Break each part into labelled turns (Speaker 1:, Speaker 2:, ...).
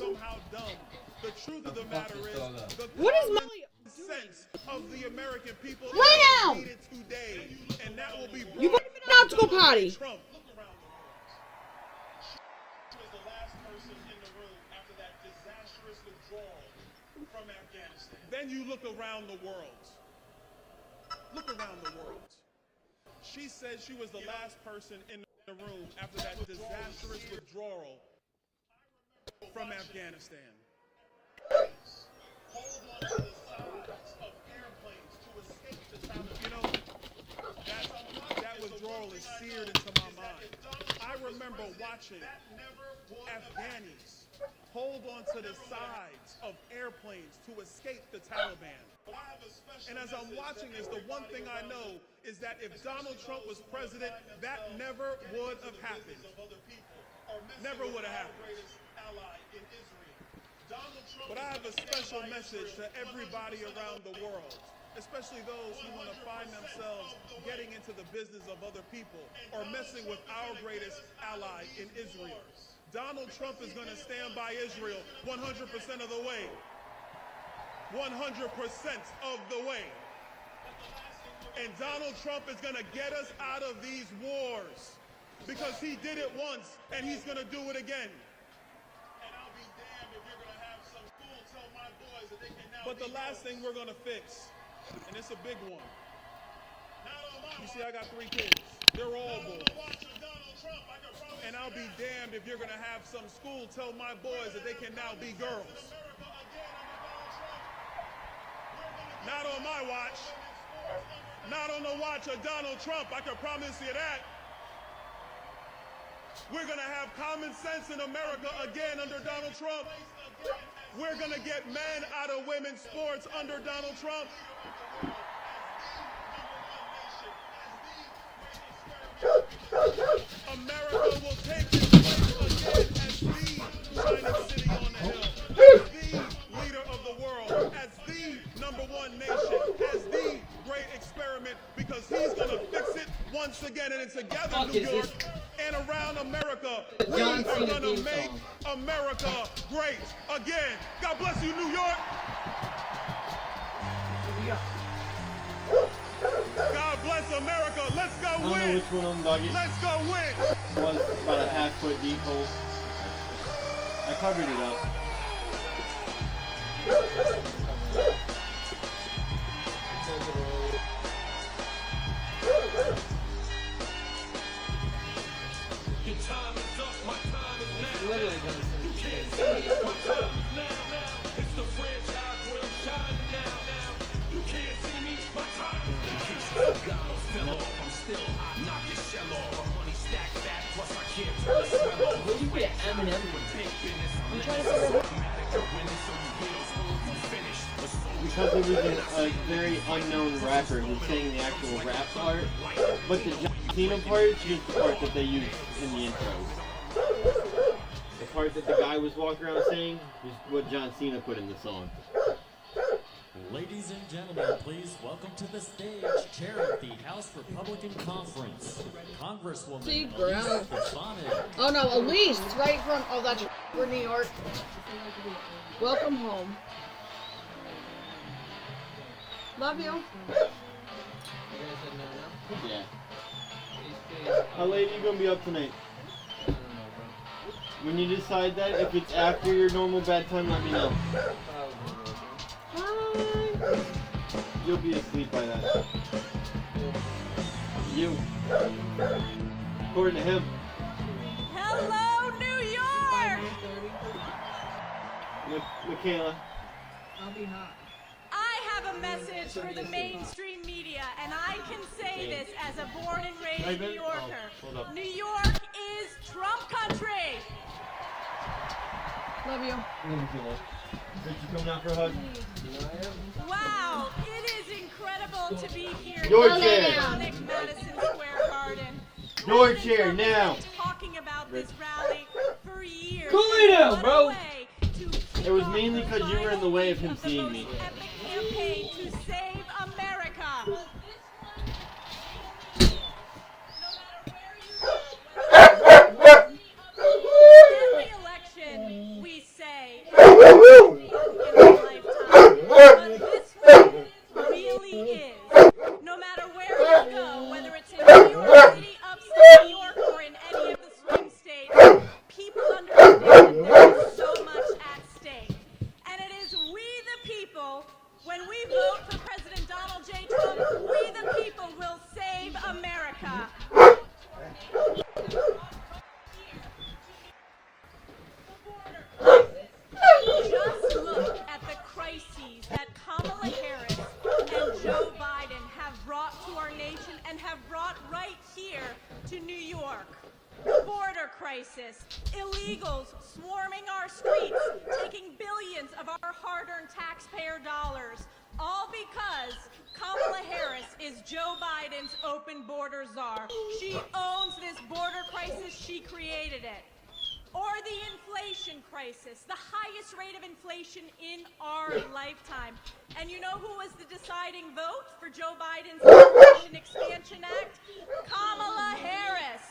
Speaker 1: somehow dumb. The truth of the matter is, the
Speaker 2: what is Molly
Speaker 1: sense of the American people
Speaker 2: right now?
Speaker 1: needed today, and that will be
Speaker 2: You put him in an optical potty.
Speaker 1: Trump. She was the last person in the room after that disastrous withdrawal from Afghanistan. Then you look around the world. Look around the world. She said she was the last person in the room after that disastrous withdrawal from Afghanistan. Hold on to the sides of airplanes to escape the Taliban. You know, that withdrawal is seared into my mind. I remember watching Afghanis hold on to the sides of airplanes to escape the Taliban. And as I'm watching this, the one thing I know is that if Donald Trump was president, that never would have happened. Never would have happened. But I have a special message to everybody around the world, especially those who want to find themselves getting into the business of other people or messing with our greatest ally in Israel. Donald Trump is going to stand by Israel 100% of the way. 100% of the way. And Donald Trump is going to get us out of these wars because he did it once and he's going to do it again. And I'll be damned if you're going to have some fool tell my boys that they can now. But the last thing we're going to fix, and it's a big one. You see, I got 3 kids. They're all boys. And I'll be damned if you're going to have some school tell my boys that they can now be girls. Not on my watch. Not on the watch of Donald Trump, I can promise you that. We're going to have common sense in America again under Donald Trump. We're going to get men out of women's sports under Donald Trump. America will take its place again as the shining city on the hill, as the leader of the world, as the #1 nation, as the great experiment, because he's going to fix it once again. And together, New York and around America, we are going to make America great again. God bless you, New York. God bless America. Let's go win.
Speaker 3: I don't know which one of them, doggy.
Speaker 1: Let's go win.
Speaker 3: Was about a half-foot deep hole. I covered it up.
Speaker 4: Literally where'd you get Eminem? I'm trying to figure out.
Speaker 3: Because it was a very unknown rapper who sang the actual rap part, but the John Cena part is just the part that they used in the intro. The part that the guy was walking around saying is what John Cena put in the song.
Speaker 5: Ladies and gentlemen, please welcome to the stage, chair of the House Republican Conference, Congresswoman Elise Stefanik.
Speaker 2: Oh no, Elise, right from, oh that's we're New York. Welcome home. Love you.
Speaker 3: Yeah. How late are you gonna be up tonight? When you decide that, if it's after your normal bedtime, let me know.
Speaker 2: Hi.
Speaker 3: You'll be asleep by then. You. According to him.
Speaker 6: Hello, New York!
Speaker 3: Michaela.
Speaker 2: I'll be hot.
Speaker 6: I have a message for the mainstream media, and I can say this as a born and raised New Yorker. New York is Trump country!
Speaker 2: Love you.
Speaker 3: Did you come out for a hug?
Speaker 6: Wow, it is incredible to be here
Speaker 3: Your
Speaker 6: in
Speaker 3: chair.
Speaker 6: iconic Madison Square Garden.
Speaker 3: Your chair now.
Speaker 6: Talking about this rally for years.
Speaker 4: Cool it down, bro.
Speaker 3: It was mainly because you were in the way of him seeing me.
Speaker 6: Epic campaign to save America. Every election, we say But this one really is. No matter where you go, whether it's in New York City, upstate New York, or in any of the swing states, people understand there is so much at stake. And it is we the people, when we vote for President Donald J. Trump, we the people will save America. Just look at the crises that Kamala Harris and Joe Biden have brought to our nation and have brought right here to New York. The border crisis, illegals swarming our streets, taking billions of our hard-earned taxpayer dollars, all because Kamala Harris is Joe Biden's open border czar. She owns this border crisis. She created it. Or the inflation crisis, the highest rate of inflation in our lifetime. And you know who was the deciding vote for Joe Biden's Inflation Expansion Act? Kamala Harris.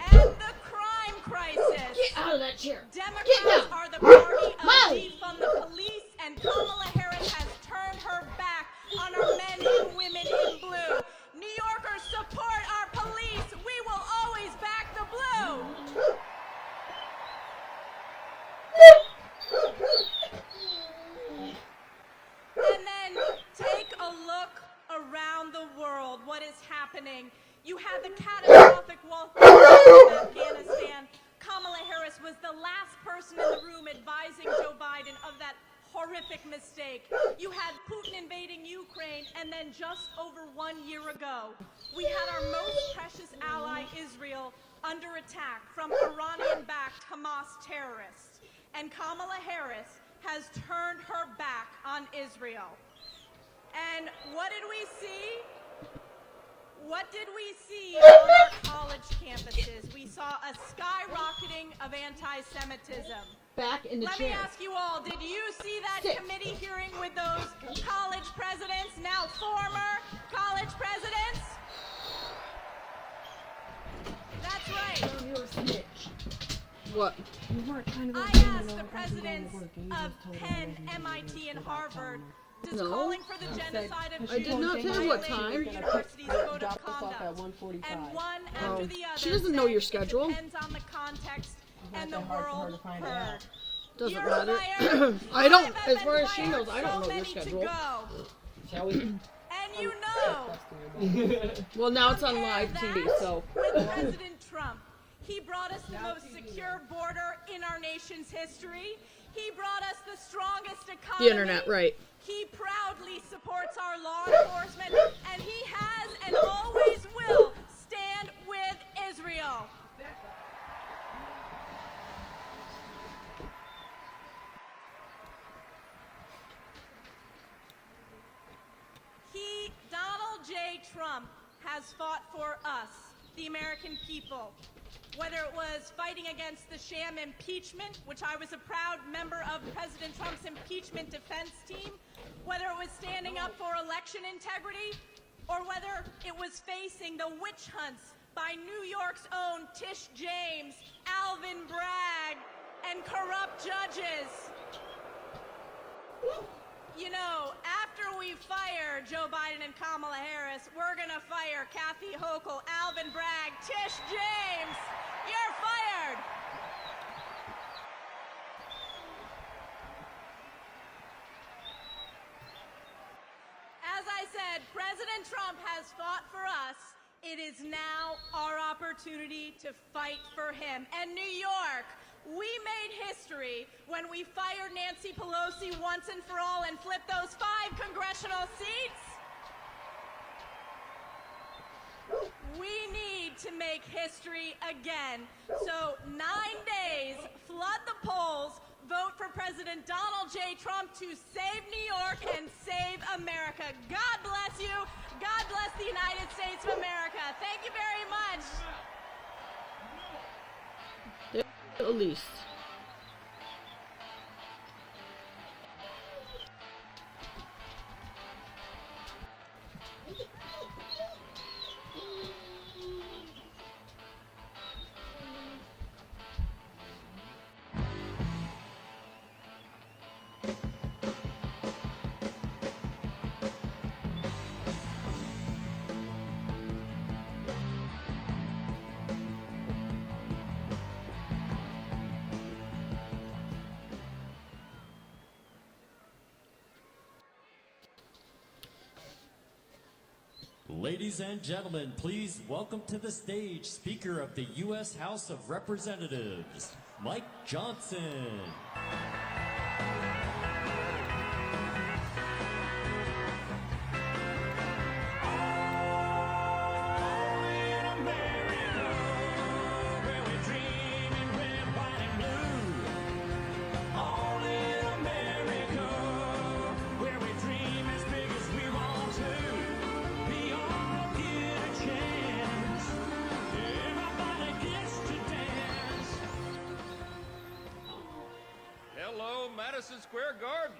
Speaker 6: And the crime crisis.
Speaker 2: Get out of that chair.
Speaker 6: Democrats are the party of defund the police, and Kamala Harris has turned her back on our men and women in blue. New Yorkers, support our police. We will always back the blue. And then take a look around the world. What is happening? You had the catastrophic wall in Afghanistan. Kamala Harris was the last person in the room advising Joe Biden of that horrific mistake. You had Putin invading Ukraine, and then just over 1 year ago, we had our most precious ally, Israel, under attack from Iranian-backed Hamas terrorists. And Kamala Harris has turned her back on Israel. And what did we see? What did we see on our college campuses? We saw a skyrocketing of anti-Semitism.
Speaker 2: Back in the
Speaker 6: Let
Speaker 2: chair.
Speaker 6: me ask you all, did you see that committee hearing with those college presidents, now former college presidents? That's right.
Speaker 2: You're a snitch. What?
Speaker 6: I asked the presidents of Penn, MIT, and Harvard, does calling for the genocide of
Speaker 2: I did not say what time.
Speaker 6: University's code of conduct. And one after the other
Speaker 2: She doesn't know your
Speaker 6: said
Speaker 2: schedule.
Speaker 6: it depends on the context and the world heard.
Speaker 2: Doesn't
Speaker 6: You're
Speaker 2: matter.
Speaker 6: fired.
Speaker 2: I don't,
Speaker 6: Five
Speaker 2: as
Speaker 6: have
Speaker 2: far
Speaker 6: been
Speaker 2: as she
Speaker 6: fired,
Speaker 2: knows, I don't
Speaker 6: so
Speaker 2: know your
Speaker 6: many to
Speaker 2: schedule.
Speaker 6: go.
Speaker 4: Shall we?
Speaker 6: And you know,
Speaker 2: Well, now it's on
Speaker 6: compare
Speaker 2: live TV,
Speaker 6: that
Speaker 2: so.
Speaker 6: with President Trump. He brought us the most secure border in our nation's history. He brought us the strongest economy.
Speaker 2: The internet, right.
Speaker 6: He proudly supports our law enforcement, and he has and always will stand with Israel. Donald J. Trump has fought for us, the American people. Whether it was fighting against the sham impeachment, which I was a proud member of President Trump's impeachment defense team, whether it was standing up for election integrity, or whether it was facing the witch hunts by New York's own Tish James, Alvin Bragg, and corrupt judges. You know, after we fire Joe Biden and Kamala Harris, we're gonna fire Kathy Hochul, Alvin Bragg, Tish James. You're fired. As I said, President Trump has fought for us. It is now our opportunity to fight for him. And New York, we made history when we fired Nancy Pelosi once and for all and flipped those 5 congressional seats. We need to make history again. So 9 days, flood the polls, vote for President Donald J. Trump to save New York and save America. God bless you. God bless the United States of America. Thank you very much.
Speaker 2: At least.
Speaker 5: Ladies and gentlemen, please welcome to the stage Speaker of the U.S. House of Representatives, Mike Johnson.
Speaker 7: Hello, Madison Square Garden.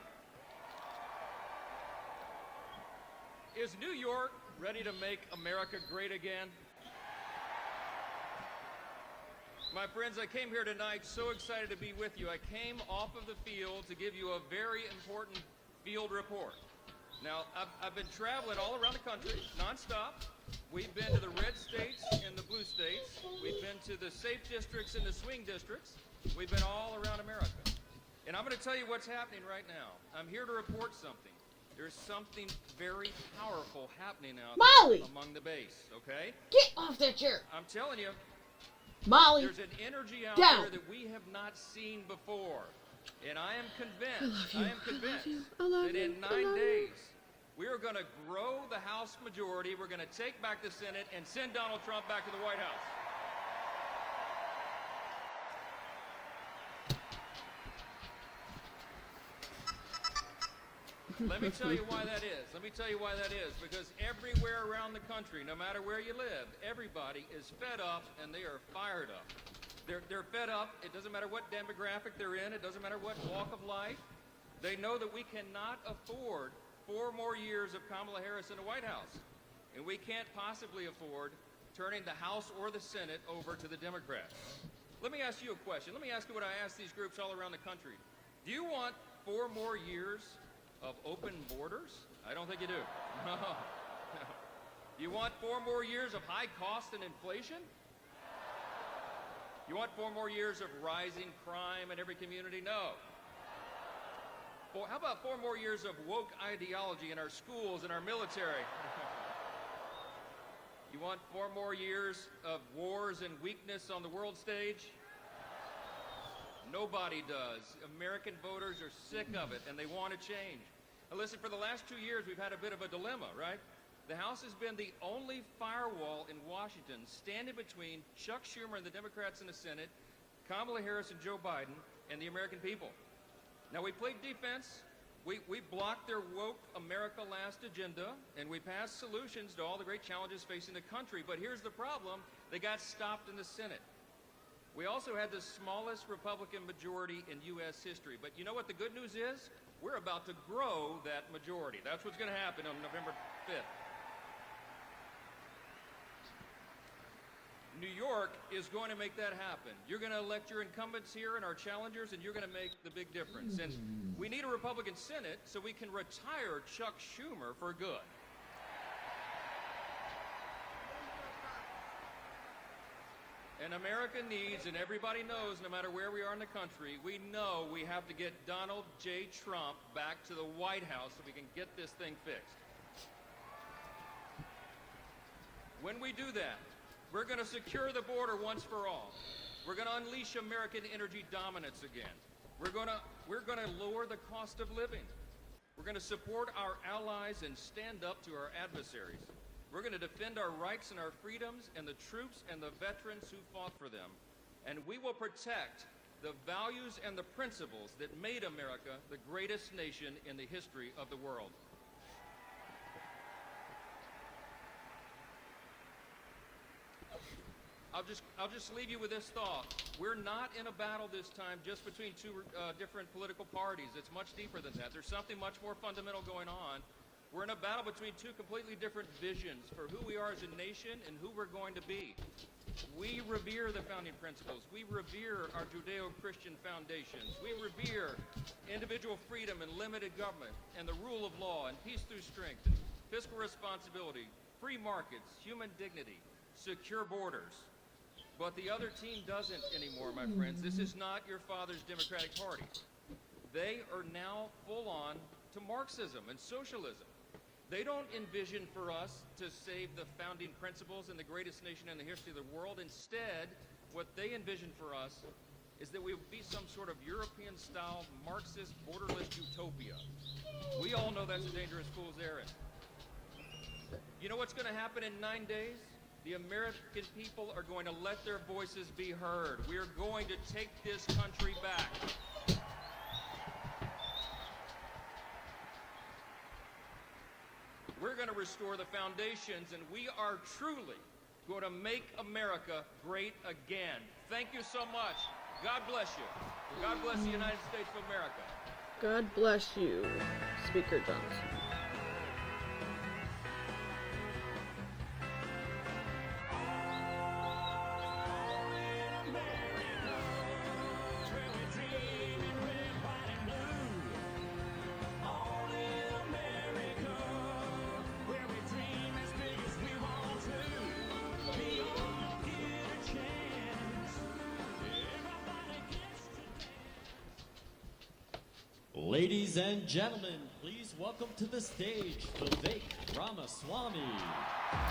Speaker 7: Is New York ready to make America great again? My friends, I came here tonight so excited to be with you. I came off of the field to give you a very important field report. Now, I've been traveling all around the country, nonstop. We've been to the red states and the blue states. We've been to the safe districts and the swing districts. We've been all around America. And I'm going to tell you what's happening right now. I'm here to report something. There's something very powerful happening out there among the base, okay?
Speaker 2: Get off that chair.
Speaker 7: I'm telling you,
Speaker 2: Molly,
Speaker 7: there's an energy out
Speaker 2: down.
Speaker 7: there that we have not seen before. And I am convinced, that in 9 days, we are going to grow the House majority, we're going to take back the Senate, and send Donald Trump back to the White House. Let me tell you why that is. Let me tell you why that is. Because everywhere around the country, no matter where you live, everybody is fed up and they are fired up. They're fed up. It doesn't matter what demographic they're in. It doesn't matter what walk of life. They know that we cannot afford 4 more years of Kamala Harris in the White House. And we can't possibly afford turning the House or the Senate over to the Democrats. Let me ask you a question. Let me ask you what I ask these groups all around the country. Do you want 4 more years of open borders? I don't think you do. No. You want 4 more years of high cost and inflation? You want 4 more years of rising crime in every community? No. Well, how about 4 more years of woke ideology in our schools and our military? You want 4 more years of wars and weakness on the world stage? Nobody does. American voters are sick of it, and they want to change. Now listen, for the last 2 years, we've had a bit of a dilemma, right? The House has been the only firewall in Washington standing between Chuck Schumer and the Democrats in the Senate, Kamala Harris and Joe Biden, and the American people. Now, we played defense. We blocked their woke America Last agenda, and we passed solutions to all the great challenges facing the country. But here's the problem. They got stopped in the Senate. We also had the smallest Republican majority in U.S. history. But you know what the good news is? We're about to grow that majority. That's what's going to happen on November 5th. New York is going to make that happen. You're going to elect your incumbents here and our challengers, and you're going to make the big difference. And we need a Republican Senate so we can retire Chuck Schumer for good. And America needs, and everybody knows, no matter where we are in the country, we know we have to get Donald J. Trump back to the White House so we can get this thing fixed. When we do that, we're going to secure the border once for all. We're going to unleash American energy dominance again. We're going to lower the cost of living. We're going to support our allies and stand up to our adversaries. We're going to defend our rights and our freedoms and the troops and the veterans who fought for them. And we will protect the values and the principles that made America the greatest nation in the history of the world. I'll just leave you with this thought. We're not in a battle this time just between 2 different political parties. It's much deeper than that. There's something much more fundamental going on. We're in a battle between 2 completely different visions for who we are as a nation and who we're going to be. We revere the founding principles. We revere our Judeo-Christian foundations. We revere individual freedom and limited government and the rule of law and peace through strength and fiscal responsibility, free markets, human dignity, secure borders. But the other team doesn't anymore, my friends. This is not your father's Democratic Party. They are now full on to Marxism and socialism. They don't envision for us to save the founding principles and the greatest nation in the history of the world. Instead, what they envision for us is that we would be some sort of European-style Marxist borderless utopia. We all know that's a dangerous fool's errand. You know what's going to happen in 9 days? The American people are going to let their voices be heard. We are going to take this country back. We're going to restore the foundations, and we are truly going to make America great again. Thank you so much. God bless you. God bless the United States of America.
Speaker 2: God bless you, Speaker Johnson.
Speaker 5: Ladies and gentlemen, please welcome to the stage Vivek Ramaswamy.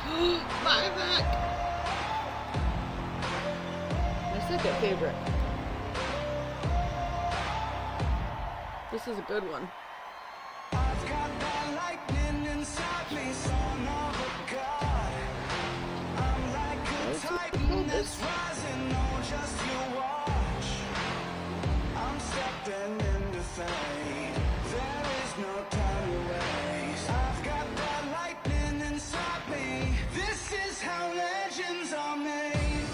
Speaker 2: Vivek! My second favorite. This is a good one.
Speaker 8: I've got that lightning inside me, son of a god. I'm like a titan that's rising, oh, just you watch. I'm stepping into fate. There is no time to waste. I've got that lightning inside me. This is how legends are made.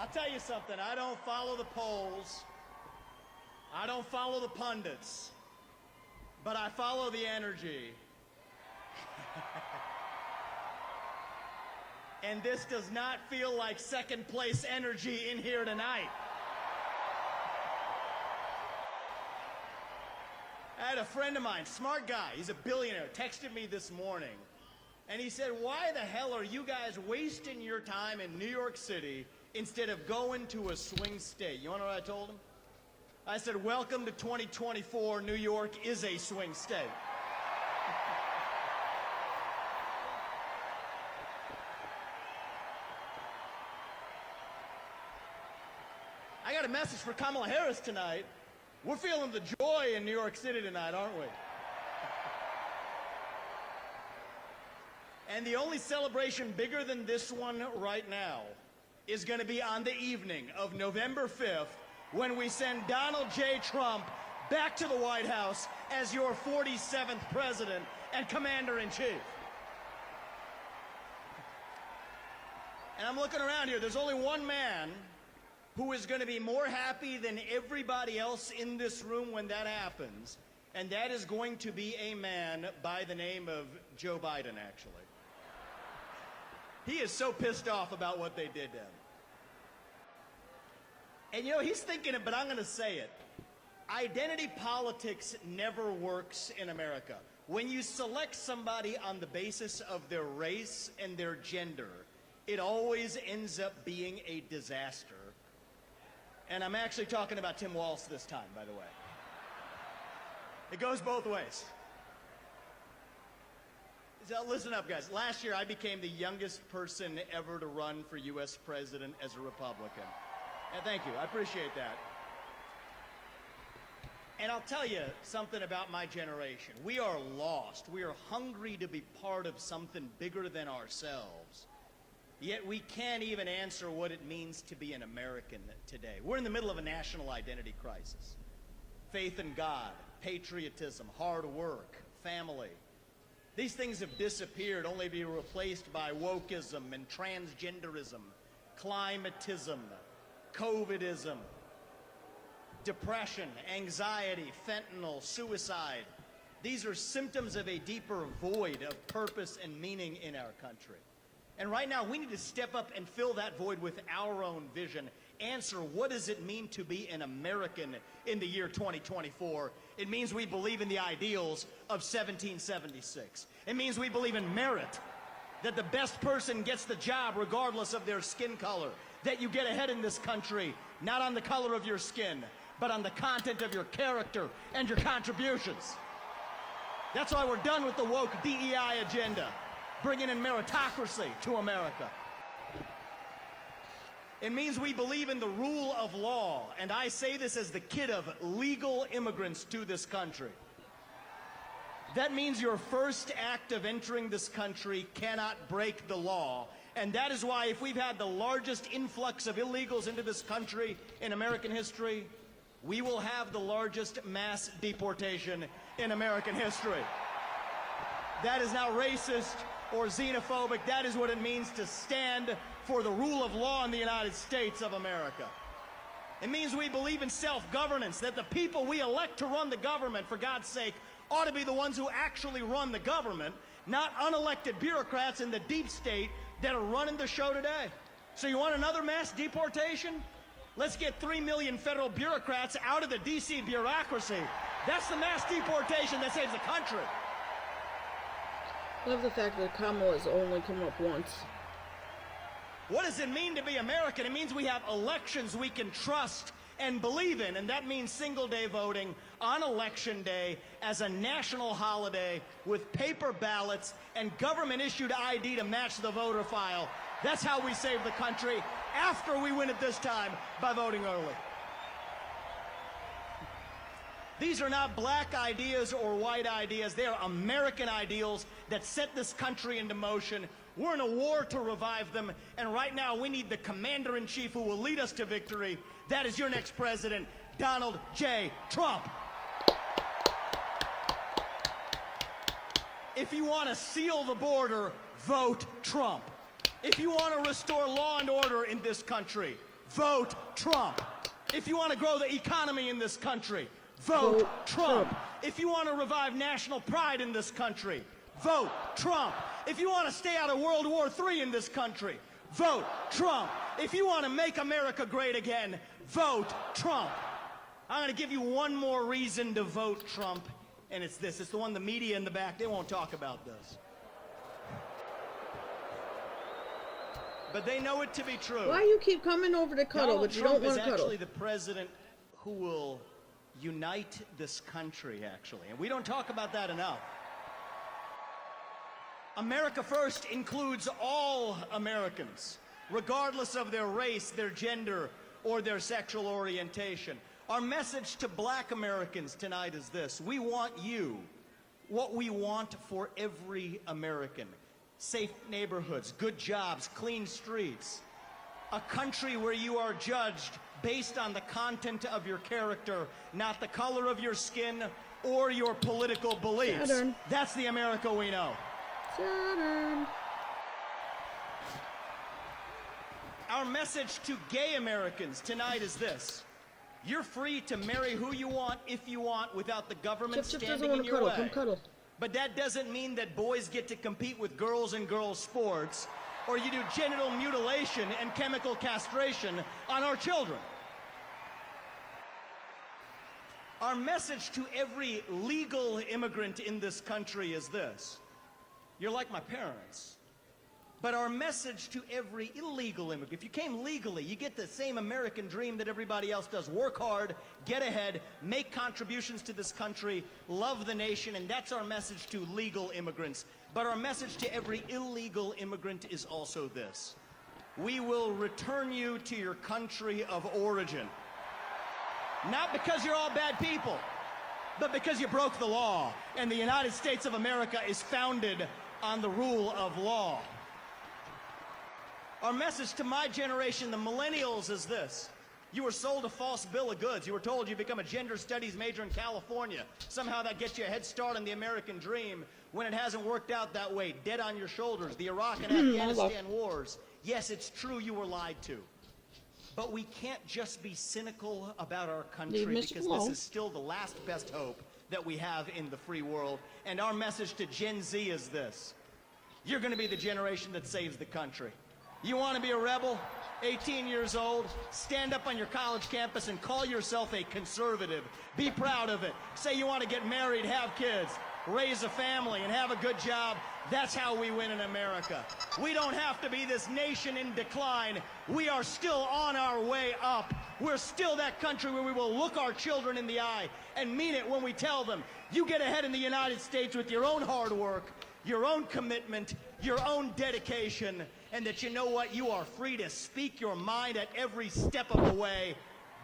Speaker 9: I'll tell you something, I don't follow the polls, I don't follow the pundits, but I follow the energy. And this does not feel like second place energy in here tonight. I had a friend of mine, smart guy, he's a billionaire, texted me this morning. And he said, why the hell are you guys wasting your time in New York City instead of going to a swing state? You want to know what I told him? I said, welcome to 2024, New York is a swing state. I got a message for Kamala Harris tonight. We're feeling the joy in New York City tonight, aren't we? And the only celebration bigger than this one right now is going to be on the evening of November 5th when we send Donald J. Trump back to the White House as your 47th president and commander-in-chief. And I'm looking around here, there's only one man who is going to be more happy than everybody else in this room when that happens, and that is going to be a man by the name of Joe Biden, actually. He is so pissed off about what they did to him. And you know, he's thinking it, but I'm going to say it. Identity politics never works in America. When you select somebody on the basis of their race and their gender, it always ends up being a disaster. And I'm actually talking about Tim Walz this time, by the way. It goes both ways. So listen up, guys. Last year, I became the youngest person ever to run for U.S. president as a Republican. And thank you. I appreciate that. And I'll tell you something about my generation. We are lost. We are hungry to be part of something bigger than ourselves. Yet we can't even answer what it means to be an American today. We're in the middle of a national identity crisis. Faith in God, patriotism, hard work, family. These things have disappeared only to be replaced by wokeism and transgenderism, climatism, COVIDism, depression, anxiety, fentanyl, suicide. These are symptoms of a deeper void of purpose and meaning in our country. And right now, we need to step up and fill that void with our own vision. Answer, what does it mean to be an American in the year 2024? It means we believe in the ideals of 1776. It means we believe in merit, that the best person gets the job regardless of their skin color, that you get ahead in this country, not on the color of your skin. but on the content of your character and your contributions. That's why we're done with the woke DEI agenda, bringing in meritocracy to America. It means we believe in the rule of law, and I say this as the kid of legal immigrants to this country. That means your first act of entering this country cannot break the law, and that is why if we've had the largest influx of illegals into this country in American history, we will have the largest mass deportation in American history. That is not racist or xenophobic. That is what it means to stand for the rule of law in the United States of America. It means we believe in self-governance, that the people we elect to run the government, for God's sake, ought to be the ones who actually run the government, not unelected bureaucrats in the deep state that are running the show today. So you want another mass deportation? Let's get 3 million federal bureaucrats out of the D.C. bureaucracy. That's the mass deportation that saves the country.
Speaker 2: I love the fact that Kamala has only come up once.
Speaker 9: What does it mean to be American? It means we have elections we can trust and believe in, and that means single-day voting on Election Day as a national holiday with paper ballots and government-issued ID to match the voter file. That's how we save the country after we win it this time by voting early. These are not black ideas or white ideas. They are American ideals that set this country into motion. We're in a war to revive them, and right now we need the commander-in-chief who will lead us to victory. That is your next president, Donald J. Trump. If you want to seal the border, vote Trump. If you want to restore law and order in this country, vote Trump. If you want to grow the economy in this country, vote Trump. If you want to revive national pride in this country, vote Trump. If you want to stay out of World War III in this country, vote Trump. If you want to make America great again, vote Trump. I'm going to give you one more reason to vote Trump, and it's this. It's the one the media in the back, they won't talk about this. But they know it to be true.
Speaker 2: Why you keep coming over to cuddle,
Speaker 9: Donald
Speaker 2: but you
Speaker 9: Trump
Speaker 2: don't want to
Speaker 9: is
Speaker 2: cuddle?
Speaker 9: actually the president who will unite this country, actually. And we don't talk about that enough. America First includes all Americans, regardless of their race, their gender, or their sexual orientation. Our message to black Americans tonight is this. We want you, what we want for every American. Safe neighborhoods, good jobs, clean streets. A country where you are judged based on the content of your character, not the color of your skin or your political beliefs.
Speaker 2: Saturn.
Speaker 9: That's the America we know.
Speaker 2: Saturn.
Speaker 9: Our message to gay Americans tonight is this. You're free to marry who you want, if you want, without the government
Speaker 2: Chip doesn't
Speaker 9: standing
Speaker 2: want
Speaker 9: in
Speaker 2: to
Speaker 9: your
Speaker 2: cuddle.
Speaker 9: way.
Speaker 2: Come cuddle.
Speaker 9: But that doesn't mean that boys get to compete with girls in girls' sports, or you do genital mutilation and chemical castration on our children. Our message to every legal immigrant in this country is this. You're like my parents. But our message to every illegal immigrant, if you came legally, you get the same American dream that everybody else does. Work hard, get ahead, make contributions to this country, love the nation, and that's our message to legal immigrants. But our message to every illegal immigrant is also this. We will return you to your country of origin. Not because you're all bad people, but because you broke the law. And the United States of America is founded on the rule of law. Our message to my generation, the millennials, is this. You were sold a false bill of goods. You were told you become a gender studies major in California. Somehow that gets you a head start on the American dream when it hasn't worked out that way. Dead on your shoulders. The Iraq and Afghanistan wars. Yes, it's true you were lied to. But we can't just be cynical about our country because this is still the last best hope that we have in the free world. And our message to Gen Z is this. You're going to be the generation that saves the country. You want to be a rebel? 18 years old, stand up on your college campus and call yourself a conservative. Be proud of it. Say you want to get married, have kids. raise a family, and have a good job. That's how we win in America. We don't have to be this nation in decline. We are still on our way up. We're still that country where we will look our children in the eye and mean it when we tell them, you get ahead in the United States with your own hard work, your own commitment, your own dedication, and that you know what? You are free to speak your mind at every step of the way.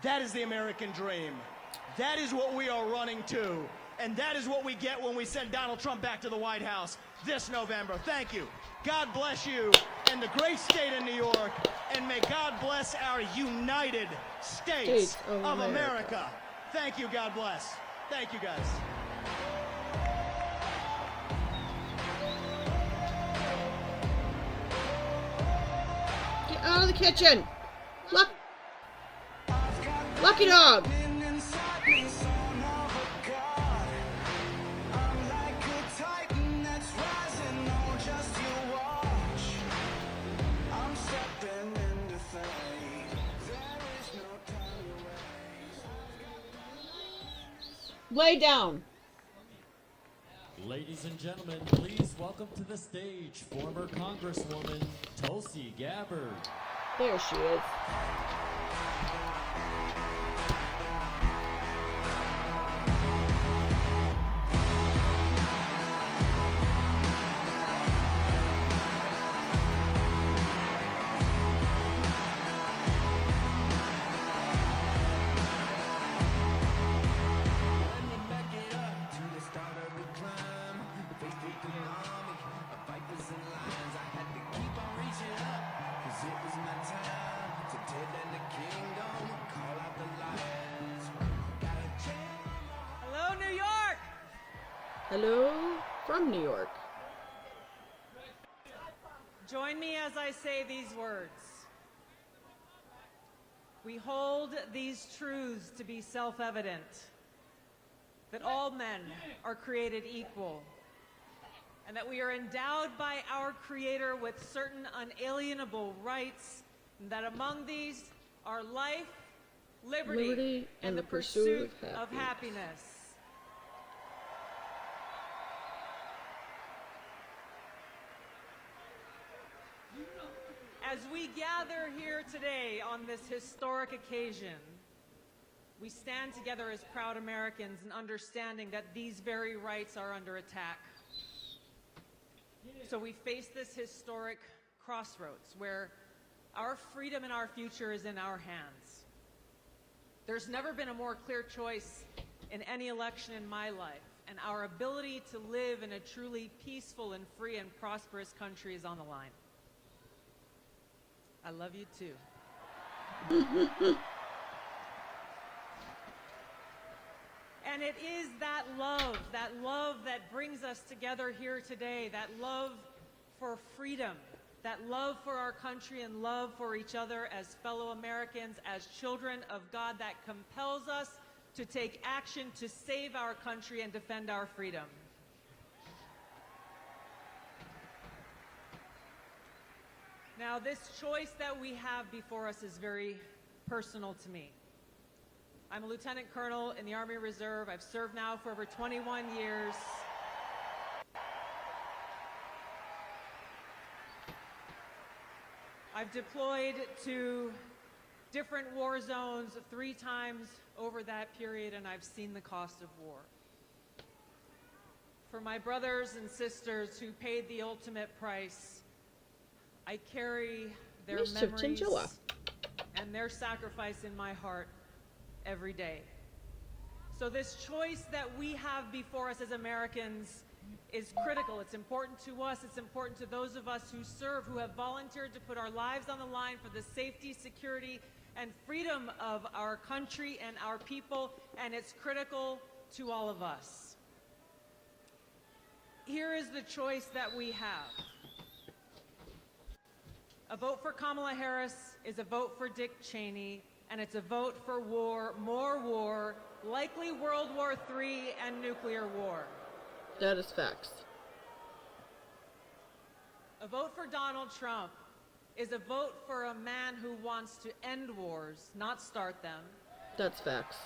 Speaker 9: That is the American dream. That is what we are running to. And that is what we get when we send Donald Trump back to the White House this November. Thank you. God bless you and the great state of New York. And may God bless our United States of America. Thank you. God bless. Thank you, guys.
Speaker 2: Get out of the kitchen. Lucky dog. Lay down.
Speaker 5: Ladies and gentlemen, please welcome to the stage former Congresswoman Tulsi Gabbard.
Speaker 2: There she is. Hello from New York.
Speaker 6: Join me as I say these words. We hold these truths to be self-evident, that all men are created equal, and that we are endowed by our Creator with certain unalienable rights, and that among these are life, liberty and the pursuit of happiness. As we gather here today on this historic occasion, we stand together as proud Americans in understanding that these very rights are under attack. So we face this historic crossroads where our freedom and our future is in our hands. There's never been a more clear choice in any election in my life, and our ability to live in a truly peaceful and free and prosperous country is on the line. I love you too. And it is that love that brings us together here today, that love for freedom, that love for our country and love for each other as fellow Americans, as children of God, that compels us to take action to save our country and defend our freedom. Now, this choice that we have before us is very personal to me. I'm a lieutenant colonel in the Army Reserve. I've served now for over 21 years. I've deployed to different war zones 3 times over that period, and I've seen the cost of war. For my brothers and sisters who paid the ultimate price, I carry their memories and their sacrifice in my heart every day. So this choice that we have before us as Americans is critical. It's important to us. It's important to those of us who serve, who have volunteered to put our lives on the line for the safety, security, and freedom of our country and our people, and it's critical to all of us. Here is the choice that we have. A vote for Kamala Harris is a vote for Dick Cheney, and it's a vote for war, more war, likely World War III and nuclear war.
Speaker 2: That is facts.
Speaker 6: A vote for Donald Trump is a vote for a man who wants to end wars, not start them.
Speaker 2: That's facts.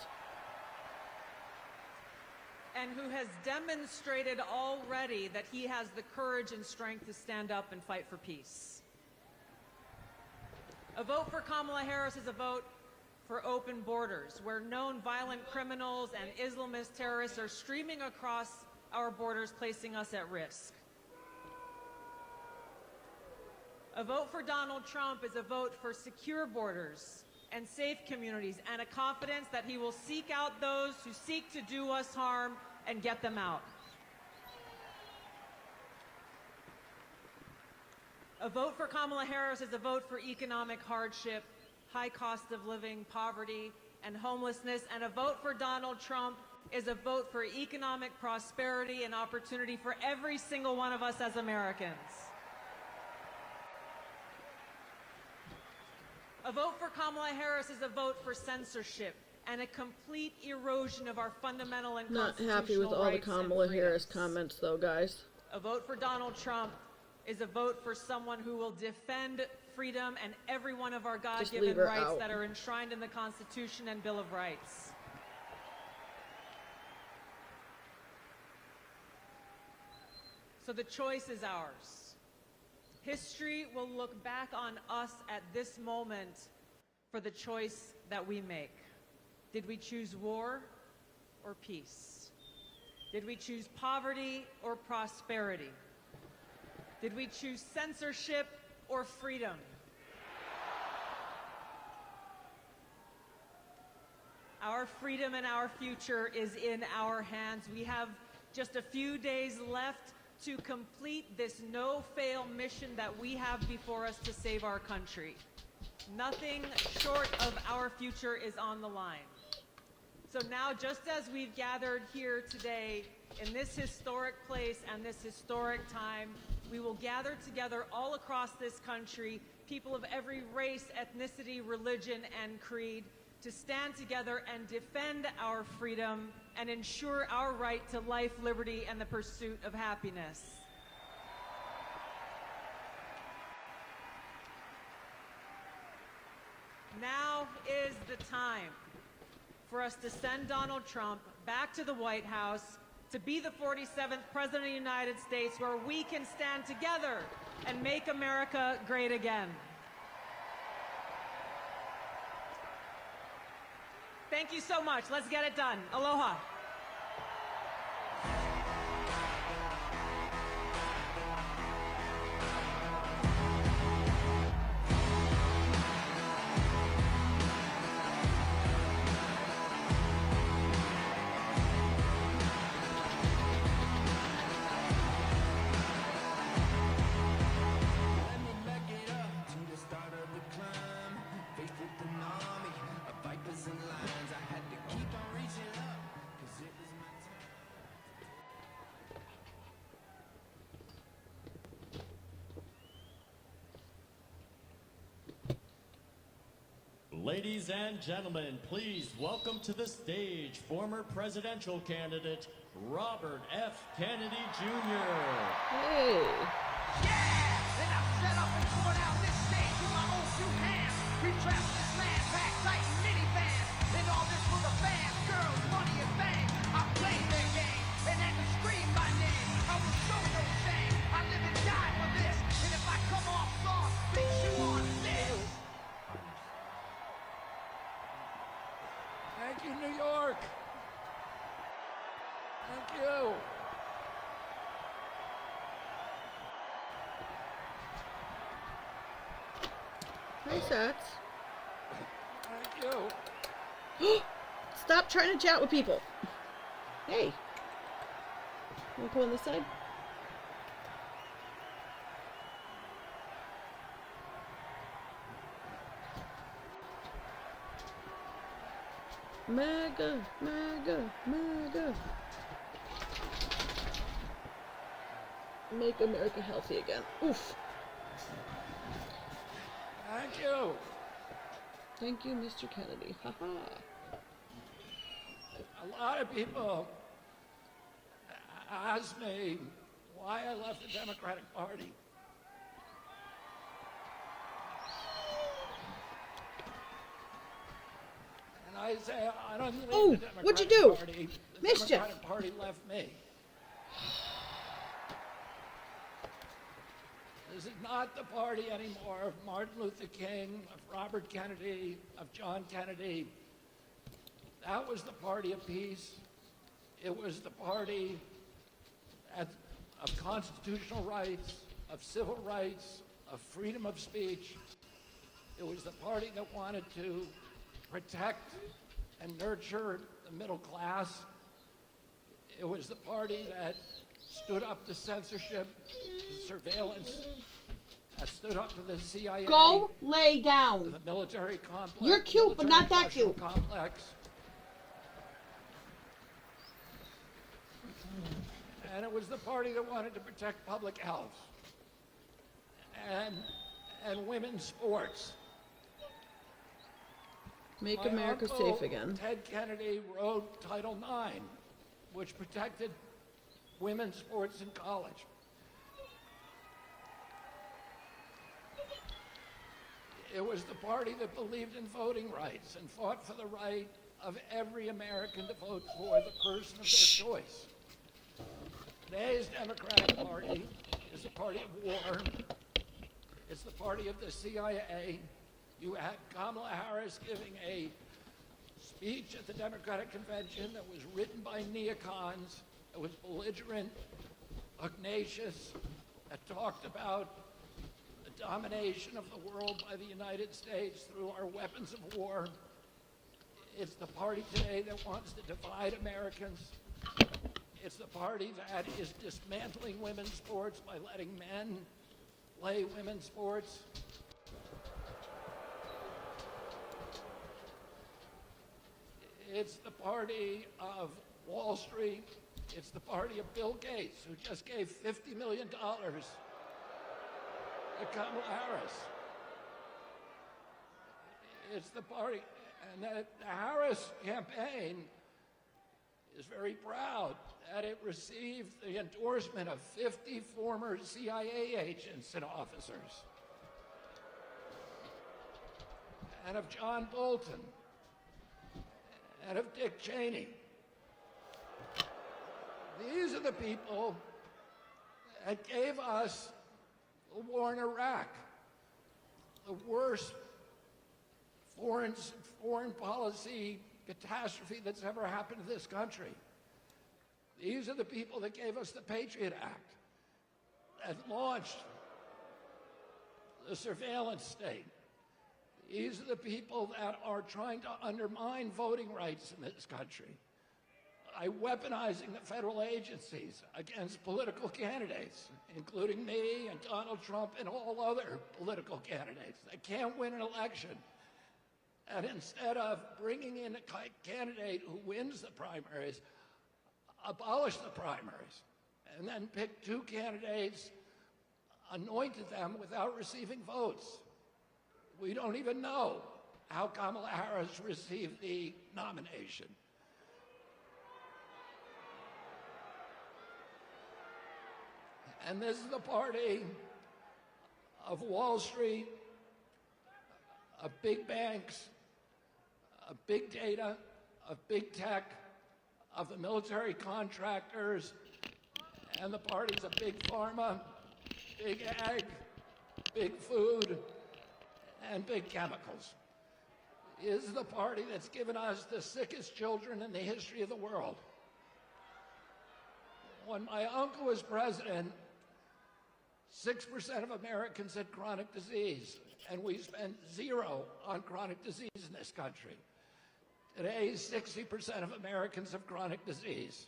Speaker 10: and who has demonstrated already that he has the courage and strength to stand up and fight for peace. A vote for Kamala Harris is a vote for open borders, where known violent criminals and Islamist terrorists are streaming across our borders, placing us at risk. A vote for Donald Trump is a vote for secure borders and safe communities, and a confidence that he will seek out those who seek to do us harm and get them out. A vote for Kamala Harris is a vote for economic hardship, high cost of living, poverty, and homelessness, and a vote for Donald Trump is a vote for economic prosperity and opportunity for every single one of us as Americans. A vote for Kamala Harris is a vote for censorship and a complete erosion of our fundamental and
Speaker 2: Not
Speaker 10: constitutional
Speaker 2: happy with all the
Speaker 10: rights and
Speaker 2: Kamala Harris
Speaker 10: freedoms.
Speaker 2: comments, though, guys.
Speaker 10: A vote for Donald Trump is a vote for someone who will defend freedom and every one of our
Speaker 2: leave
Speaker 10: God-given
Speaker 2: her
Speaker 10: rights
Speaker 2: out.
Speaker 10: that are enshrined in the Constitution and Bill of Rights. So the choice is ours. History will look back on us at this moment for the choice that we make. Did we choose war or peace? Did we choose poverty or prosperity? Did we choose censorship or freedom? Our freedom and our future is in our hands. We have just a few days left to complete this no-fail mission that we have before us to save our country. Nothing short of our future is on the line. So now, just as we've gathered here today in this historic place and this historic time, we will gather together all across this country, people of every race, ethnicity, religion, and creed, to stand together and defend our freedom and ensure our right to life, liberty, and the pursuit of happiness. Now is the time for us to send Donald Trump back to the White House to be the 47th President of the United States, where we can stand together and make America great again. Thank you so much. Let's get it done. Aloha.
Speaker 5: Ladies and gentlemen, please welcome to the stage former presidential candidate Robert F. Kennedy Jr.
Speaker 2: Hey.
Speaker 8: Yeah! And I've set up and torn out this stage with my own two hands. We traveled this land, packed tight in minivans. And all this for the fans, girls, money, and fame. I played their game and had to scream my name. I will show no shame. I live and die for this. And if I come off soft, fix you on this.
Speaker 11: Thank you, New York. Thank you.
Speaker 2: Hi, Sats.
Speaker 11: Thank you.
Speaker 2: Stop trying to chat with people. Hey. Want to go on this side? MAGA, MAGA, MAGA. Make America healthy again. Oof.
Speaker 11: Thank you.
Speaker 2: Thank you, Mr. Kennedy. Haha.
Speaker 11: A lot of people ask me why I left the Democratic Party. And I say I don't leave
Speaker 2: Oh,
Speaker 11: the Democratic
Speaker 2: what'd you do?
Speaker 11: Party. The
Speaker 2: Mischief.
Speaker 11: Democratic Party left me. This is not the party anymore of Martin Luther King, of Robert Kennedy, of John Kennedy. That was the party of peace. It was the party of constitutional rights, of civil rights, of freedom of speech. It was the party that wanted to protect and nurture the middle class. It was the party that stood up to censorship, to surveillance, that stood up to the CIA.
Speaker 2: Go lay
Speaker 11: To
Speaker 2: down.
Speaker 11: the military complex.
Speaker 2: You're cute, but not that
Speaker 11: military-industrial
Speaker 2: cute.
Speaker 11: Complex. And it was the party that wanted to protect public health and women's sports.
Speaker 2: Make
Speaker 11: My
Speaker 2: America
Speaker 11: uncle,
Speaker 2: safe again.
Speaker 11: Ted Kennedy wrote Title IX, which protected women's sports in college. It was the party that believed in voting rights and fought for the right of every American to vote for the person of their choice. Today's Democratic Party is the party of war. It's the party of the CIA. You had Kamala Harris giving a speech at the Democratic Convention that was written by neocons, that was belligerent, pugnacious, that talked about the domination of the world by the United States through our weapons of war. It's the party today that wants to divide Americans. It's the party that is dismantling women's sports by letting men play women's sports. It's the party of Wall Street. It's the party of Bill Gates, who just gave $50 million to Kamala Harris. It's the party, and the Harris campaign is very proud that it received the endorsement of 50 former CIA agents and officers, and of John Bolton, and of Dick Cheney. These are the people that gave us the war in Iraq, the worst foreign policy catastrophe that's ever happened to this country. These are the people that gave us the Patriot Act, that launched the surveillance state. These are the people that are trying to undermine voting rights in this country by weaponizing the federal agencies against political candidates, including me and Donald Trump and all other political candidates that can't win an election. And instead of bringing in a candidate who wins the primaries, abolish the primaries, and then pick two candidates, anointed them without receiving votes. We don't even know how Kamala Harris received the nomination. And this is the party of Wall Street, of big banks, of big data, of big tech, of the military contractors, and the parties of big pharma, big ag, big food, and big chemicals. It is the party that's given us the sickest children in the history of the world. When my uncle was president, 6% of Americans had chronic disease, and we spent zero on chronic disease in this country. Today, 60% of Americans have chronic disease.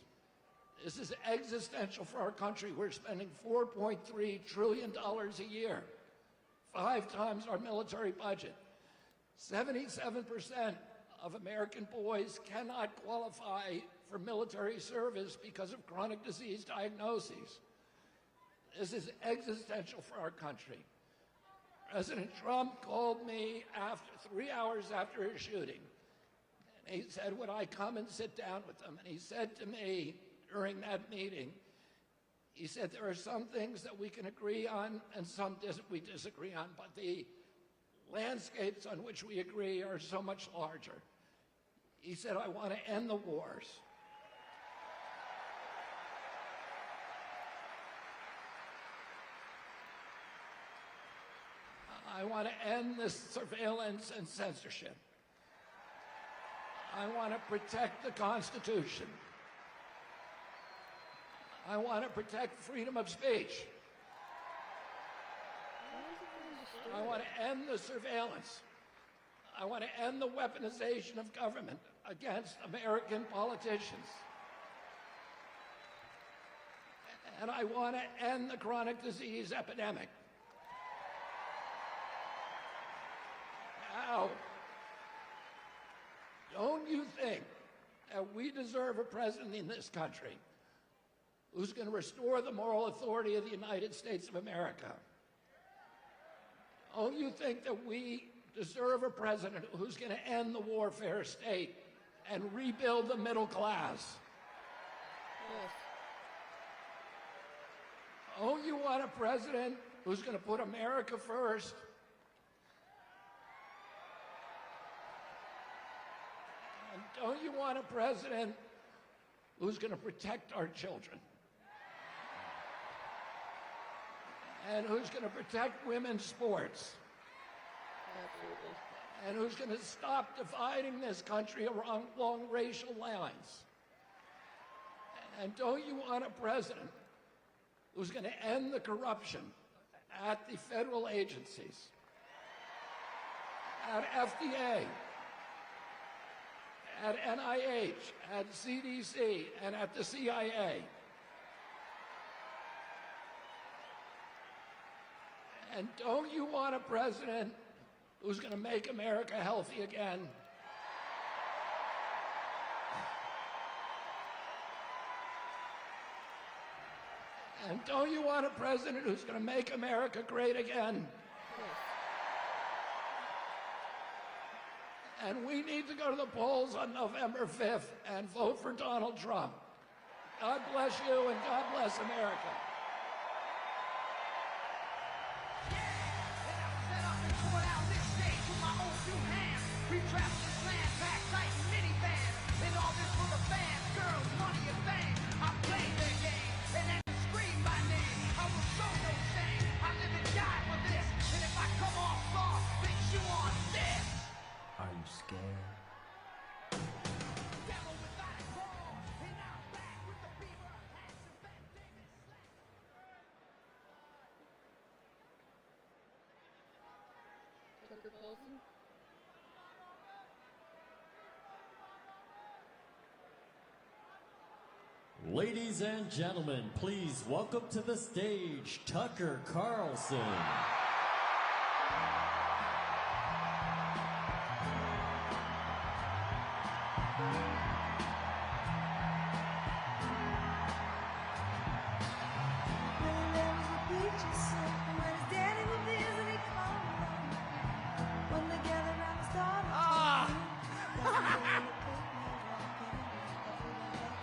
Speaker 11: This is existential for our country. We're spending $4.3 trillion a year, 5 times our military budget. 77% of American boys cannot qualify for military service because of chronic disease diagnoses. This is existential for our country. President Trump called me 3 hours after his shooting. And he said, would I come and sit down with them? And he said to me during that meeting, he said, there are some things that we can agree on and some we disagree on, but the landscapes on which we agree are so much larger. He said, I want to end the wars. I want to end this surveillance and censorship. I want to protect the Constitution. I want to protect freedom of speech. I want to end the surveillance. I want to end the weaponization of government against American politicians. And I want to end the chronic disease epidemic. Now, don't you think that we deserve a president in this country who's going to restore the moral authority of the United States of America? Don't you think that we deserve a president who's going to end the warfare state and rebuild the middle class?
Speaker 2: Yes.
Speaker 11: Don't you want a president who's going to put America first? And don't you want a president who's going to protect our children? And who's going to protect women's sports?
Speaker 2: Absolutely.
Speaker 11: And who's going to stop dividing this country along racial lines? And don't you want a president who's going to end the corruption at the federal agencies, at FDA, at NIH, at CDC, and at the CIA? And don't you want a president who's going to make America healthy again? And don't you want a president who's going to make America great again? And we need to go to the polls on November 5th and vote for Donald Trump. God bless you and God bless America.
Speaker 5: Are you scared?
Speaker 2: Tucker Carlson?
Speaker 5: Ladies and gentlemen, please welcome to the stage Tucker Carlson.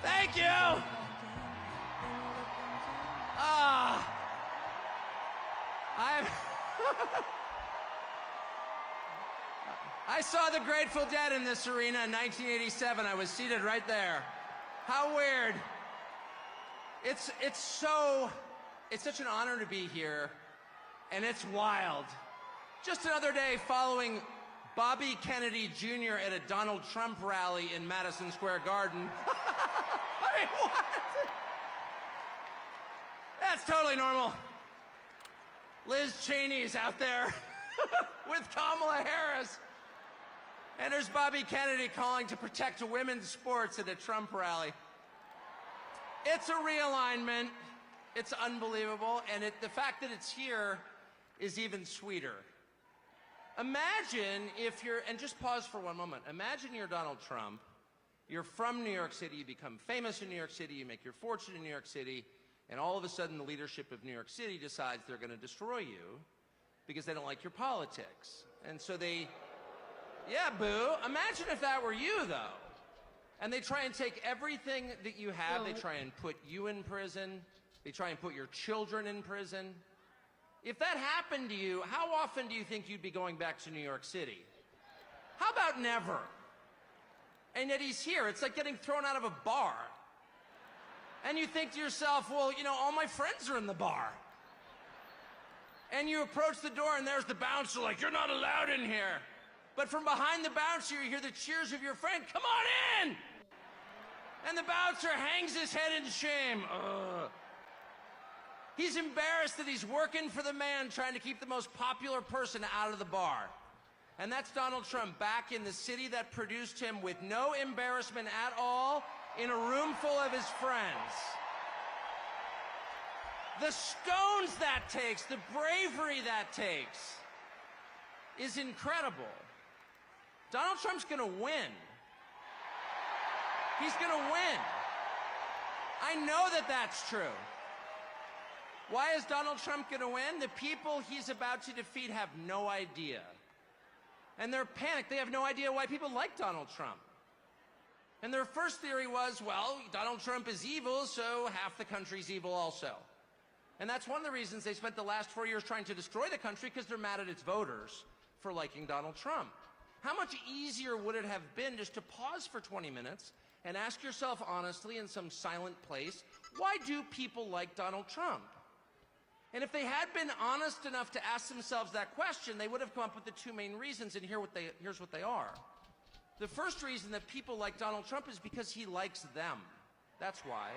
Speaker 9: Thank you. I saw the Grateful Dead in this arena in 1987. I was seated right there. How weird. It's such an honor to be here, and it's wild. Just another day following Bobby Kennedy Jr. at a Donald Trump rally in Madison Square Garden. I mean, what? That's totally normal. Liz Cheney's out there with Kamala Harris. And there's Bobby Kennedy calling to protect women's sports at a Trump rally. It's a realignment. It's unbelievable. And the fact that it's here is even sweeter. Imagine if you're, and just pause for one moment. Imagine you're Donald Trump. You're from New York City. You become famous in New York City. You make your fortune in New York City. And all of a sudden, the leadership of New York City decides they're going to destroy you because they don't like your politics. And so they, yeah, boo. Imagine if that were you, though. And they try and take everything that you have. They try and put you in prison. They try and put your children in prison. If that happened to you, how often do you think you'd be going back to New York City? How about never?
Speaker 12: and yet he's here. It's like getting thrown out of a bar. And you think to yourself, well, you know, all my friends are in the bar. And you approach the door, and there's the bouncer like, you're not allowed in here. But from behind the bouncer, you hear the cheers of your friend, come on in! And the bouncer hangs his head in shame. Ugh. He's embarrassed that he's working for the man trying to keep the most popular person out of the bar. And that's Donald Trump back in the city that produced him with no embarrassment at all, in a room full of his friends. The stones that takes, the bravery that takes, is incredible. Donald Trump's gonna win. He's gonna win. I know that that's true. Why is Donald Trump gonna win? The people he's about to defeat have no idea. And they're panicked. They have no idea why people like Donald Trump. And their first theory was, well, Donald Trump is evil, so half the country's evil also. And that's one of the reasons they spent the last 4 years trying to destroy the country, because they're mad at its voters for liking Donald Trump. How much easier would it have been just to pause for 20 minutes and ask yourself honestly in some silent place, why do people like Donald Trump? And if they had been honest enough to ask themselves that question, they would have come up with the two main reasons, and here's what they are. The first reason that people like Donald Trump is because he likes them. That's why.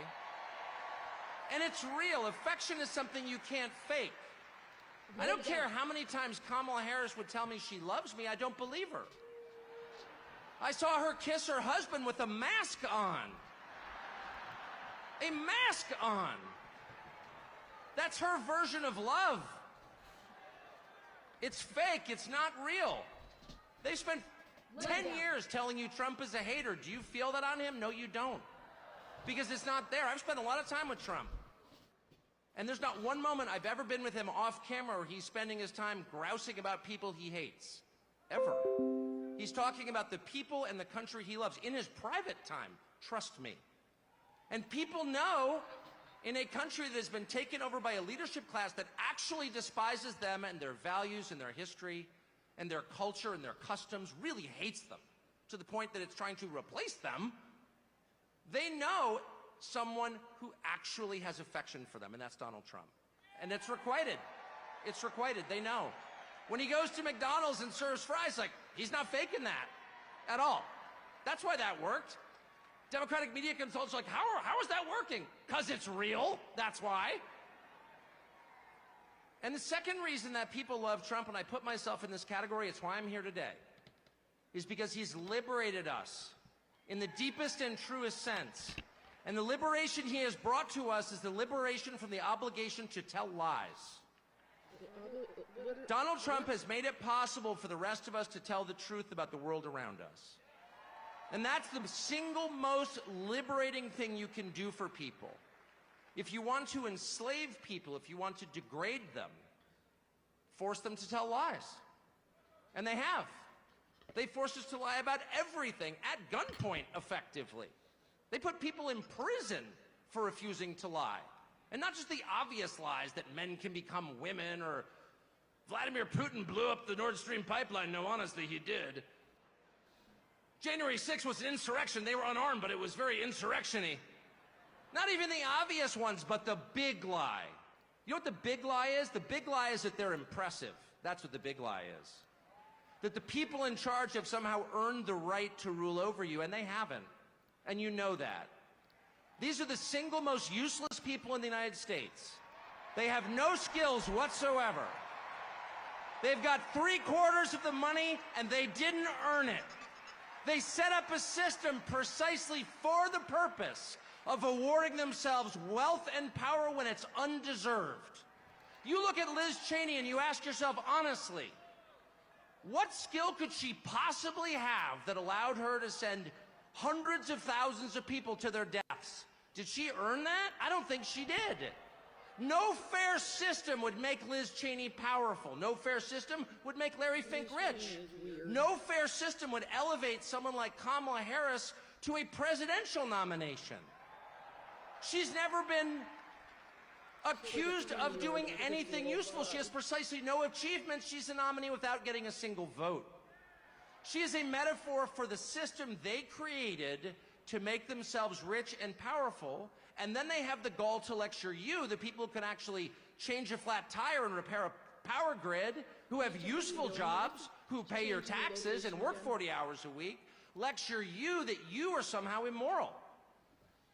Speaker 12: And it's real. Affection is something you can't fake. I don't care how many times Kamala Harris would tell me she loves me, I don't believe her. I saw her kiss her husband with a mask on. A mask on. That's her version of love. It's fake. It's not real. They spent 10 years telling you Trump is a hater. Do you feel that on him? No, you don't. Because it's not there. I've spent a lot of time with Trump. And there's not one moment I've ever been with him off camera where he's spending his time grousing about people he hates. Ever. He's talking about the people and the country he loves in his private time. Trust me. And people know, in a country that has been taken over by a leadership class that actually despises them and their values and their history and their culture and their customs, really hates them, to the point that it's trying to replace them, they know someone who actually has affection for them, and that's Donald Trump. And it's requited. It's requited. They know. When he goes to McDonald's and serves fries, like, he's not faking that at all. That's why that worked. Democratic media consultants are like, how is that working? Because it's real. That's why. And the second reason that people love Trump, and I put myself in this category, it's why I'm here today, is because he's liberated us in the deepest and truest sense. And the liberation he has brought to us is the liberation from the obligation to tell lies. Donald Trump has made it possible for the rest of us to tell the truth about the world around us. And that's the single most liberating thing you can do for people. If you want to enslave people, if you want to degrade them, force them to tell lies. And they have. They forced us to lie about everything at gunpoint, effectively. They put people in prison for refusing to lie. And not just the obvious lies that men can become women, or Vladimir Putin blew up the Nord Stream pipeline. No, honestly, he did. January 6th was an insurrection. They were unarmed, but it was very insurrection-y. Not even the obvious ones, but the big lie. You know what the big lie is? The big lie is that they're impressive. That's what the big lie is. That the people in charge have somehow earned the right to rule over you, and they haven't. And you know that. These are the single most useless people in the United States. They have no skills whatsoever. They've got 3/4 of the money, and they didn't earn it. They set up a system precisely for the purpose of awarding themselves wealth and power when it's undeserved. You look at Liz Cheney and you ask yourself honestly, what skill could she possibly have that allowed her to send hundreds of thousands of people to their deaths? Did she earn that? I don't think she did. No fair system would make Liz Cheney powerful. No fair system would make Larry Fink rich. No fair system would elevate someone like Kamala Harris to a presidential nomination. She's never been accused of doing anything useful. She has precisely no achievements. She's a nominee without getting a single vote. She is a metaphor for the system they created to make themselves rich and powerful, and then they have the gall to lecture you, the people who can actually change a flat tire and repair a power grid, who have useful jobs, who pay your taxes and work 40 hours a week, lecture you that you are somehow immoral.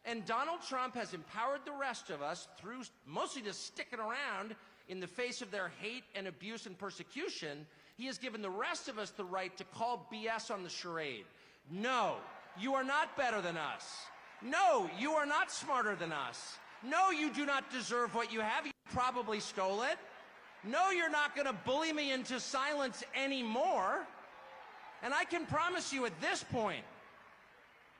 Speaker 12: And Donald Trump has empowered the rest of us through mostly just sticking around in the face of their hate and abuse and persecution. He has given the rest of us the right to call BS on the charade. No, you are not better than us. No, you are not smarter than us. No, you do not deserve what you have. You probably stole it. No, you're not going to bully me into silence anymore. And I can promise you at this point,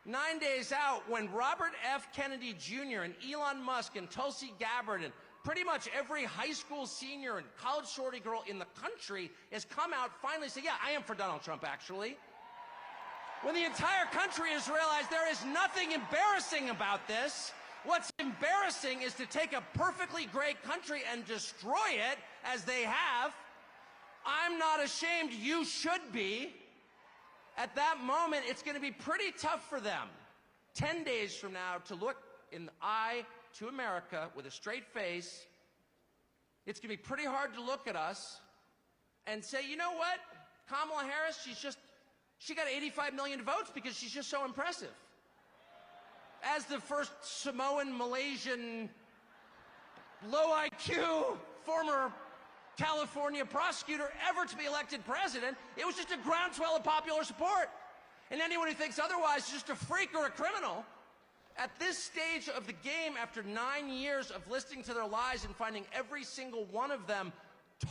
Speaker 12: 9 days out, when Robert F. Kennedy Jr. and Elon Musk and Tulsi Gabbard and pretty much every high school senior and college shorty girl in the country has come out finally and said, yeah, I am for Donald Trump, actually. When the entire country has realized there is nothing embarrassing about this, what's embarrassing is to take a perfectly great country and destroy it, as they have. I'm not ashamed. You should be. At that moment, it's going to be pretty tough for them, 10 days from now, to look in the eye to America with a straight face. It's going to be pretty hard to look at us and say, you know what? Kamala Harris, she got 85 million votes because she's just so impressive. As the first Samoan, Malaysian, low IQ, former California prosecutor ever to be elected president, it was just a groundswell of popular support. And anyone who thinks otherwise is just a freak or a criminal. At this stage of the game, after 9 years of listening to their lies and finding every single one of them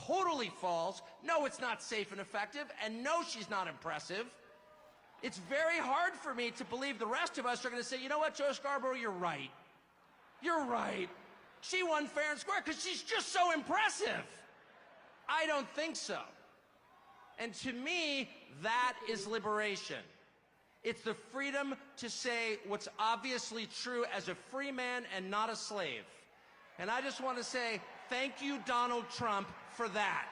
Speaker 12: totally false, no, it's not safe and effective, and no, she's not impressive. It's very hard for me to believe the rest of us are going to say, you know what, Joe Scarborough, you're right. You're right. She won fair and square because she's just so impressive. I don't think so. And to me, that is liberation. It's the freedom to say what's obviously true as a free man and not a slave. And I just want to say thank you, Donald Trump, for that.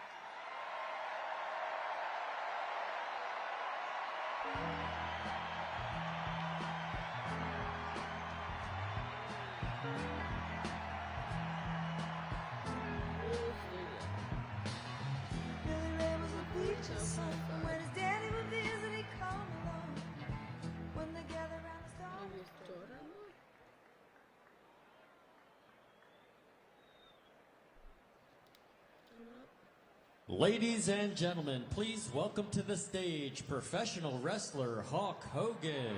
Speaker 5: Ladies and gentlemen, please welcome to the stage professional wrestler Hulk Hogan.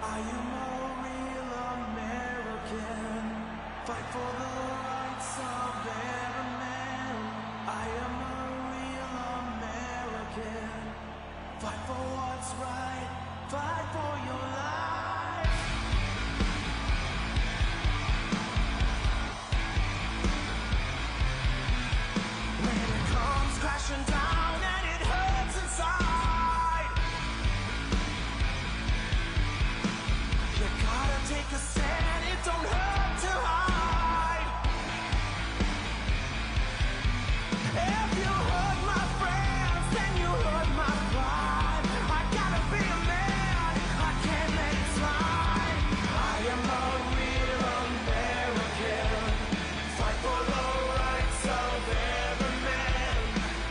Speaker 8: I am a real American, fight for the rights of every man. I am a real American, fight for what's right, fight for your life. When it comes crashing down and it hurts inside, you gotta take a stand, it don't hurt to hide. If you hurt my friends, then you hurt my pride. I gotta be a man, I can't let it slide. I am a real American, fight for the rights of every man.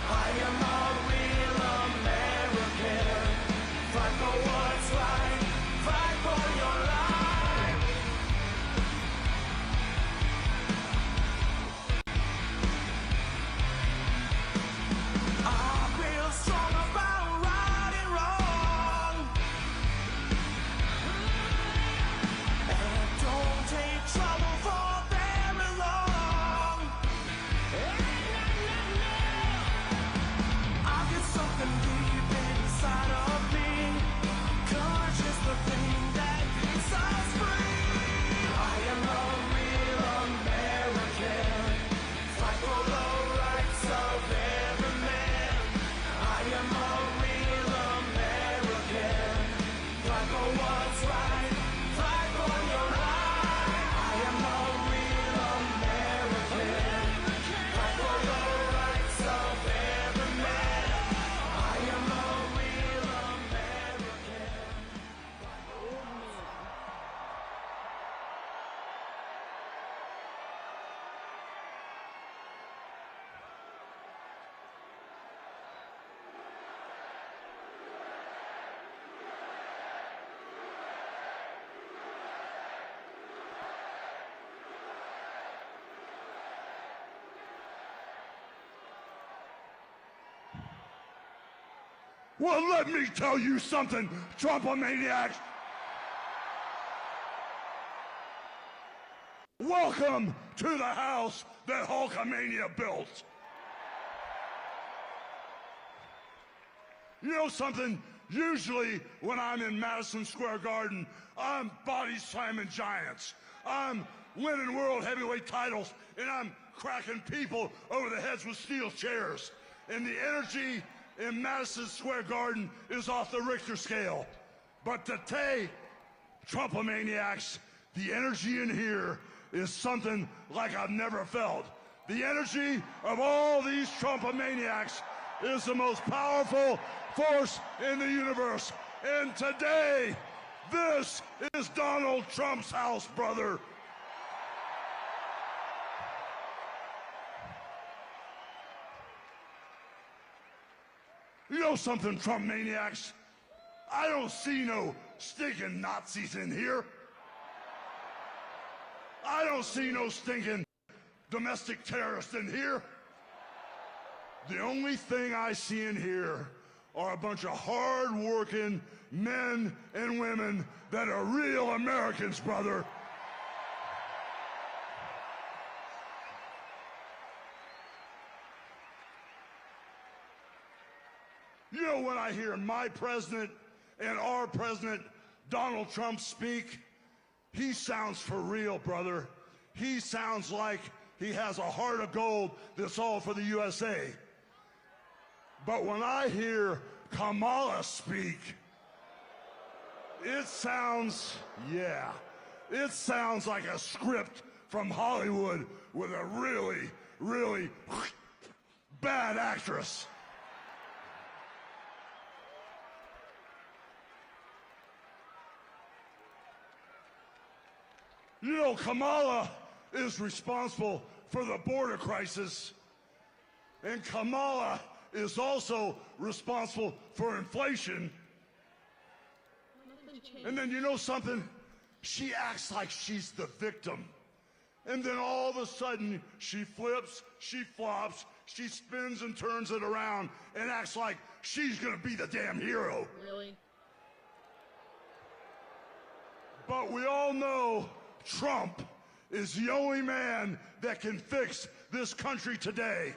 Speaker 8: I am
Speaker 13: Well, let me tell you something, Trumpomaniacs. Welcome to the house that Hulkamania built. You know something? Usually when I'm in Madison Square Garden, I'm body slamming giants. I'm winning world heavyweight titles, and I'm cracking people over the heads with steel chairs. And the energy in Madison Square Garden is off the Richter scale. But today, Trumpomaniacs, the energy in here is something like I've never felt. The energy of all these Trumpomaniacs is the most powerful force in the universe. And today, this is Donald Trump's house, brother. You know something, Trump maniacs? I don't see no stinking Nazis in here. I don't see no stinking domestic terrorists in here. The only thing I see in here are a bunch of hard-working men and women that are real Americans, brother. You know, when I hear my president and our president, Donald Trump, speak, he sounds for real, brother. He sounds like he has a heart of gold that's all for the USA. But when I hear Kamala speak, it sounds, yeah, it sounds like a script from Hollywood with a really, really bad actress. You know, Kamala is responsible for the border crisis, and Kamala is also responsible for inflation. And then you know something? She acts like she's the victim. And then all of a sudden, she flips, she flops, she spins and turns it around and acts like she's gonna be the damn hero.
Speaker 2: Really?
Speaker 13: But we all know Trump is the only man that can fix this country today.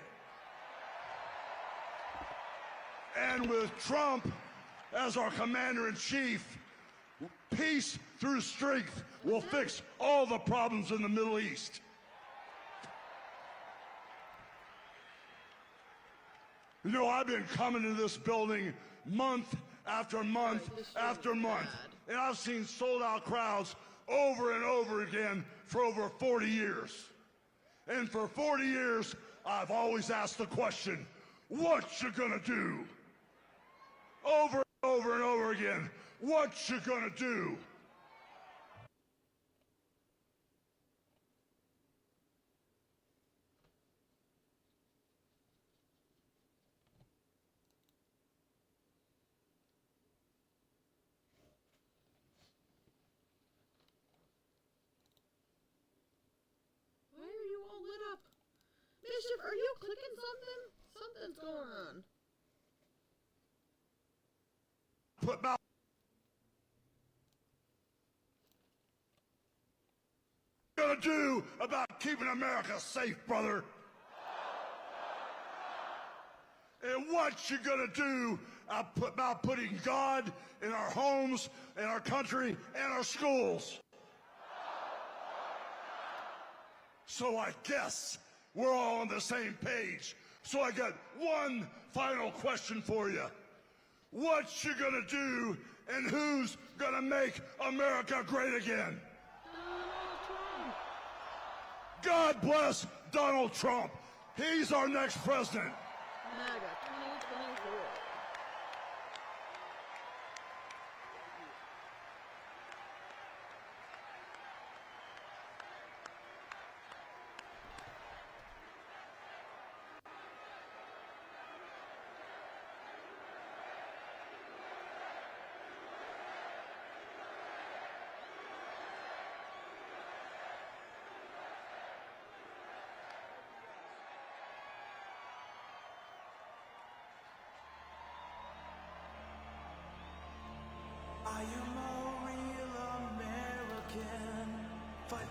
Speaker 13: And with Trump as our commander-in-chief, peace through strength will fix all the problems in the Middle East. You know, I've been coming to this building month after month after month, and I've seen sold-out crowds over and over again for over 40 years. And for 40 years, I've always asked the question, what you gonna do? Over and over and over again, what you gonna do?
Speaker 2: Why are you all lit up? Bishop, are you clicking something? Something's going on.
Speaker 13: Put mouth. What you gonna do about keeping America safe, brother? And what you gonna do about putting God in our homes, in our country, and our schools? So I guess we're all on the same page. So I got one final question for you. What you gonna do, and who's gonna make America great again? God bless Donald Trump. He's our next president.
Speaker 2: MAGA 2024.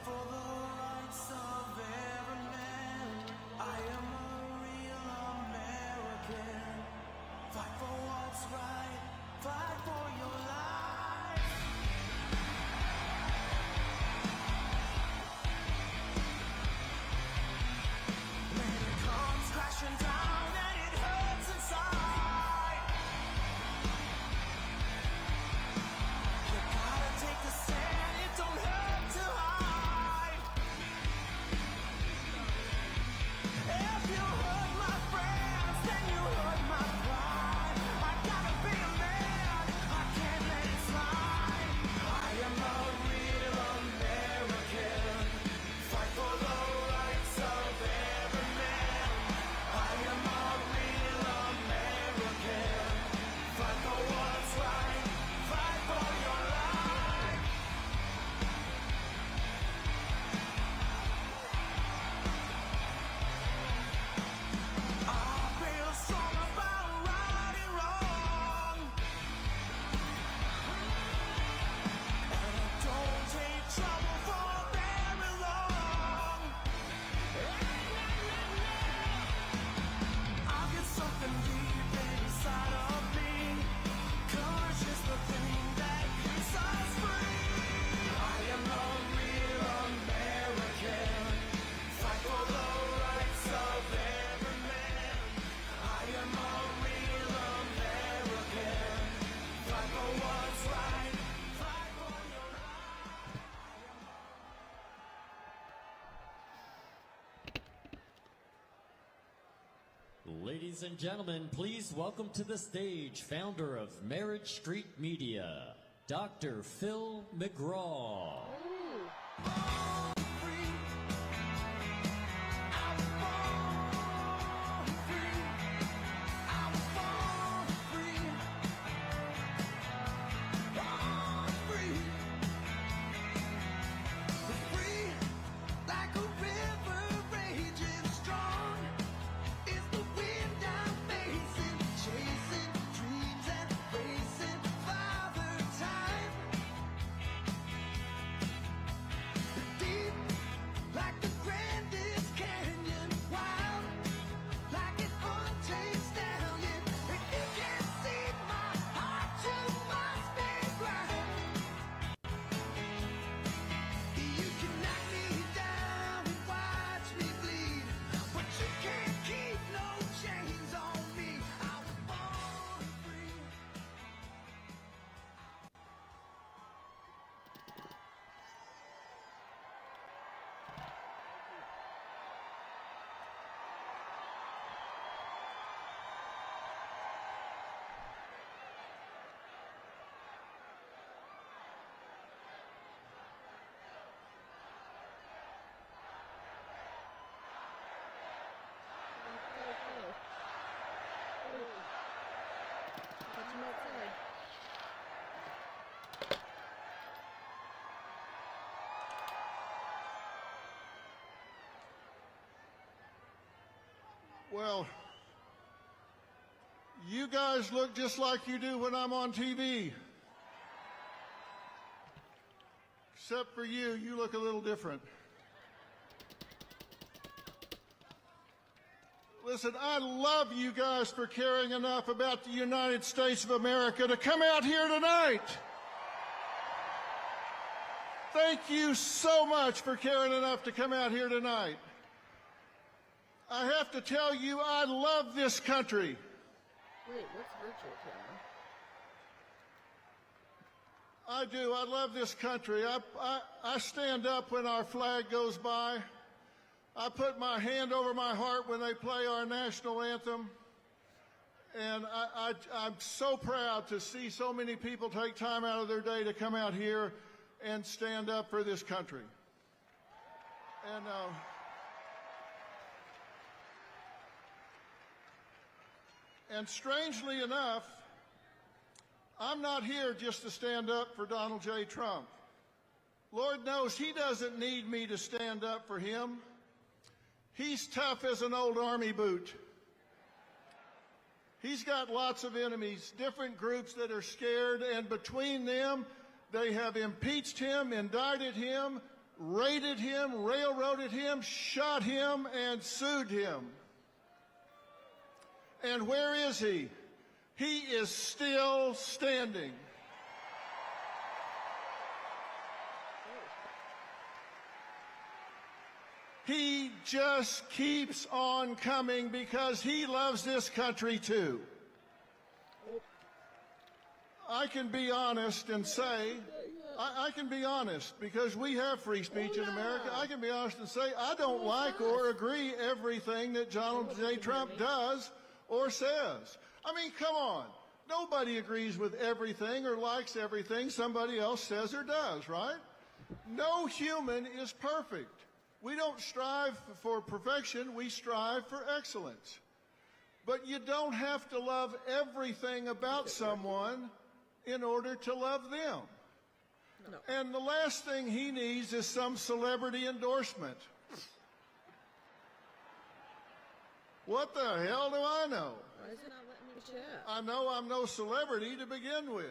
Speaker 8: for the rights of every man. I am a real American. Fight for what's right, fight for your life. When it comes crashing down and it hurts inside, you gotta take a stand, it don't hurt to hide. If you hurt my friends, then you hurt my pride. I gotta be a man, I can't let it slide. I am a real American. Fight for the rights of every man. I am a real American. Fight for what's right, fight for your life. I feel strong about right and wrong, and I don't take trouble for very long. I'll get something deep inside of me. Courage is the thing that keeps us free. I am a real American. Fight for the rights of every man. I am a real American. Fight for what's right. Fight for your
Speaker 5: Ladies and gentlemen, please welcome to the stage founder of Marriage Street Media, Dr. Phil McGraw.
Speaker 8: Like a river raging strong is the wind I'm facing, chasing dreams and racing Father Time. Deep like the grandest canyon, wild like an untamed stallion. If you can't see my heart, you must be blind. You can knock me down and watch me bleed, but you can't keep no chains on me. I was born free.
Speaker 2: Catch him outside.
Speaker 14: Well, you guys look just like you do when I'm on TV. Except for you, you look a little different. Listen, I love you guys for caring enough about the United States of America to come out here tonight. Thank you so much for caring enough to come out here tonight. I have to tell you, I love this country.
Speaker 2: Wait, what's virtual camera?
Speaker 14: I do. I love this country. I stand up when our flag goes by. I put my hand over my heart when they play our national anthem. And I'm so proud to see so many people take time out of their day to come out here and stand up for this country. And strangely enough, I'm not here just to stand up for Donald J. Trump. Lord knows he doesn't need me to stand up for him. He's tough as an old army boot. He's got lots of enemies, different groups that are scared, and between them, they have impeached him, indicted him, raided him, railroaded him, shot him, and sued him. And where is he? He is still standing. He just keeps on coming because he loves this country too. I can be honest and say, I can be honest because we have free speech in America. I can be honest and say I don't like or agree everything that Donald J. Trump does or says. I mean, come on. Nobody agrees with everything or likes everything somebody else says or does, right? No human is perfect. We don't strive for perfection, we strive for excellence. But you don't have to love everything about someone in order to love them. No. And the last thing he needs is some celebrity endorsement. What the hell do I know?
Speaker 2: Why is it not letting me chat?
Speaker 14: I know I'm no celebrity to begin with.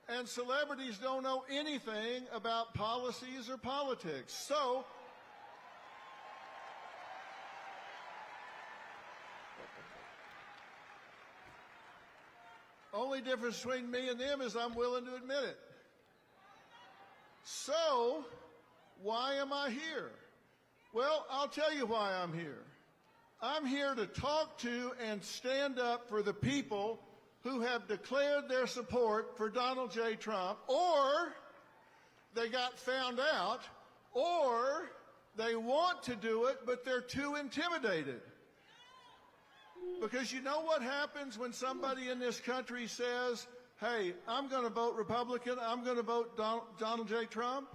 Speaker 14: And celebrities don't know anything about policies or politics. So, only difference between me and them is I'm willing to admit it. So, why am I here? Well, I'll tell you why I'm here. I'm here to talk to and stand up for the people who have declared their support for Donald J. Trump, or they got found out, or they want to do it, but they're too intimidated. Because you know what happens when somebody in this country says, hey, I'm going to vote Republican, I'm going to vote Donald J. Trump?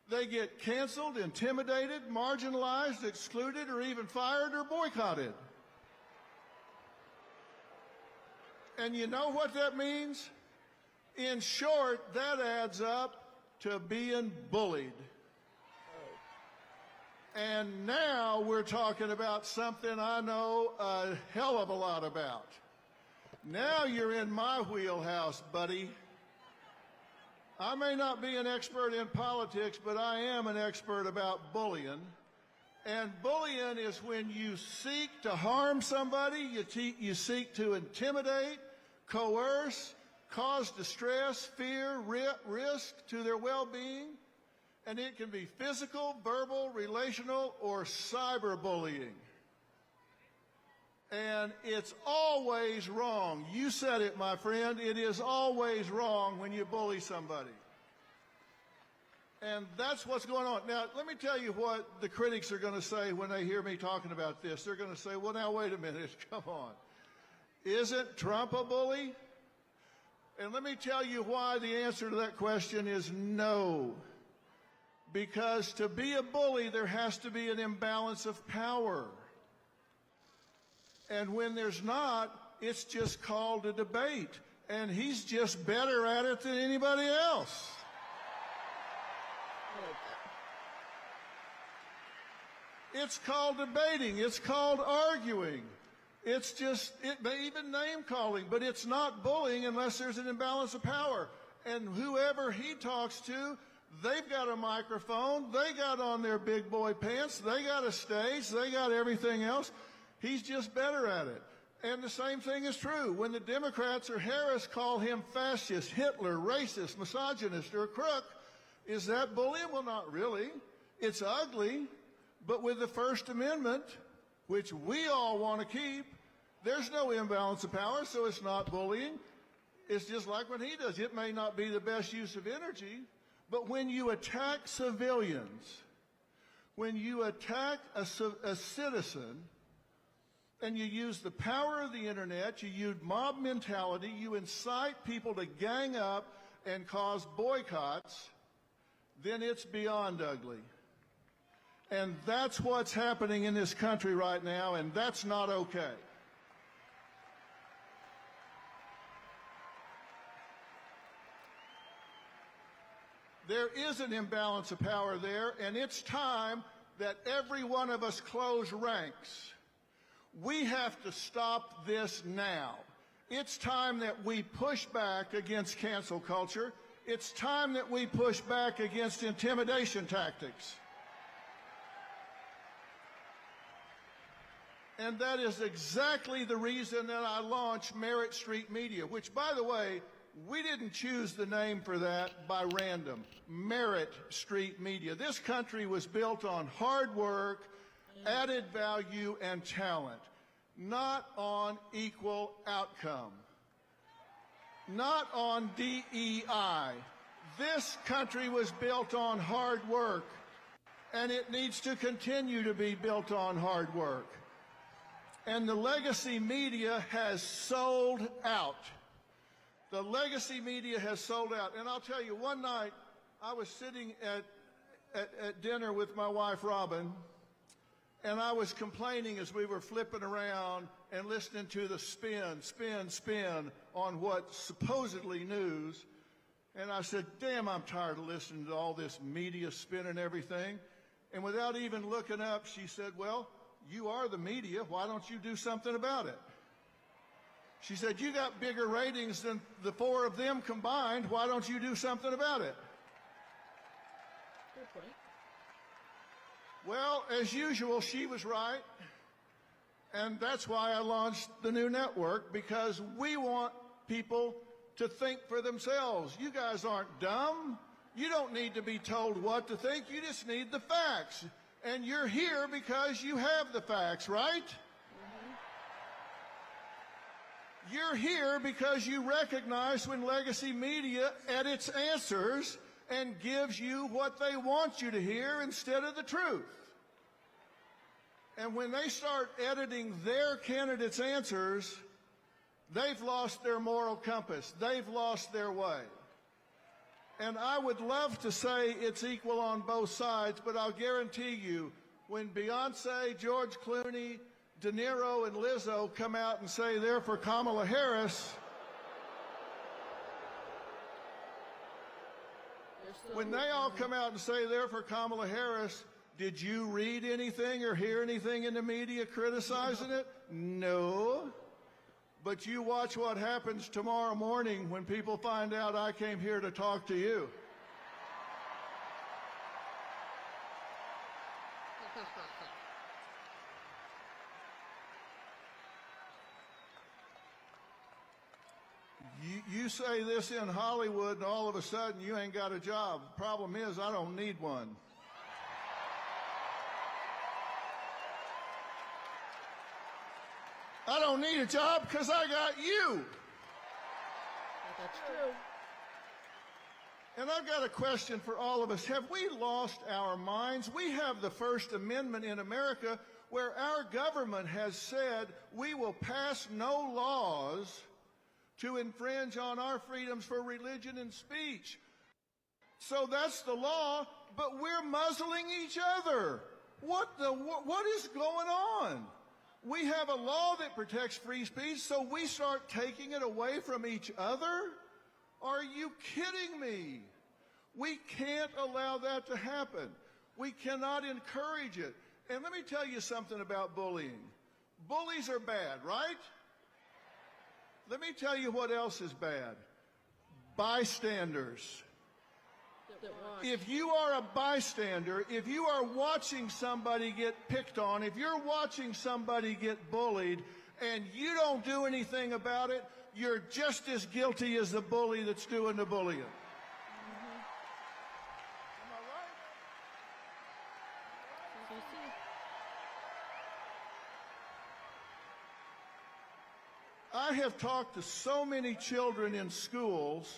Speaker 14: They get canceled, intimidated, marginalized, excluded, or even fired or boycotted. And you know what that means? In short, that adds up to being bullied. And now we're talking about something I know a hell of a lot about. Now you're in my wheelhouse, buddy. I may not be an expert in politics, but I am an expert about bullying. And bullying is when you seek to harm somebody, you seek to intimidate, coerce, cause distress, fear, risk to their well-being. And it can be physical, verbal, relational, or cyberbullying. And it's always wrong. You said it, my friend. It is always wrong when you bully somebody. And that's what's going on. Now, let me tell you what the critics are going to say when they hear me talking about this. They're going to say, well, now, wait a minute. Come on. Isn't Trump a bully? And let me tell you why the answer to that question is no. Because to be a bully, there has to be an imbalance of power. And when there's not, it's just called a debate. And he's just better at it than anybody else. It's called debating. It's called arguing. It's just, it may even name calling, but it's not bullying unless there's an imbalance of power. And whoever he talks to, they've got a microphone, they got on their big boy pants, they got a stage, they got everything else. He's just better at it. And the same thing is true. When the Democrats or Harris call him fascist, Hitler, racist, misogynist, or a crook, is that bullying? Well, not really. It's ugly. But with the First Amendment, which we all want to keep, there's no imbalance of power, so it's not bullying. It's just like when he does. It may not be the best use of energy, but when you attack civilians, when you attack a citizen, and you use the power of the internet, you use mob mentality, you incite people to gang up and cause boycotts, then it's beyond ugly. And that's what's happening in this country right now, and that's not okay. There is an imbalance of power there, and it's time that every one of us close ranks. We have to stop this now. It's time that we push back against cancel culture. It's time that we push back against intimidation tactics. And that is exactly the reason that I launched Merit Street Media, which, by the way, we didn't choose the name for that by random. Merit Street Media. This country was built on hard work, added value, and talent, not on equal outcome, not on DEI. This country was built on hard work, and it needs to continue to be built on hard work. And the legacy media has sold out. The legacy media has sold out. And I'll tell you, one night I was sitting at dinner with my wife, Robin, and I was complaining as we were flipping around and listening to the spin on what's supposedly news. And I said, damn, I'm tired of listening to all this media spin and everything. And without even looking up, she said, well, you are the media. Why don't you do something about it? She said, you got bigger ratings than the four of them combined. Why don't you do something about it?
Speaker 2: Good point.
Speaker 14: Well, as usual, she was right. And that's why I launched the new network, because we want people to think for themselves. You guys aren't dumb. You don't need to be told what to think. You just need the facts. And you're here because you have the facts, right? You're here because you recognize when legacy media edits answers and gives you what they want you to hear instead of the truth. And when they start editing their candidates' answers, they've lost their moral compass. They've lost their way. And I would love to say it's equal on both sides, but I'll guarantee you, when Beyonce, George Clooney, De Niro, and Lizzo come out and say they're for Kamala Harris, when they all come out and say they're for Kamala Harris, did you read anything or hear anything in the media criticizing it? No. But you watch what happens tomorrow morning when people find out I came here to talk to you. You say this in Hollywood and all of a sudden you ain't got a job. The problem is I don't need one. I don't need a job because I got you.
Speaker 2: That's true.
Speaker 14: And I've got a question for all of us. Have we lost our minds? We have the First Amendment in America where our government has said we will pass no laws to infringe on our freedoms for religion and speech. So that's the law, but we're muzzling each other. What is going on? We have a law that protects free speech, so we start taking it away from each other? Are you kidding me? We can't allow that to happen. We cannot encourage it. And let me tell you something about bullying. Bullies are bad, right? Let me tell you what else is bad. Bystanders. If you are a bystander, if you are watching somebody get picked on, if you're watching somebody get bullied, and you don't do anything about it, you're just as guilty as the bully that's doing the bullying.
Speaker 2: Mm-hmm.
Speaker 14: Am I right? I have talked to so many children in schools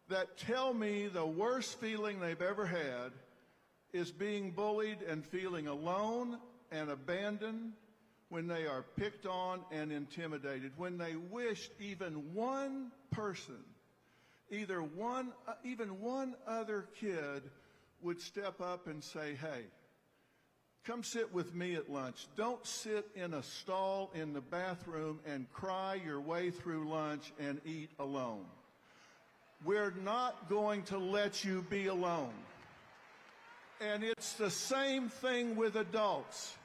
Speaker 14: that tell me the worst feeling they've ever had is being bullied and feeling alone and abandoned when they are picked on and intimidated, when they wish even one person, even one other kid would step up and say, hey, come sit with me at lunch. Don't sit in a stall in the bathroom and cry your way through lunch and eat alone. We're not going to let you be alone. And it's the same thing with adults.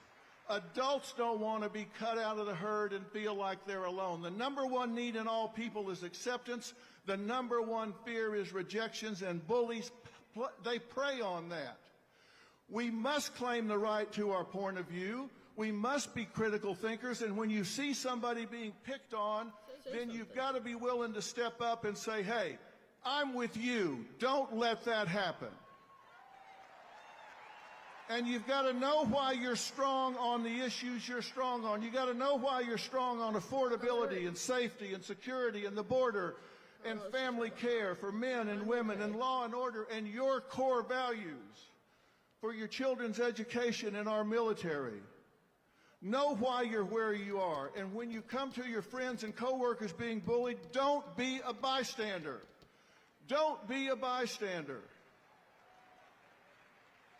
Speaker 14: Adults don't want to be cut out of the herd and feel like they're alone. The number one need in all people is acceptance. The number one fear is rejections, and bullies, they prey on that. We must claim the right to our point of view. We must be critical thinkers, and when you see somebody being picked on, then you've got to be willing to step up and say, hey, I'm with you. Don't let that happen. And you've got to know why you're strong on the issues you're strong on. You've got to know why you're strong on affordability and safety and security and the border and family care for men and women and law and order and your core values for your children's education and our military. Know why you're where you are. And when you come to your friends and coworkers being bullied, don't be a bystander. Don't be a bystander.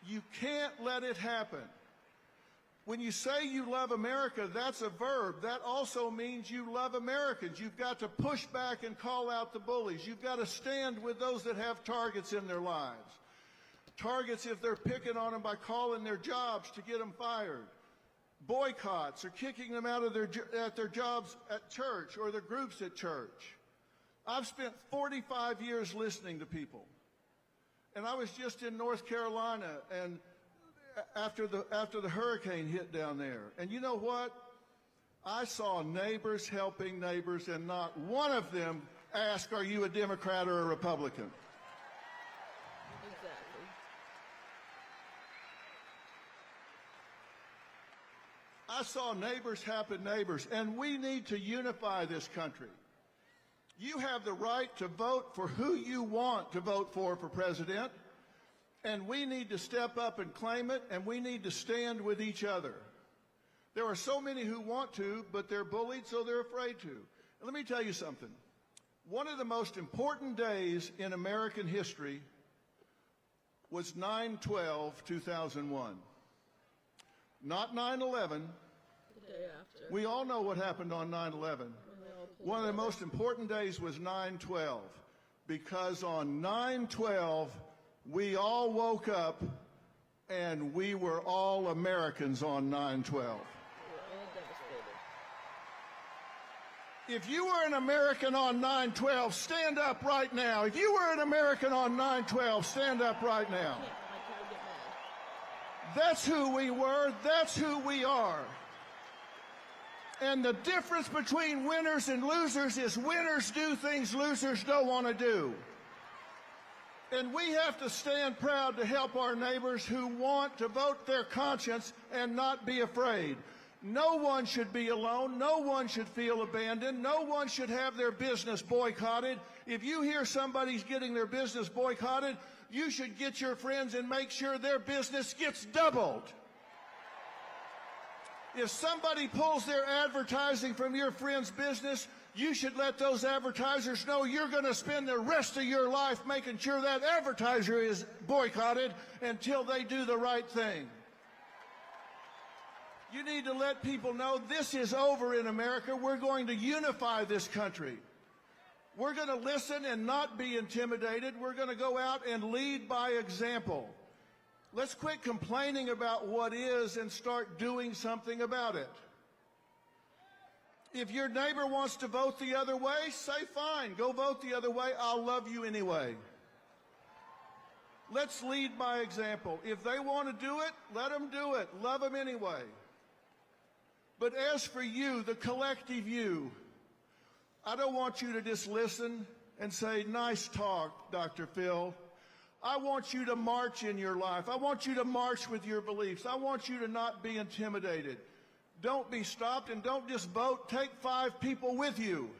Speaker 14: You can't let it happen. When you say you love America, that's a verb. That also means you love Americans. You've got to push back and call out the bullies. You've got to stand with those that have targets in their lives. Targets if they're picking on them by calling their jobs to get them fired. Boycotts or kicking them out of their jobs at church or their groups at church. I've spent 45 years listening to people. And I was just in North Carolina and after the hurricane hit down there. And you know what? I saw neighbors helping neighbors, and not one of them asked, are you a Democrat or a Republican?
Speaker 2: Exactly.
Speaker 14: I saw neighbors helping neighbors, and we need to unify this country. You have the right to vote for who you want to vote for president, and we need to step up and claim it, and we need to stand with each other. There are so many who want to, but they're bullied, so they're afraid to. And let me tell you something. One of the most important days in American history was 9/12/2001. Not 9/11.
Speaker 2: The day after.
Speaker 14: We all know what happened on 9/11. One of the most important days was 9/12, because on 9/12 we all woke up and we were all Americans on 9/12.
Speaker 2: We were all devastated.
Speaker 14: If you were an American on 9/12, stand up right now. If you were an American on 9/12, stand up right now. That's who we were. That's who we are. And the difference between winners and losers is winners do things losers don't want to do. And we have to stand proud to help our neighbors who want to vote their conscience and not be afraid. No one should be alone. No one should feel abandoned. No one should have their business boycotted. If you hear somebody's getting their business boycotted, you should get your friends and make sure their business gets doubled. If somebody pulls their advertising from your friend's business, you should let those advertisers know you're going to spend the rest of your life making sure that advertiser is boycotted until they do the right thing. You need to let people know this is over in America. We're going to unify this country. We're going to listen and not be intimidated. We're going to go out and lead by example. Let's quit complaining about what is and start doing something about it. If your neighbor wants to vote the other way, say fine, go vote the other way. I'll love you anyway. Let's lead by example. If they want to do it, let them do it. Love them anyway. But as for you, the collective you, I don't want you to just listen and say, nice talk, Dr. Phil. I want you to march in your life. I want you to march with your beliefs. I want you to not be intimidated. Don't be stopped, and don't just vote. Take 5 people with you.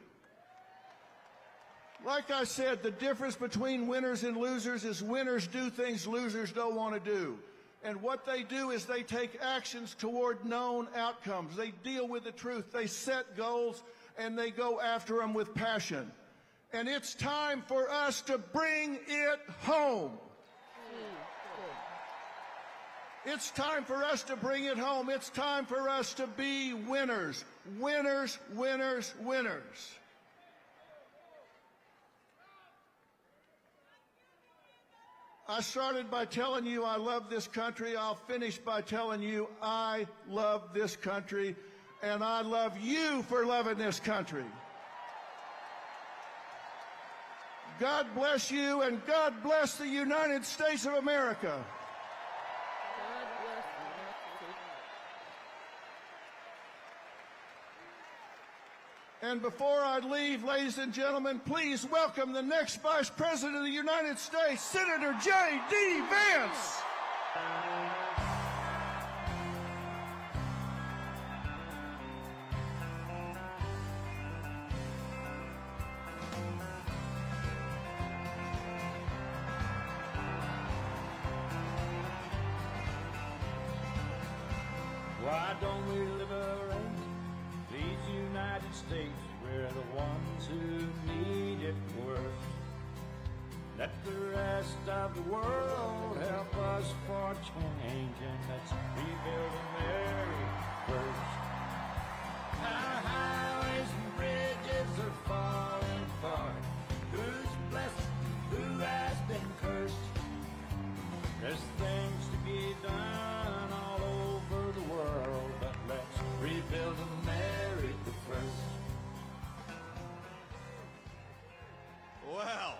Speaker 14: Like I said, the difference between winners and losers is winners do things losers don't want to do. And what they do is they take actions toward known outcomes. They deal with the truth. They set goals, and they go after them with passion. And it's time for us to bring it home. It's time for us to bring it home. It's time for us to be winners. Winners, winners, winners. I started by telling you I love this country. I'll finish by telling you I love this country, and I love you for loving this country. God bless you, and God bless the United States of America. And before I leave, ladies and gentlemen, please welcome the next Vice President of the United States, Senator J.D. Vance.
Speaker 15: Why don't we liberate these United States? We're the ones who need it worst. Let the rest of the world help us for change, and let's rebuild America first. Our highways and bridges are falling apart. Who's blessed? Who has been cursed? There's things to be done all over the world, but let's rebuild America first.
Speaker 9: Well.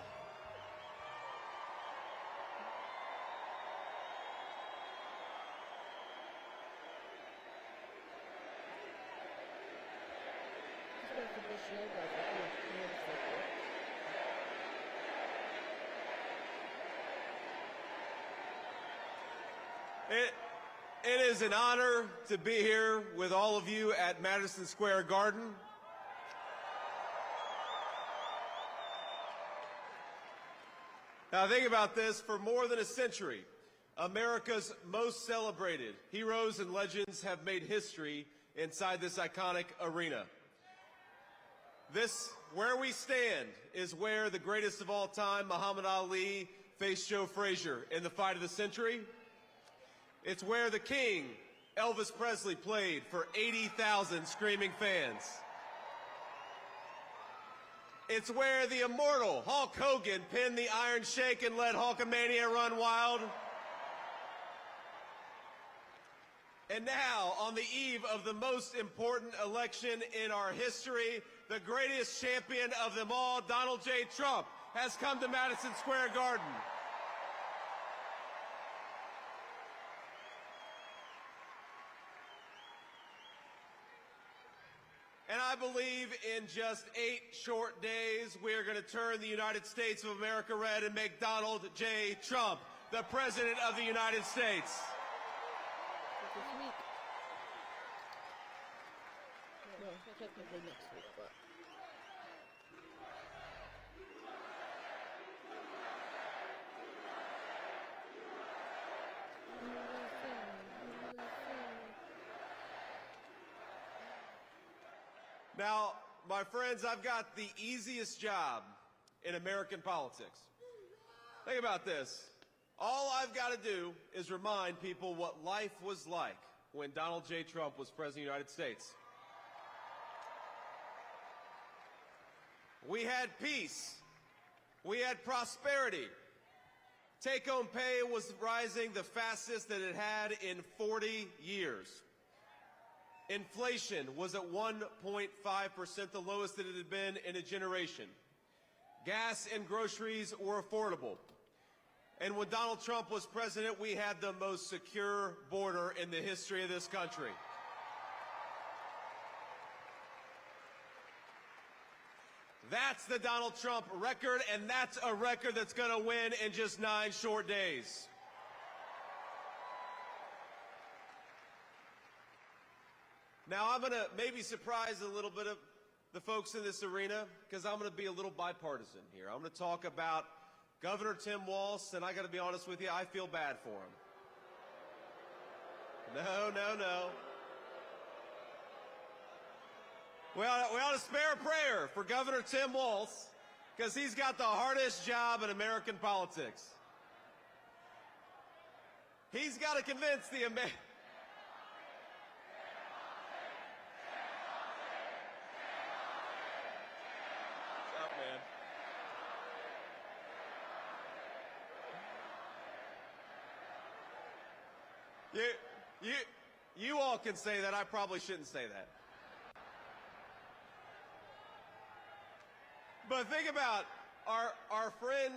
Speaker 16: It is an honor to be here with all of you at Madison Square Garden. Now think about this, for more than a century, America's most celebrated heroes and legends have made history inside this iconic arena. This, where we stand, is where the greatest of all time, Muhammad Ali, faced Joe Frazier in the fight of the century. It's where the King, Elvis Presley, played for 80,000 screaming fans. It's where the immortal Hulk Hogan pinned the Iron Sheik and let Hulkamania run wild. And now, on the eve of the most important election in our history, the greatest champion of them all, Donald J. Trump, has come to Madison Square Garden. And I believe in just 8 short days, we are going to turn the United States of America red and make Donald J. Trump the President of the United States.
Speaker 2: No, technically next week, but...
Speaker 16: Now, my friends, I've got the easiest job in American politics. Think about this. All I've got to do is remind people what life was like when Donald J. Trump was President of the United States. We had peace. We had prosperity. Take-home pay was rising the fastest that it had in 40 years. Inflation was at 1.5%, the lowest that it had been in a generation. Gas and groceries were affordable. And when Donald Trump was president, we had the most secure border in the history of this country. That's the Donald Trump record, and that's a record that's going to win in just 9 short days. Now, I'm going to maybe surprise a little bit of the folks in this arena, because I'm going to be a little bipartisan here. I'm going to talk about Governor Tim Walz, and I got to be honest with you, I feel bad for him. No. We ought to spare a prayer for Governor Tim Walz, because he's got the hardest job in American politics. He's got to convince the American... You all can say that. I probably shouldn't say that. But think about our friend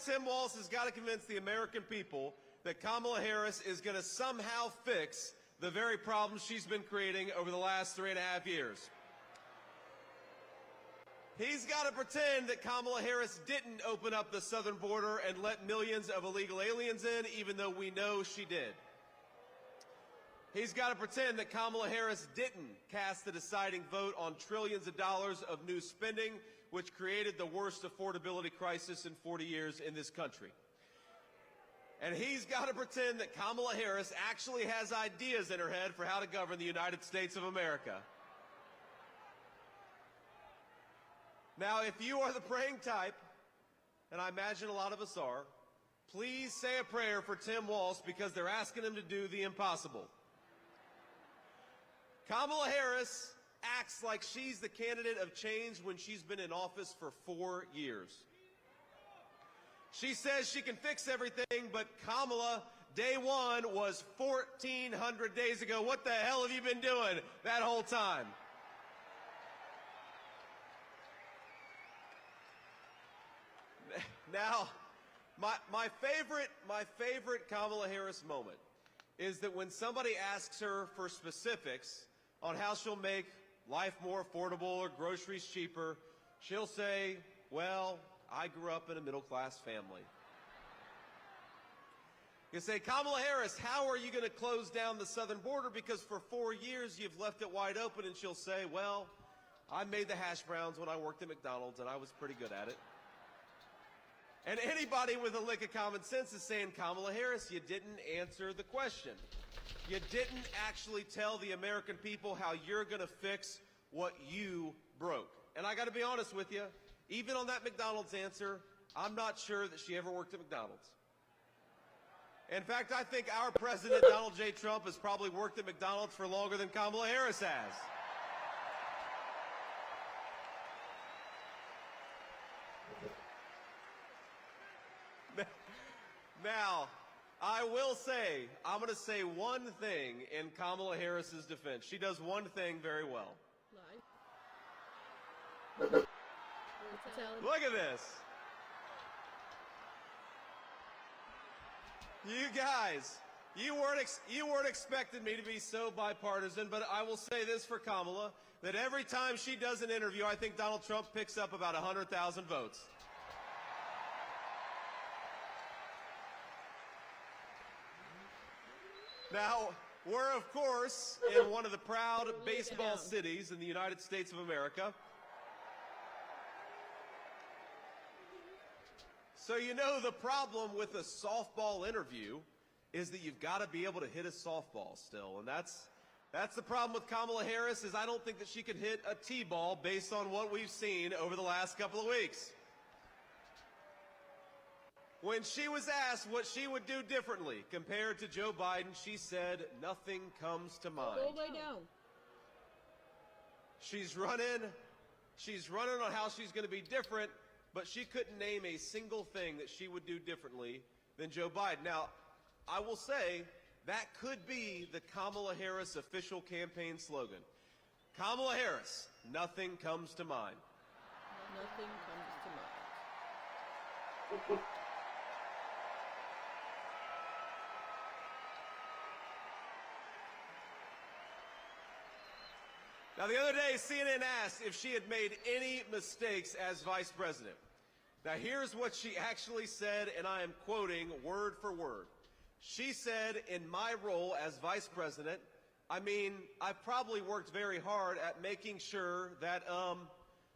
Speaker 16: Tim Walz has got to convince the American people that Kamala Harris is going to somehow fix the very problems she's been creating over the last 3.5 years. He's got to pretend that Kamala Harris didn't open up the southern border and let millions of illegal aliens in, even though we know she did. He's got to pretend that Kamala Harris didn't cast the deciding vote on trillions of dollars of new spending, which created the worst affordability crisis in 40 years in this country. And he's got to pretend that Kamala Harris actually has ideas in her head for how to govern the United States of America. Now, if you are the praying type, and I imagine a lot of us are, please say a prayer for Tim Walz because they're asking him to do the impossible. Kamala Harris acts like she's the candidate of change when she's been in office for 4 years. She says she can fix everything, but Kamala, day one was 1,400 days ago. What the hell have you been doing that whole time? Now, my favorite Kamala Harris moment is that when somebody asks her for specifics on how she'll make life more affordable or groceries cheaper, she'll say, well, I grew up in a middle-class family. You say, Kamala Harris, how are you going to close down the southern border? Because for 4 years you've left it wide open. And she'll say, well, I made the hash browns when I worked at McDonald's and I was pretty good at it. And anybody with a lick of common sense is saying, Kamala Harris, you didn't answer the question. You didn't actually tell the American people how you're going to fix what you broke. And I got to be honest with you, even on that McDonald's answer, I'm not sure that she ever worked at McDonald's. In fact, I think our president, Donald J. Trump, has probably worked at McDonald's for longer than Kamala Harris has. Now, I will say, I'm going to say one thing in Kamala Harris's defense. She does one thing very well. Look at this. You guys, you weren't expecting me to be so bipartisan, but I will say this for Kamala, that every time she does an interview, I think Donald Trump picks up about 100,000 votes. Now, we're, of course, in one of the proud baseball cities in the United States of America. So you know the problem with a softball interview is that you've got to be able to hit a softball still. And that's the problem with Kamala Harris, is I don't think that she could hit a T-ball based on what we've seen over the last couple of weeks. When she was asked what she would do differently compared to Joe Biden, she said, nothing comes to mind.
Speaker 2: Go lay down.
Speaker 16: She's running on how she's going to be different, but she couldn't name a single thing that she would do differently than Joe Biden. Now, I will say that could be the Kamala Harris official campaign slogan. Kamala Harris, nothing comes to mind.
Speaker 2: Nothing comes to mind.
Speaker 16: Now, the other day, CNN asked if she had made any mistakes as vice president. Now, here's what she actually said, and I am quoting word for word. She said, in my role as vice president, I mean, I've probably worked very hard at making sure that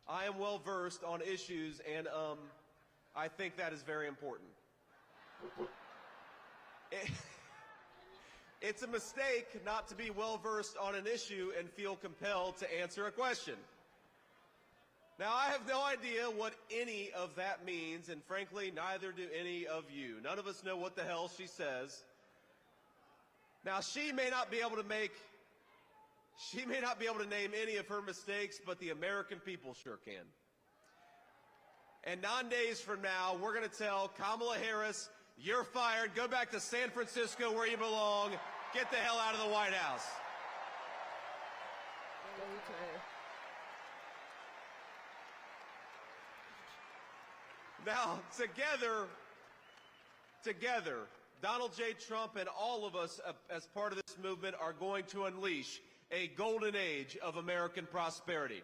Speaker 16: I am well-versed on issues, and I think that is very important. It's a mistake not to be well-versed on an issue and feel compelled to answer a question. Now, I have no idea what any of that means, and frankly, neither do any of you. None of us know what the hell she says. Now, she may not be able to name any of her mistakes, but the American people sure can. And 9 days from now, we're going to tell Kamala Harris you're fired. Go back to San Francisco where you belong. Get the hell out of the White House. Now, together, Donald J. Trump and all of us as part of this movement are going to unleash a golden age of American prosperity.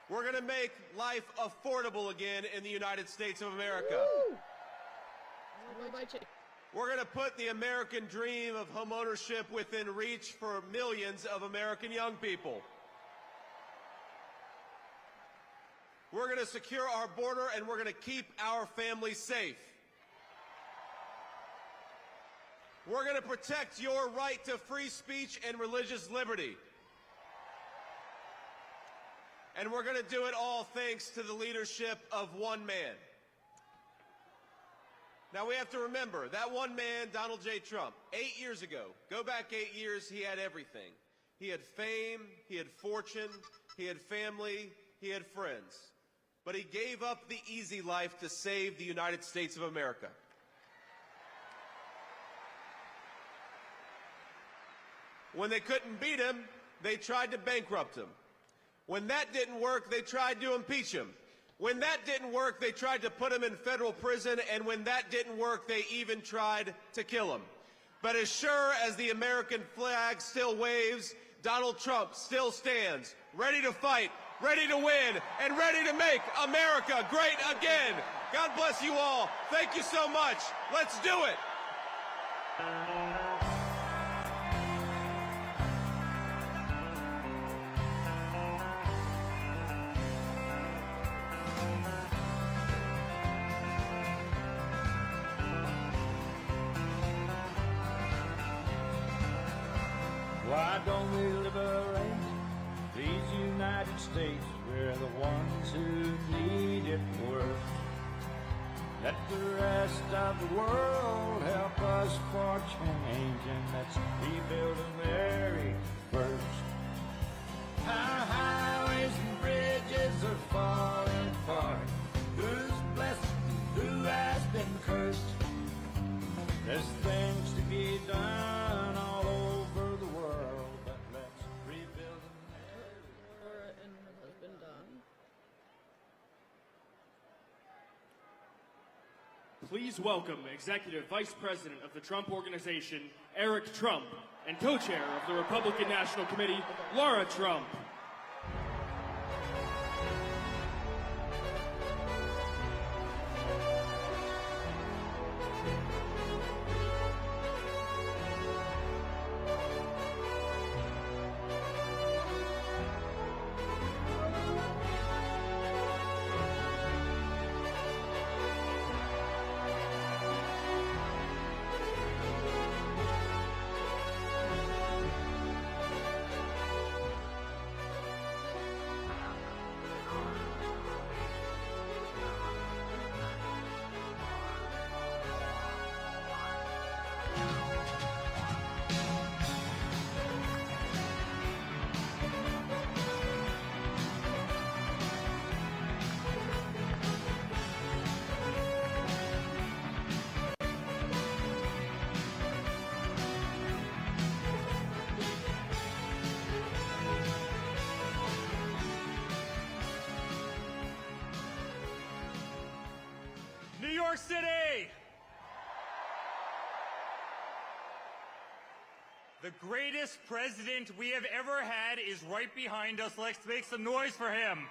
Speaker 16: We're going to make life affordable again in the United States of America. We're going to put the American dream of homeownership within reach for millions of American young people. We're going to secure our border, and we're going to keep our families safe. We're going to protect your right to free speech and religious liberty. And we're going to do it all thanks to the leadership of one man. Now, we have to remember, that one man, Donald J. Trump, 8 years ago, go back 8 years, he had everything. He had fame, he had fortune, he had family, he had friends. But he gave up the easy life to save the United States of America. When they couldn't beat him, they tried to bankrupt him. When that didn't work, they tried to impeach him. When that didn't work, they tried to put him in federal prison, and when that didn't work, they even tried to kill him. But as sure as the American flag still waves, Donald Trump still stands, ready to fight, ready to win, and ready to make America great again. God bless you all. Thank you so much. Let's do it.
Speaker 15: Why don't we liberate these United States? We're the ones who need it worst. Let the rest of the world help us for change, and let's rebuild the very first. Our highways and bridges are falling apart. Who's blessed? Who has been cursed? There's things to be done all over the world, but let's rebuild America.
Speaker 2: Laura and her husband Don.
Speaker 17: Please welcome Executive Vice President of the Trump Organization, Eric Trump, and co-chair of the Republican National Committee, Laura Trump.
Speaker 18: New York City! The greatest president we have ever had is right behind us. Let's make some noise for him.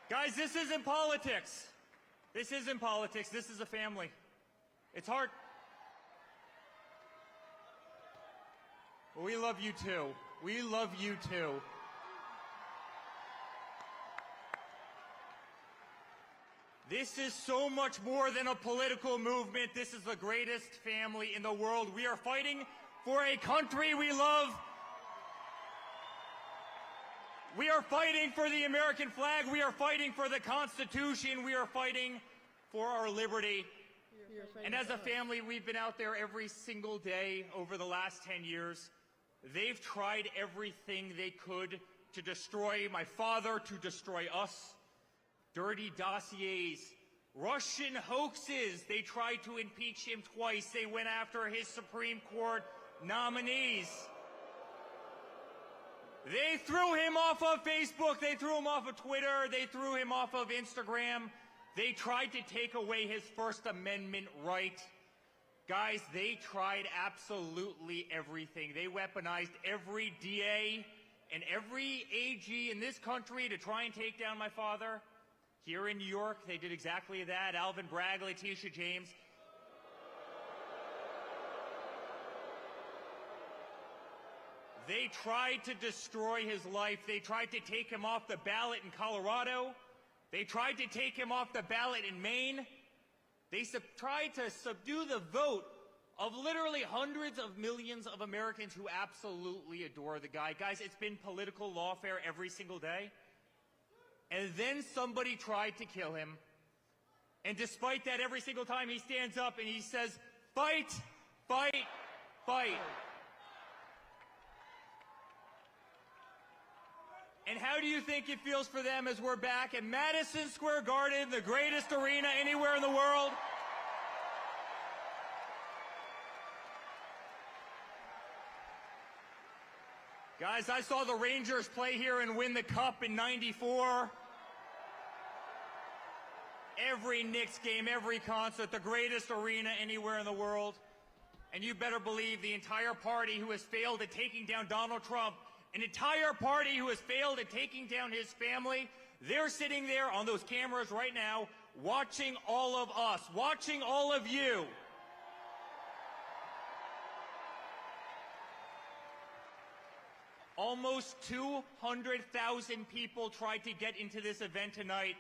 Speaker 18: Guys, this isn't politics. This isn't politics. This is a family. It's hard. We love you too. We love you too. This is so much more than a political movement. This is the greatest family in the world. We are fighting for a country we love. We are fighting for the American flag. We are fighting for the Constitution. We are fighting for our liberty. And as a family, we've been out there every single day over the last 10 years. They've tried everything they could to destroy my father, to destroy us. Dirty dossiers, Russian hoaxes. They tried to impeach him twice. They went after his Supreme Court nominees. They threw him off of Facebook. They threw him off of Twitter. They threw him off of Instagram. They tried to take away his First Amendment right. Guys, they tried absolutely everything. They weaponized every DA and every AG in this country to try and take down my father. Here in New York, they did exactly that. Alvin Bragg, Letitia James. They tried to destroy his life. They tried to take him off the ballot in Colorado. They tried to take him off the ballot in Maine. They tried to subdue the vote of literally hundreds of millions of Americans who absolutely adore the guy. Guys, it's been political lawfare every single day. And then somebody tried to kill him. And despite that, every single time he stands up and he says, fight, fight, fight. And how do you think it feels for them as we're back at Madison Square Garden, the greatest arena anywhere in the world? Guys, I saw the Rangers play here and win the Cup in '94. Every Knicks game, every concert, the greatest arena anywhere in the world. And you better believe the entire party who has failed at taking down Donald Trump, an entire party who has failed at taking down his family, they're sitting there on those cameras right now, watching all of us, watching all of you. Almost 200,000 people tried to get into this event tonight.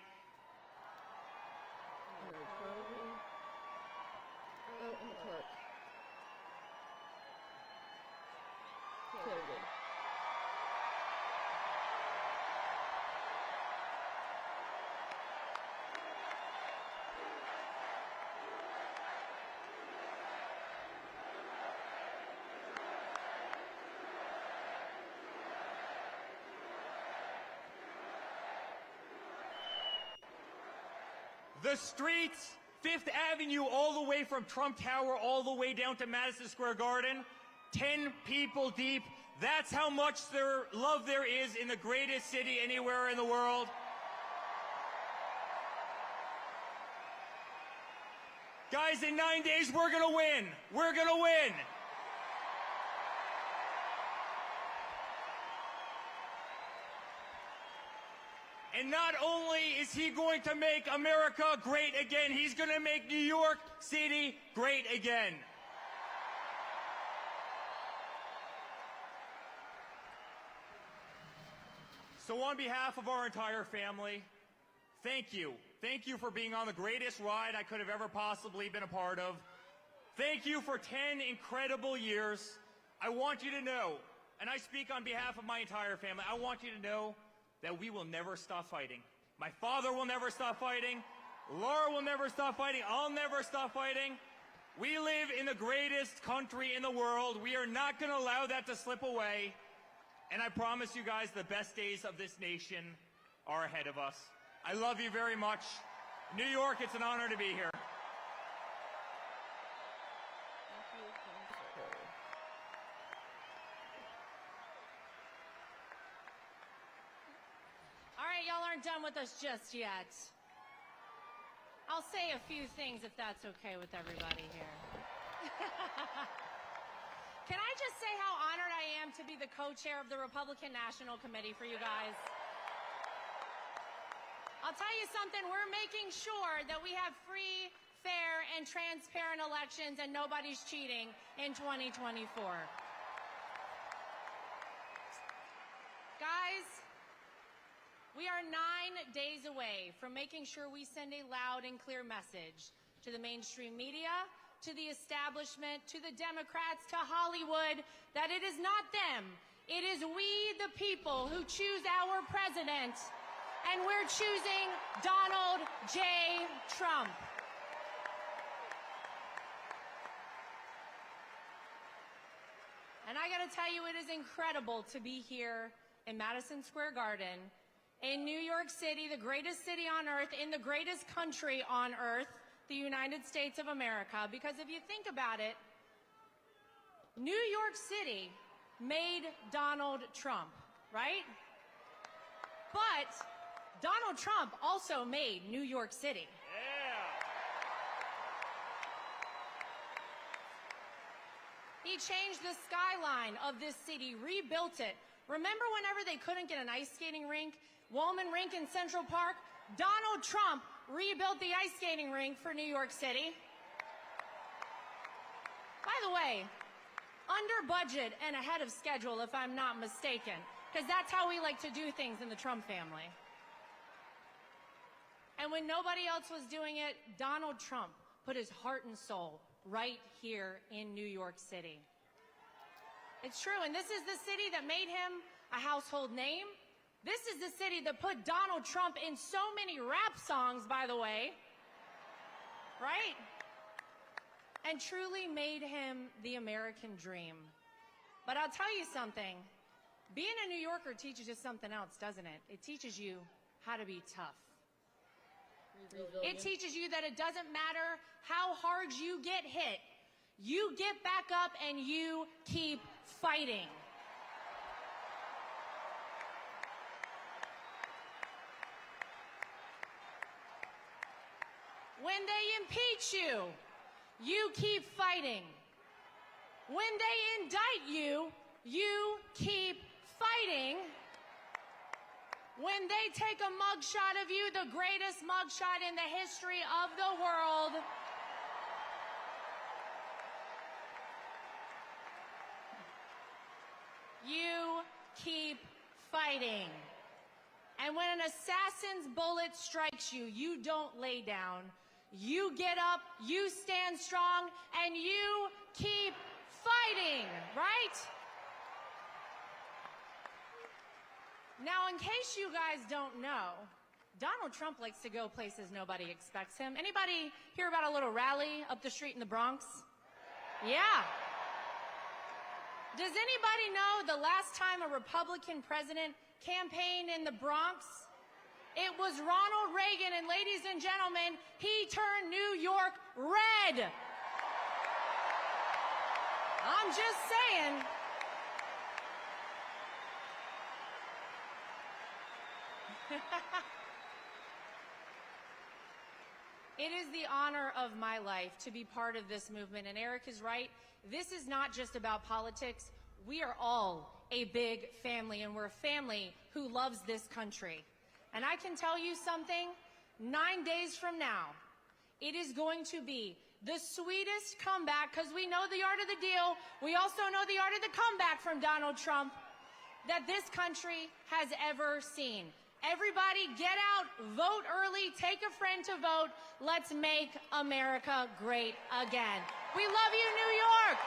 Speaker 2: Out in the park. Killed it.
Speaker 18: The streets, Fifth Avenue, all the way from Trump Tower, all the way down to Madison Square Garden, 10 people deep. That's how much love there is in the greatest city anywhere in the world. Guys, in 9 days, we're gonna win. We're gonna win. And not only is he going to make America great again, he's going to make New York City great again. So on behalf of our entire family, thank you. Thank you for being on the greatest ride I could have ever possibly been a part of. Thank you for 10 incredible years. I want you to know, and I speak on behalf of my entire family, I want you to know that we will never stop fighting. My father will never stop fighting. Laura will never stop fighting. I'll never stop fighting. We live in the greatest country in the world. We are not going to allow that to slip away. And I promise you guys the best days of this nation are ahead of us. I love you very much. New York, it's an honor to be here.
Speaker 6: Y'all aren't done with us just yet. I'll say a few things if that's okay with everybody here. Can I just say how honored I am to be the co-chair of the Republican National Committee for you guys? I'll tell you something, we're making sure that we have free, fair, and transparent elections and nobody's cheating in 2024. Guys, we are 9 days away from making sure we send a loud and clear message to the mainstream media, to the establishment, to the Democrats, to Hollywood, that it is not them. It is we, the people, who choose our president, and we're choosing Donald J. Trump. And I gotta tell you, it is incredible to be here in Madison Square Garden, in New York City, the greatest city on earth, in the greatest country on earth, the United States of America. Because if you think about it, New York City made Donald Trump, right? But Donald Trump also made New York City. He changed the skyline of this city, rebuilt it. Remember whenever they couldn't get an ice skating rink, Woolman Rink in Central Park? Donald Trump rebuilt the ice skating rink for New York City. By the way, under budget and ahead of schedule, if I'm not mistaken, because that's how we like to do things in the Trump family. And when nobody else was doing it, Donald Trump put his heart and soul right here in New York City. It's true, and this is the city that made him a household name. This is the city that put Donald Trump in so many rap songs, by the way, right? And truly made him the American dream. But I'll tell you something, being a New Yorker teaches you something else, doesn't it? It teaches you how to be tough. It teaches you that it doesn't matter how hard you get hit, you get back up and you keep fighting. When they impeach you, you keep fighting. When they indict you, you keep fighting. When they take a mugshot of you, the greatest mugshot in the history of the world, you keep fighting. And when an assassin's bullet strikes you, you don't lay down. You get up, you stand strong, and you keep fighting, right? Now, in case you guys don't know, Donald Trump likes to go places nobody expects him. Anybody hear about a little rally up the street in the Bronx? Yeah. Does anybody know the last time a Republican president campaigned in the Bronx? It was Ronald Reagan, and ladies and gentlemen, he turned New York red. I'm just saying. It is the honor of my life to be part of this movement, and Eric is right. This is not just about politics. We are all a big family, and we're a family who loves this country. And I can tell you something, 9 days from now, it is going to be the sweetest comeback, because we know the art of the deal. We also know the art of the comeback from Donald Trump that this country has ever seen. Everybody get out, vote early, take a friend to vote. Let's make America great again. We love you, New York.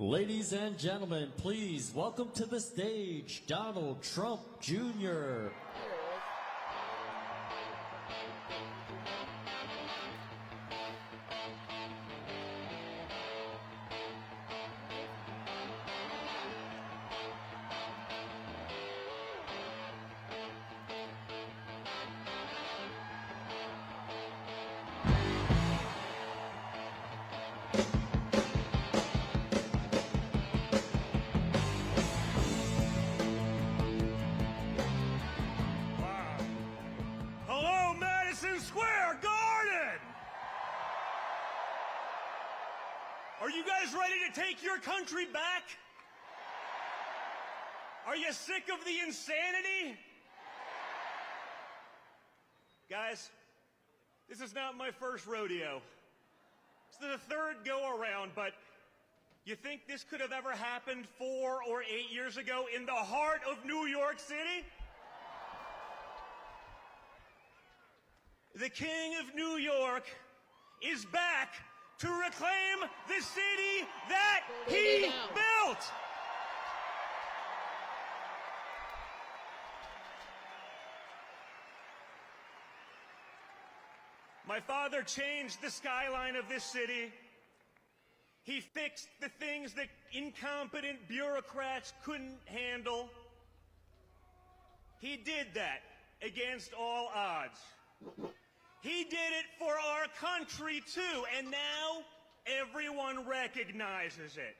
Speaker 5: Ladies and gentlemen, please welcome to the stage Donald Trump Jr.
Speaker 18: Are you guys ready to take your country back? Are you sick of the insanity? Guys, this is not my first rodeo. It's the third go-around, but you think this could have ever happened 4 or 8 years ago in the heart of New York City? The King of New York is back to reclaim the city that he built. My father changed the skyline of this city. He fixed the things that incompetent bureaucrats couldn't handle. He did that against all odds. He did it for our country, too, and now everyone recognizes it.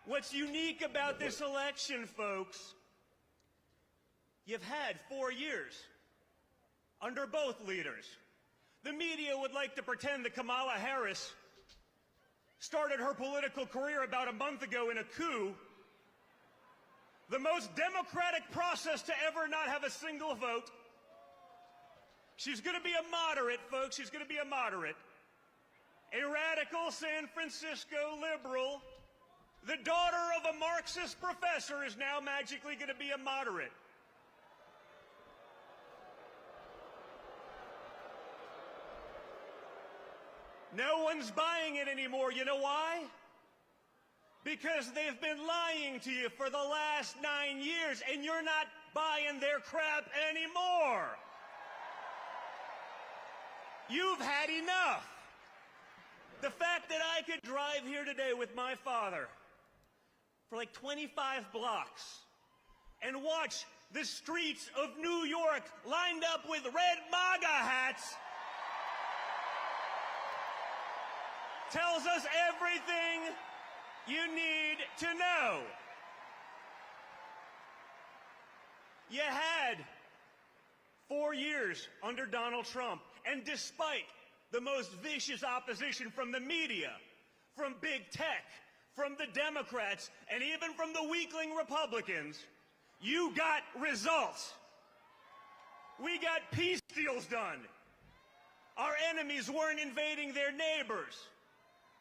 Speaker 18: What's unique about this election, folks, you've had 4 years under both leaders. The media would like to pretend that Kamala Harris started her political career about a month ago in a coup, the most democratic process to ever not have a single vote. She's going to be a moderate, folks. She's going to be a moderate. A radical San Francisco liberal, the daughter of a Marxist professor, is now magically going to be a moderate. No one's buying it anymore. You know why? Because they've been lying to you for the last 9 years, and you're not buying their crap anymore. You've had enough. The fact that I could drive here today with my father for like 25 blocks and watch the streets of New York lined up with red MAGA hats tells us everything you need to know. You had 4 years under Donald Trump, and despite the most vicious opposition from the media, from big tech, from the Democrats, and even from the weakling Republicans, you got results. We got peace deals done. Our enemies weren't invading their neighbors.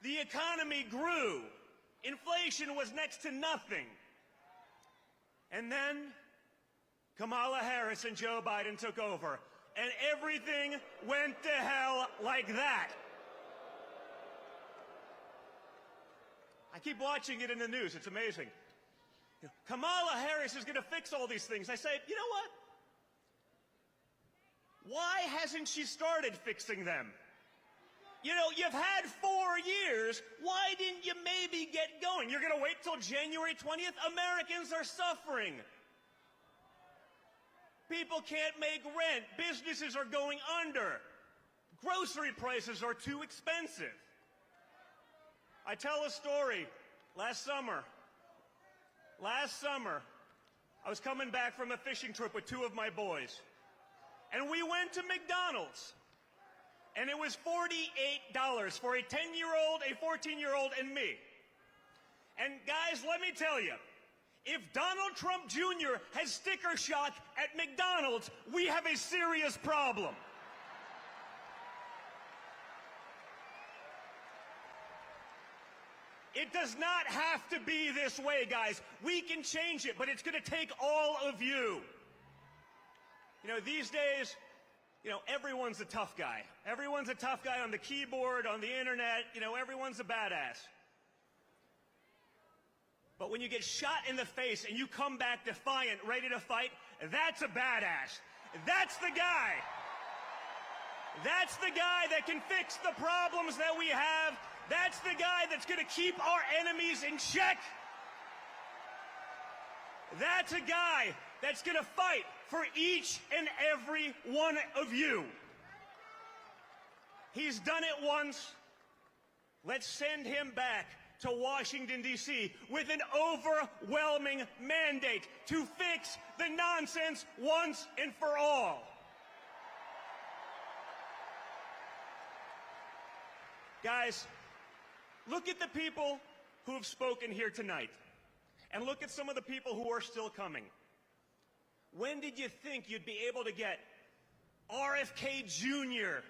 Speaker 18: The economy grew. Inflation was next to nothing. And then Kamala Harris and Joe Biden took over, and everything went to hell like that. I keep watching it in the news. It's amazing. Kamala Harris is going to fix all these things. I say, you know what? Why hasn't she started fixing them? You know, you've had 4 years. Why didn't you maybe get going? You're going to wait till January 20th? Americans are suffering. People can't make rent. Businesses are going under. Grocery prices are too expensive. I tell a story. Last summer, I was coming back from a fishing trip with 2 of my boys. And we went to McDonald's. And it was $48 for a 10-year-old, a 14-year-old, and me. And guys, let me tell you, if Donald Trump Jr. has sticker shock at McDonald's, we have a serious problem. It does not have to be this way, guys. We can change it, but it's going to take all of you. You know, these days, you know, everyone's a tough guy. Everyone's a tough guy on the keyboard, on the internet. You know, everyone's a badass. But when you get shot in the face and you come back defiant, ready to fight, that's a badass. That's the guy. That's the guy that can fix the problems that we have. That's the guy that's going to keep our enemies in check. That's a guy that's going to fight for each and every one of you. He's done it once. Let's send him back to Washington, D.C. with an overwhelming mandate to fix the nonsense once and for all. Guys, Look at the people who have spoken here tonight, and look at some of the people who are still coming. When did you think you'd be able to get RFK Jr.,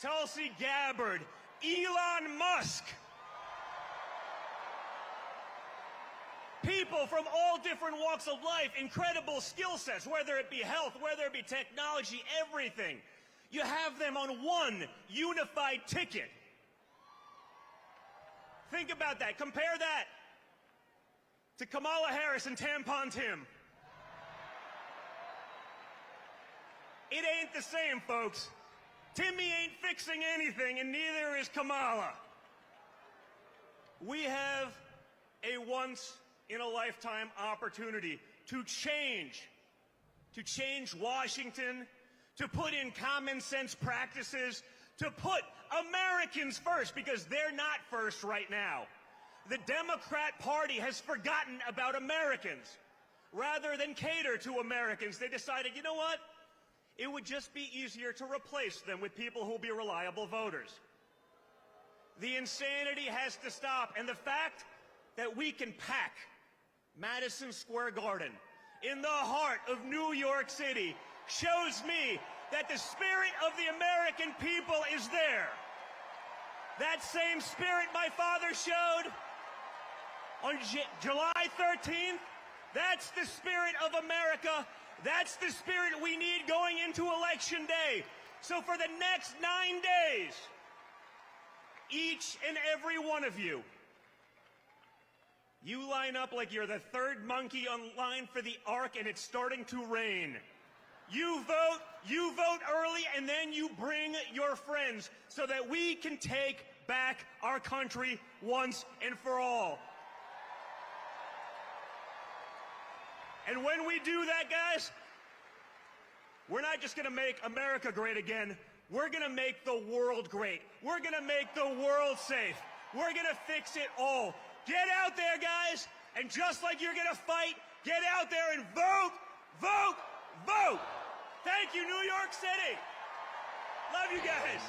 Speaker 18: Tulsi Gabbard, Elon Musk? People from all different walks of life, incredible skill sets, whether it be health, whether it be technology, everything. You have them on one unified ticket. Think about that. Compare that to Kamala Harris and Tampon Tim. It ain't the same, folks. Timmy ain't fixing anything, and neither is Kamala. We have a once-in-a-lifetime opportunity to change Washington, to put in common sense practices, to put Americans first, because they're not first right now. The Democrat Party has forgotten about Americans. Rather than cater to Americans, they decided, you know what? It would just be easier to replace them with people who will be reliable voters. The insanity has to stop, and the fact that we can pack Madison Square Garden in the heart of New York City shows me that the spirit of the American people is there. That same spirit my father showed on July 13th, that's the spirit of America. That's the spirit we need going into Election Day. So for the next 9 days, each and every one of you, you line up like you're the third monkey on line for the Ark and it's starting to rain. You vote early, and then you bring your friends so that we can take back our country once and for all. And when we do that, guys, we're not just going to make America great again. We're going to make the world great. We're going to make the world safe. We're going to fix it all. Get out there, guys, and just like you're going to fight, get out there and vote, vote, vote. Thank you, New York City. Love you guys.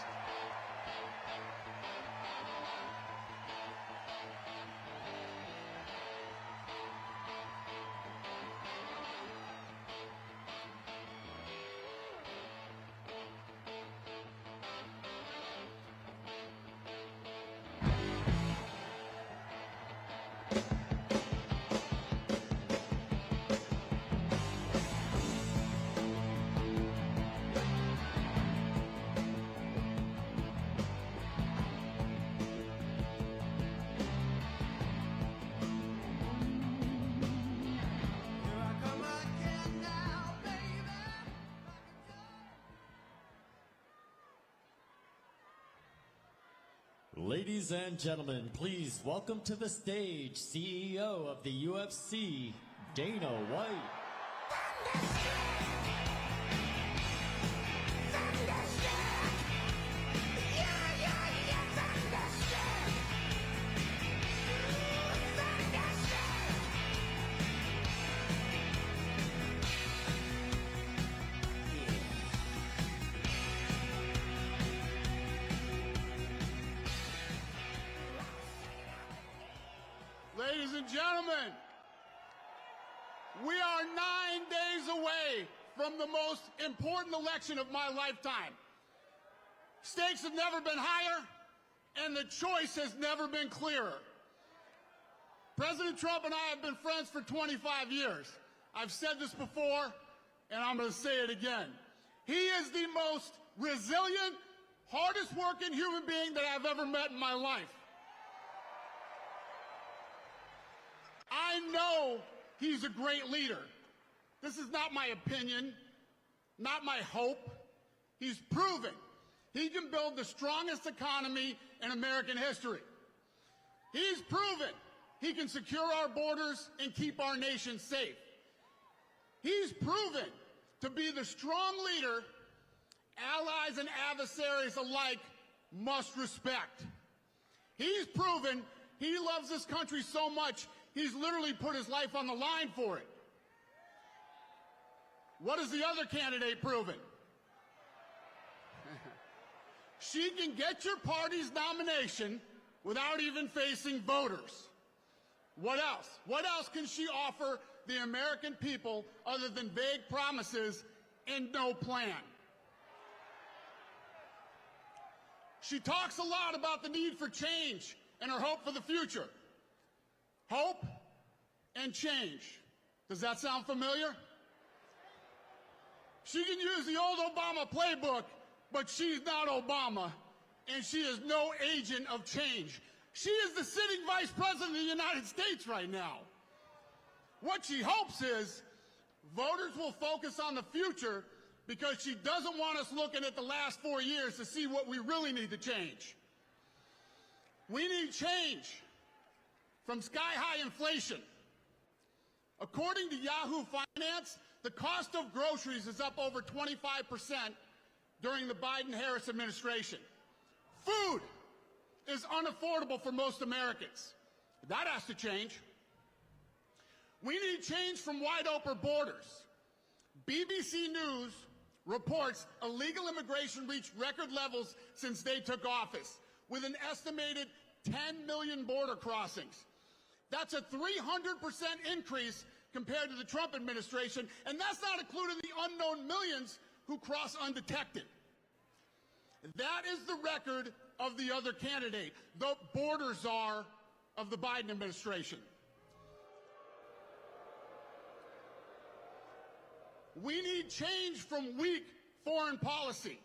Speaker 5: Ladies and gentlemen, please welcome to the stage CEO of the UFC, Dana White.
Speaker 19: Ladies and gentlemen, we are 9 days away from the most important election of my lifetime. Stakes have never been higher, and the choice has never been clearer. President Trump and I have been friends for 25 years. I've said this before, and I'm going to say it again. He is the most resilient, hardest working human being that I've ever met in my life. I know he's a great leader. This is not my opinion, not my hope. He's proven he can build the strongest economy in American history. He's proven he can secure our borders and keep our nation safe. He's proven to be the strong leader allies and adversaries alike must respect. He's proven he loves this country so much he's literally put his life on the line for it. What has the other candidate proven? She can get your party's nomination without even facing voters. What else? What else can she offer the American people other than vague promises and no plan? She talks a lot about the need for change and her hope for the future. Hope and change. Does that sound familiar? She can use the old Obama playbook, but she's not Obama, and she is no agent of change. She is the sitting vice president of the United States right now. What she hopes is voters will focus on the future because she doesn't want us looking at the last 4 years to see what we really need to change. We need change from sky-high inflation. According to Yahoo Finance, the cost of groceries is up over 25% during the Biden-Harris administration. Food is unaffordable for most Americans. That has to change. We need change from wide-open borders. BBC News reports illegal immigration reached record levels since they took office, with an estimated 10 million border crossings. That's a 300% increase compared to the Trump administration, and that's not including the unknown millions who cross undetected. That is the record of the other candidate, the border czar of the Biden administration. We need change from weak foreign policy.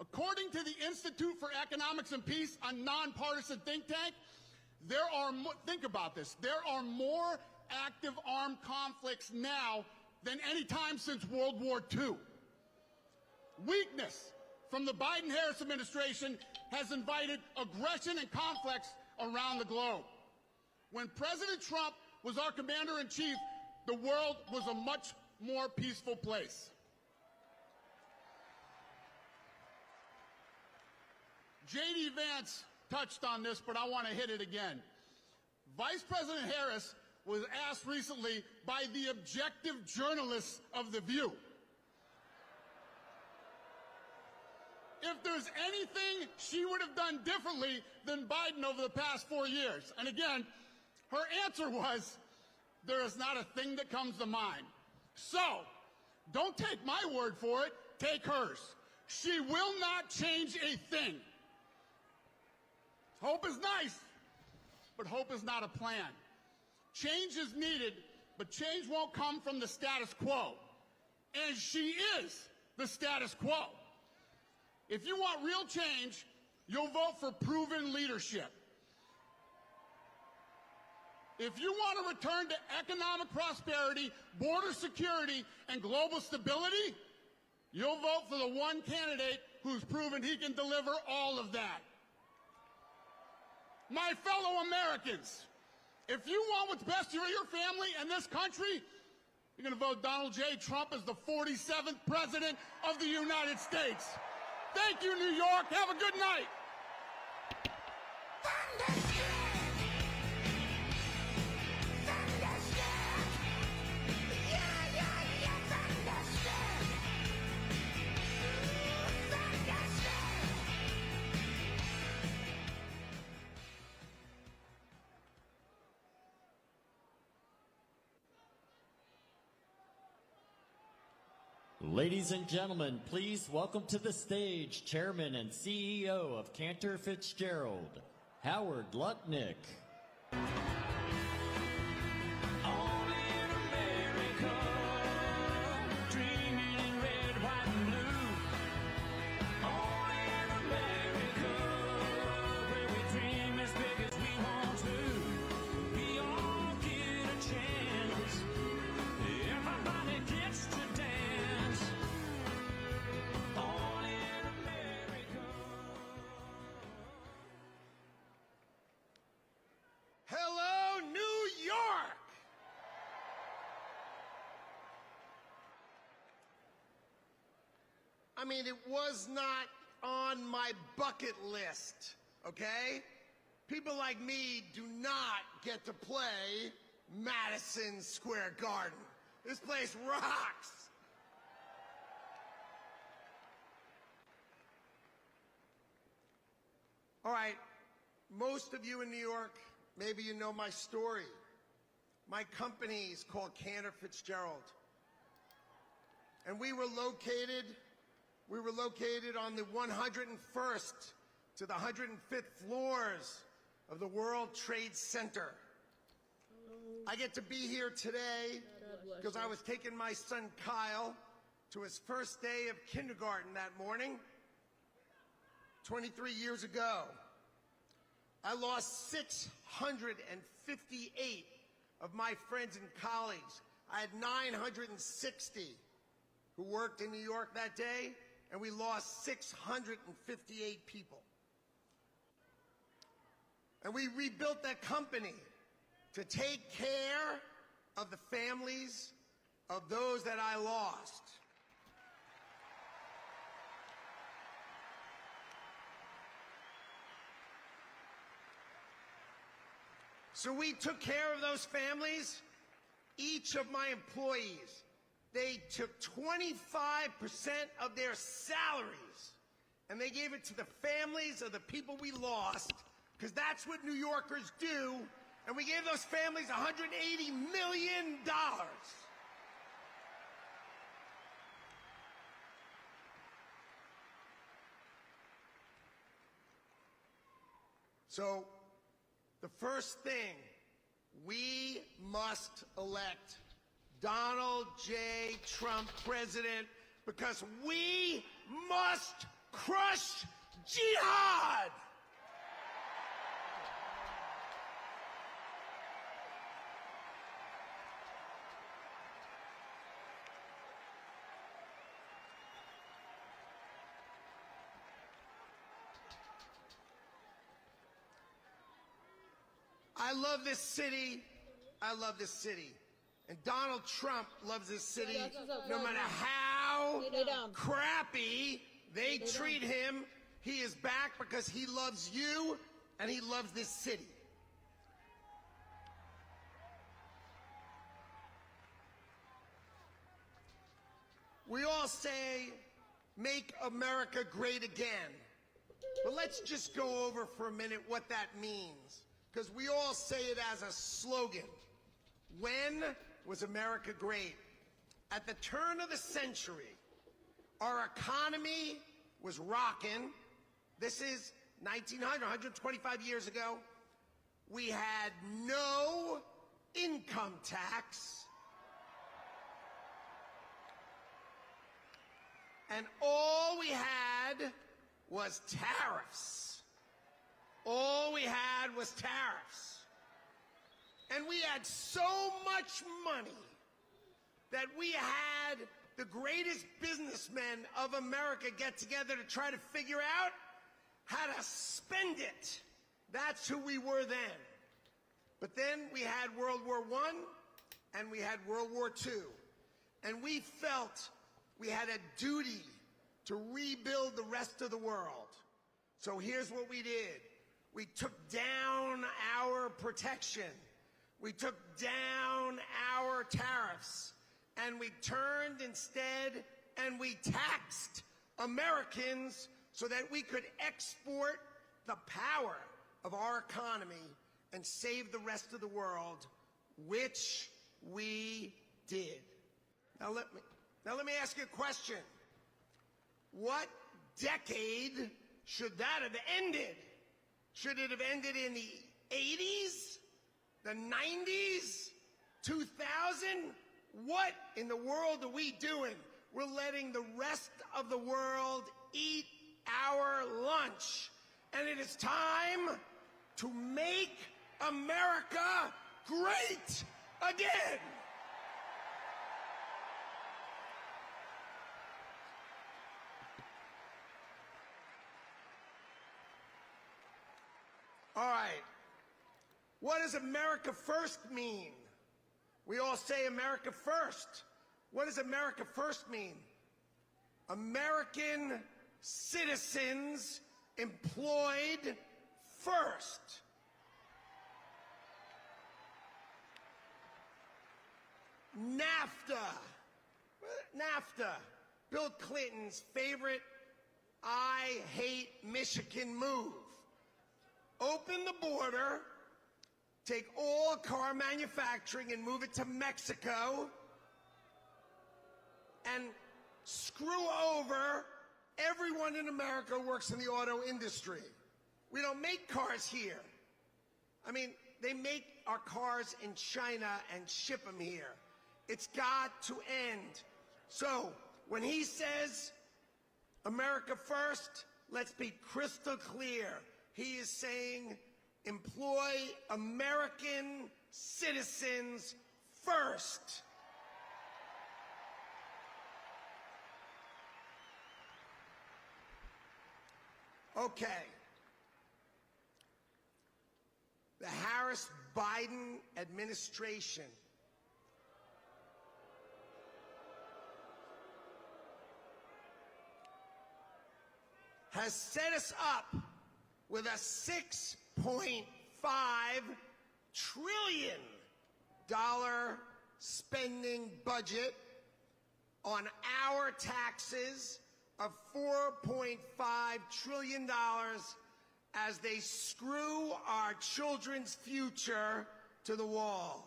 Speaker 19: According to the Institute for Economics and Peace, a nonpartisan think tank, think about this, there are more active armed conflicts now than any time since World War II. Weakness from the Biden-Harris administration has invited aggression and conflicts around the globe. When President Trump was our commander-in-chief, the world was a much more peaceful place. J.D. Vance touched on this, but I want to hit it again. Vice President Harris was asked recently by the objective journalists of The View if there's anything she would have done differently than Biden over the past 4 years. And again, her answer was, there is not a thing that comes to mind. So, don't take my word for it, take hers. She will not change a thing. Hope is nice, but hope is not a plan. Change is needed, but change won't come from the status quo. And she is the status quo. If you want real change, you'll vote for proven leadership. If you want to return to economic prosperity, border security, and global stability, you'll vote for the one candidate who's proven he can deliver all of that. My fellow Americans, if you want what's best for your family and this country, you're going to vote Donald J. Trump as the 47th President of the United States. Thank you, New York. Have a good night.
Speaker 5: Ladies and gentlemen, please welcome to the stage Chairman and CEO of Cantor Fitzgerald, Howard Lutnick.
Speaker 19: Hello, New York!
Speaker 20: I mean, it was not on my bucket list, okay? People like me do not get to play Madison Square Garden. This place rocks! All right, Most of you in New York, maybe you know my story. My company is called Cantor Fitzgerald. And we were located on the 101st to the 105th floors of the World Trade Center. I get to be here today because I was taking my son Kyle to his first day of kindergarten that morning, 23 years ago. I lost 658 of my friends and colleagues. I had 960 who worked in New York that day, and we lost 658 people. And we rebuilt that company to take care of the families of those that I lost. So we took care of those families. Each of my employees, they took 25% of their salaries and they gave it to the families of the people we lost, because that's what New Yorkers do. And we gave those families $180 million. So, the first thing, we must elect Donald J. Trump president, because we must crush jihad! I love this city. I love this city. And Donald Trump loves this city no matter how crappy they treat him. He is back because he loves you and he loves this city. We all say, make America great again. But let's just go over for a minute what that means, because we all say it as a slogan. When was America great? At the turn of the century, our economy was rocking. This is 1900, 125 years ago. We had no income tax. And all we had was tariffs. All we had was tariffs. And we had so much money that we had the greatest businessmen of America get together to try to figure out how to spend it. That's who we were then. But then we had World War I and we had World War II. And we felt we had a duty to rebuild the rest of the world. So here's what we did. We took down our protection. We took down our tariffs. And we turned instead and we taxed Americans so that we could export the power of our economy and save the rest of the world, which we did. Now let me ask you a question. What decade should that have ended? Should it have ended in the 80s? The 90s? 2000? What in the world are we doing? We're letting the rest of the world eat our lunch. And it is time to make America great again. All right. What does America first mean? We all say America first. What does America first mean? American citizens employed first. NAFTA. NAFTA. Bill Clinton's favorite I hate Michigan move. open the border, take all car manufacturing and move it to Mexico, and screw over everyone in America who works in the auto industry. We don't make cars here. I mean, they make our cars in China and ship them here. It's got to end. So, when he says America first, let's be crystal clear. He is saying employ American citizens first. Okay. The Harris-Biden administration has set us up with a $6.5 trillion spending budget on our taxes of $4.5 trillion as they screw our children's future to the wall.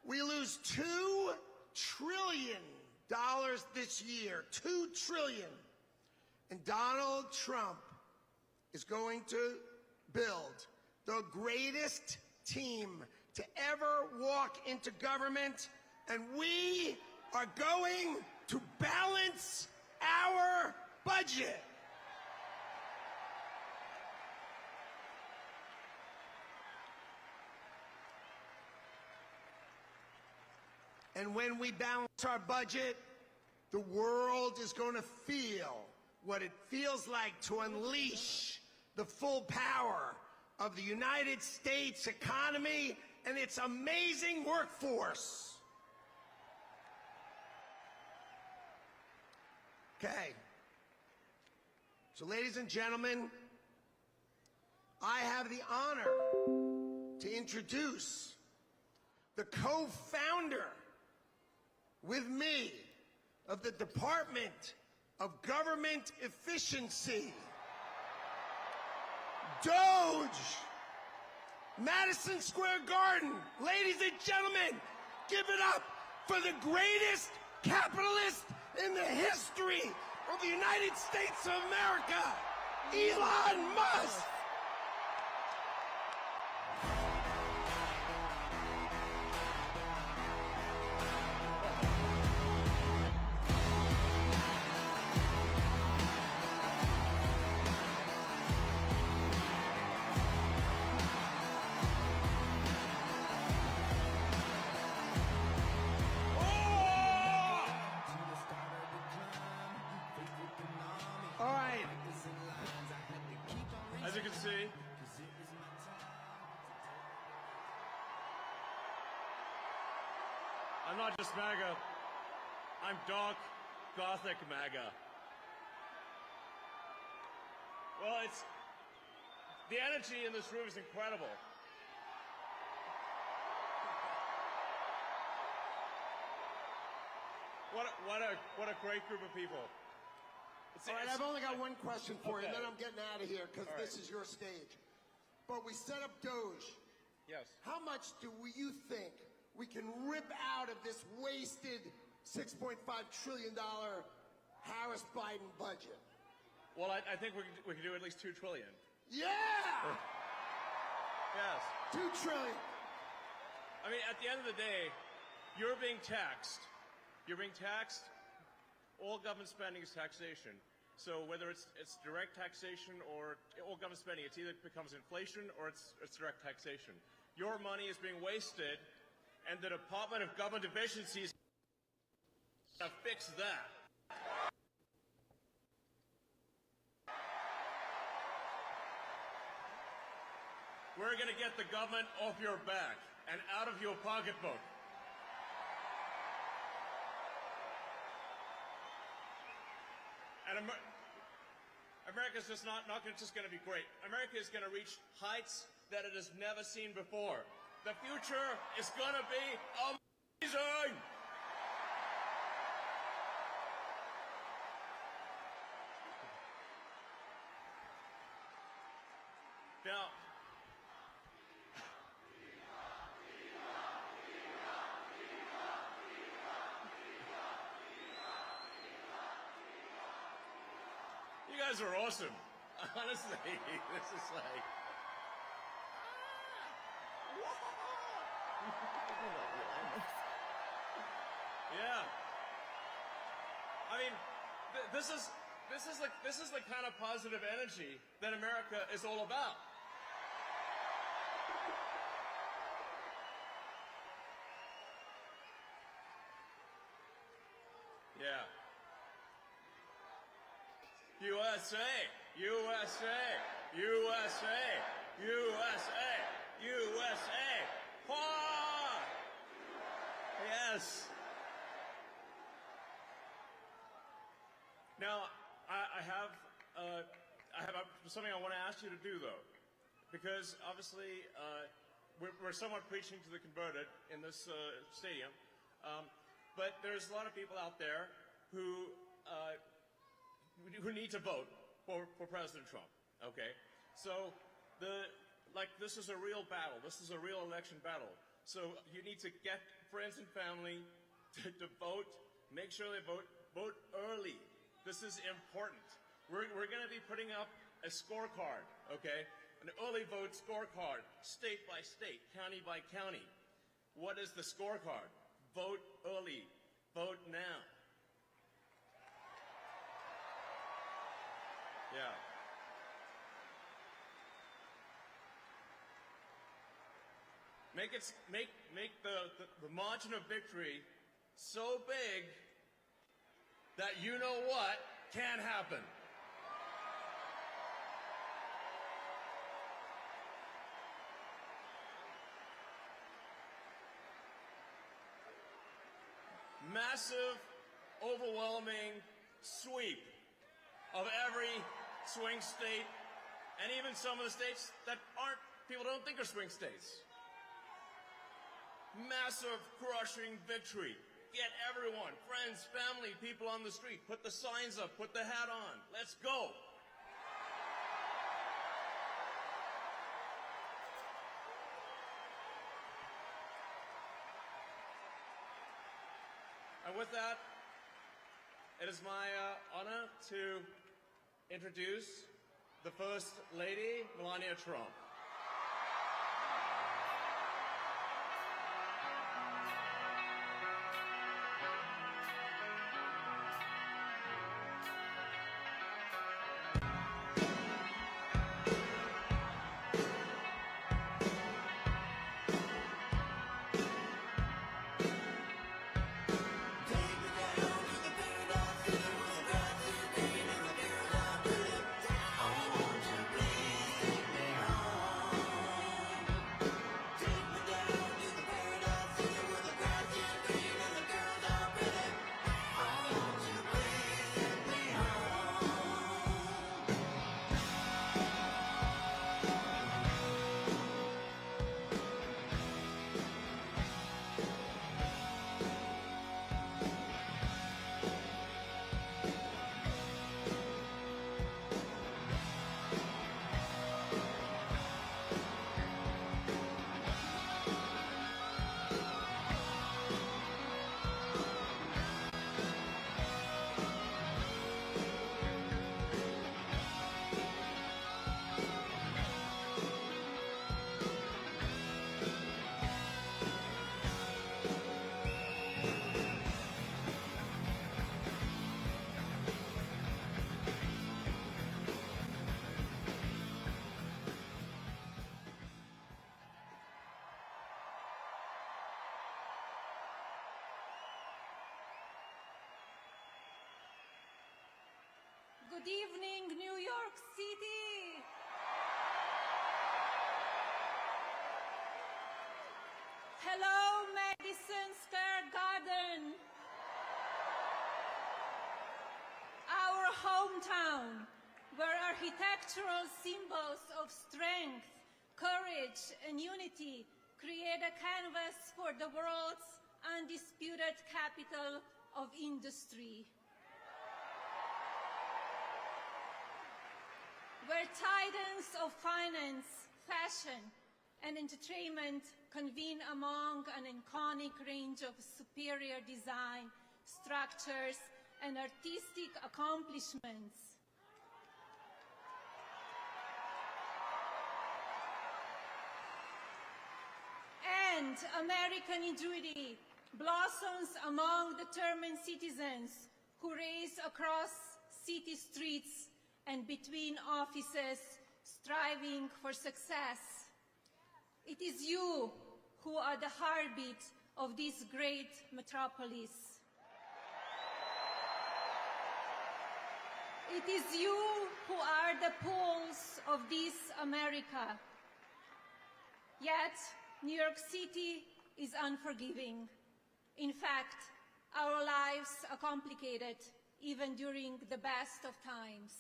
Speaker 20: We lose $2 trillion this year, $2 trillion. And Donald Trump is going to build the greatest team to ever walk into government, and we are going to balance our budget. And when we balance our budget, the world is going to feel what it feels like to unleash the full power of the United States economy and its amazing workforce. Okay. So, ladies and gentlemen, I have the honor to introduce the co-founder with me of the Department of Government Efficiency, Doge, Madison Square Garden. Ladies and gentlemen, give it up for the greatest capitalist in the history of the United States of America, Elon Musk.
Speaker 17: As you can see, I'm not just MAGA, I'm dark, gothic MAGA. Well, the energy in this room is incredible. What a great group of people.
Speaker 20: All right, I've only got one question for you, and then I'm getting out of here, because this is your stage. But we set up Doge.
Speaker 17: Yes.
Speaker 20: How much do you think we can rip out of this wasted $6.5 trillion Harris-Biden budget?
Speaker 17: Well, I think we can do at least $2 trillion.
Speaker 20: Yeah!
Speaker 17: Yes.
Speaker 20: $2 trillion.
Speaker 17: I mean, at the end of the day, you're being taxed. You're being taxed. All government spending is taxation. So whether it's direct taxation or all government spending, it either becomes inflation or it's direct taxation. Your money is being wasted, and the Department of Government Efficiency is going to fix that. We're going to get the government off your back and out of your pocketbook. And America's just not just going to be great. America is going to reach heights that it has never seen before. The future is going to be amazing! Now, you guys are awesome. Honestly, this is like... Yeah. I mean, this is the kind of positive energy that America is all about. Yeah. USA, USA, USA, USA, USA. Wah! Yes. Now, I have something I want to ask you to do, though, because obviously we're somewhat preaching to the converted in this stadium, but there's a lot of people out there who need to vote for President Trump. Okay, so this is a real battle. This is a real election battle. So you need to get friends and family to vote. Make sure they vote early. This is important. We're going to be putting up a scorecard, okay? An early vote scorecard, state by state, county by county. What is the scorecard? Vote early. Vote now. Yeah. Make the margin of victory so big that you know what can happen. Massive, overwhelming sweep of every swing state, and even some of the states that people don't think are swing states. Massive, crushing victory. Get everyone, friends, family, people on the street. Put the signs up, put the hat on. Let's go. And with that, it is my honor to introduce the First Lady, Melania Trump.
Speaker 6: Good evening, New York City. Hello, Madison Square Garden. Our hometown, where architectural symbols of strength, courage, and unity create a canvas for the world's undisputed capital of industry. where titans of finance, fashion, and entertainment convene among an iconic range of superior design, structures, and artistic accomplishments. And American ingenuity blossoms among determined citizens who race across city streets and between offices, striving for success. It is you who are the heartbeat of this great metropolis. It is you who are the pulse of this America. Yet, New York City is unforgiving. In fact, our lives are complicated even during the best of times.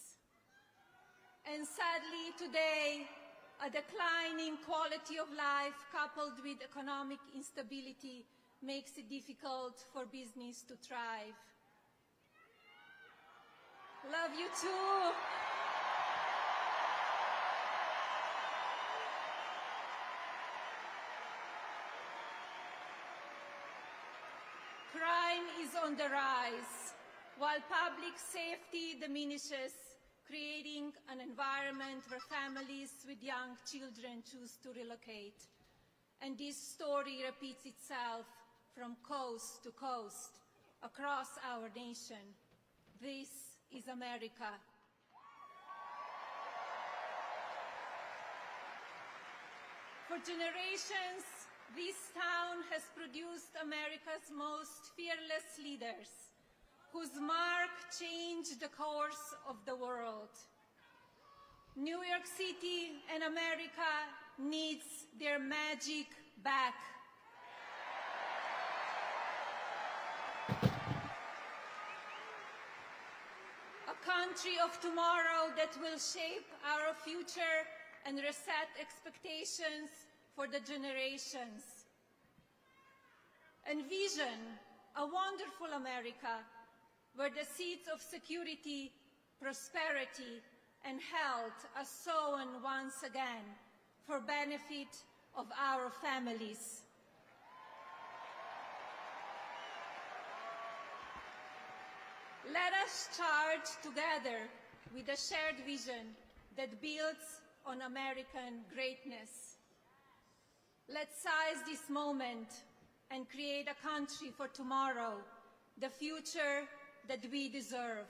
Speaker 6: And sadly, today, a declining quality of life coupled with economic instability makes it difficult for business to thrive. Love you too. Crime is on the rise, while public safety diminishes, creating an environment where families with young children choose to relocate. And this story repeats itself from coast to coast across our nation. This is America. For generations, this town has produced America's most fearless leaders, whose mark changed the course of the world. New York City and America needs their magic back. A country of tomorrow that will shape our future and reset expectations for the generations. Envision a wonderful America where the seeds of security, prosperity, and health are sown once again for benefit of our families. Let us charge together with a shared vision that builds on American greatness. Let's seize this moment and create a country for tomorrow, the future that we deserve.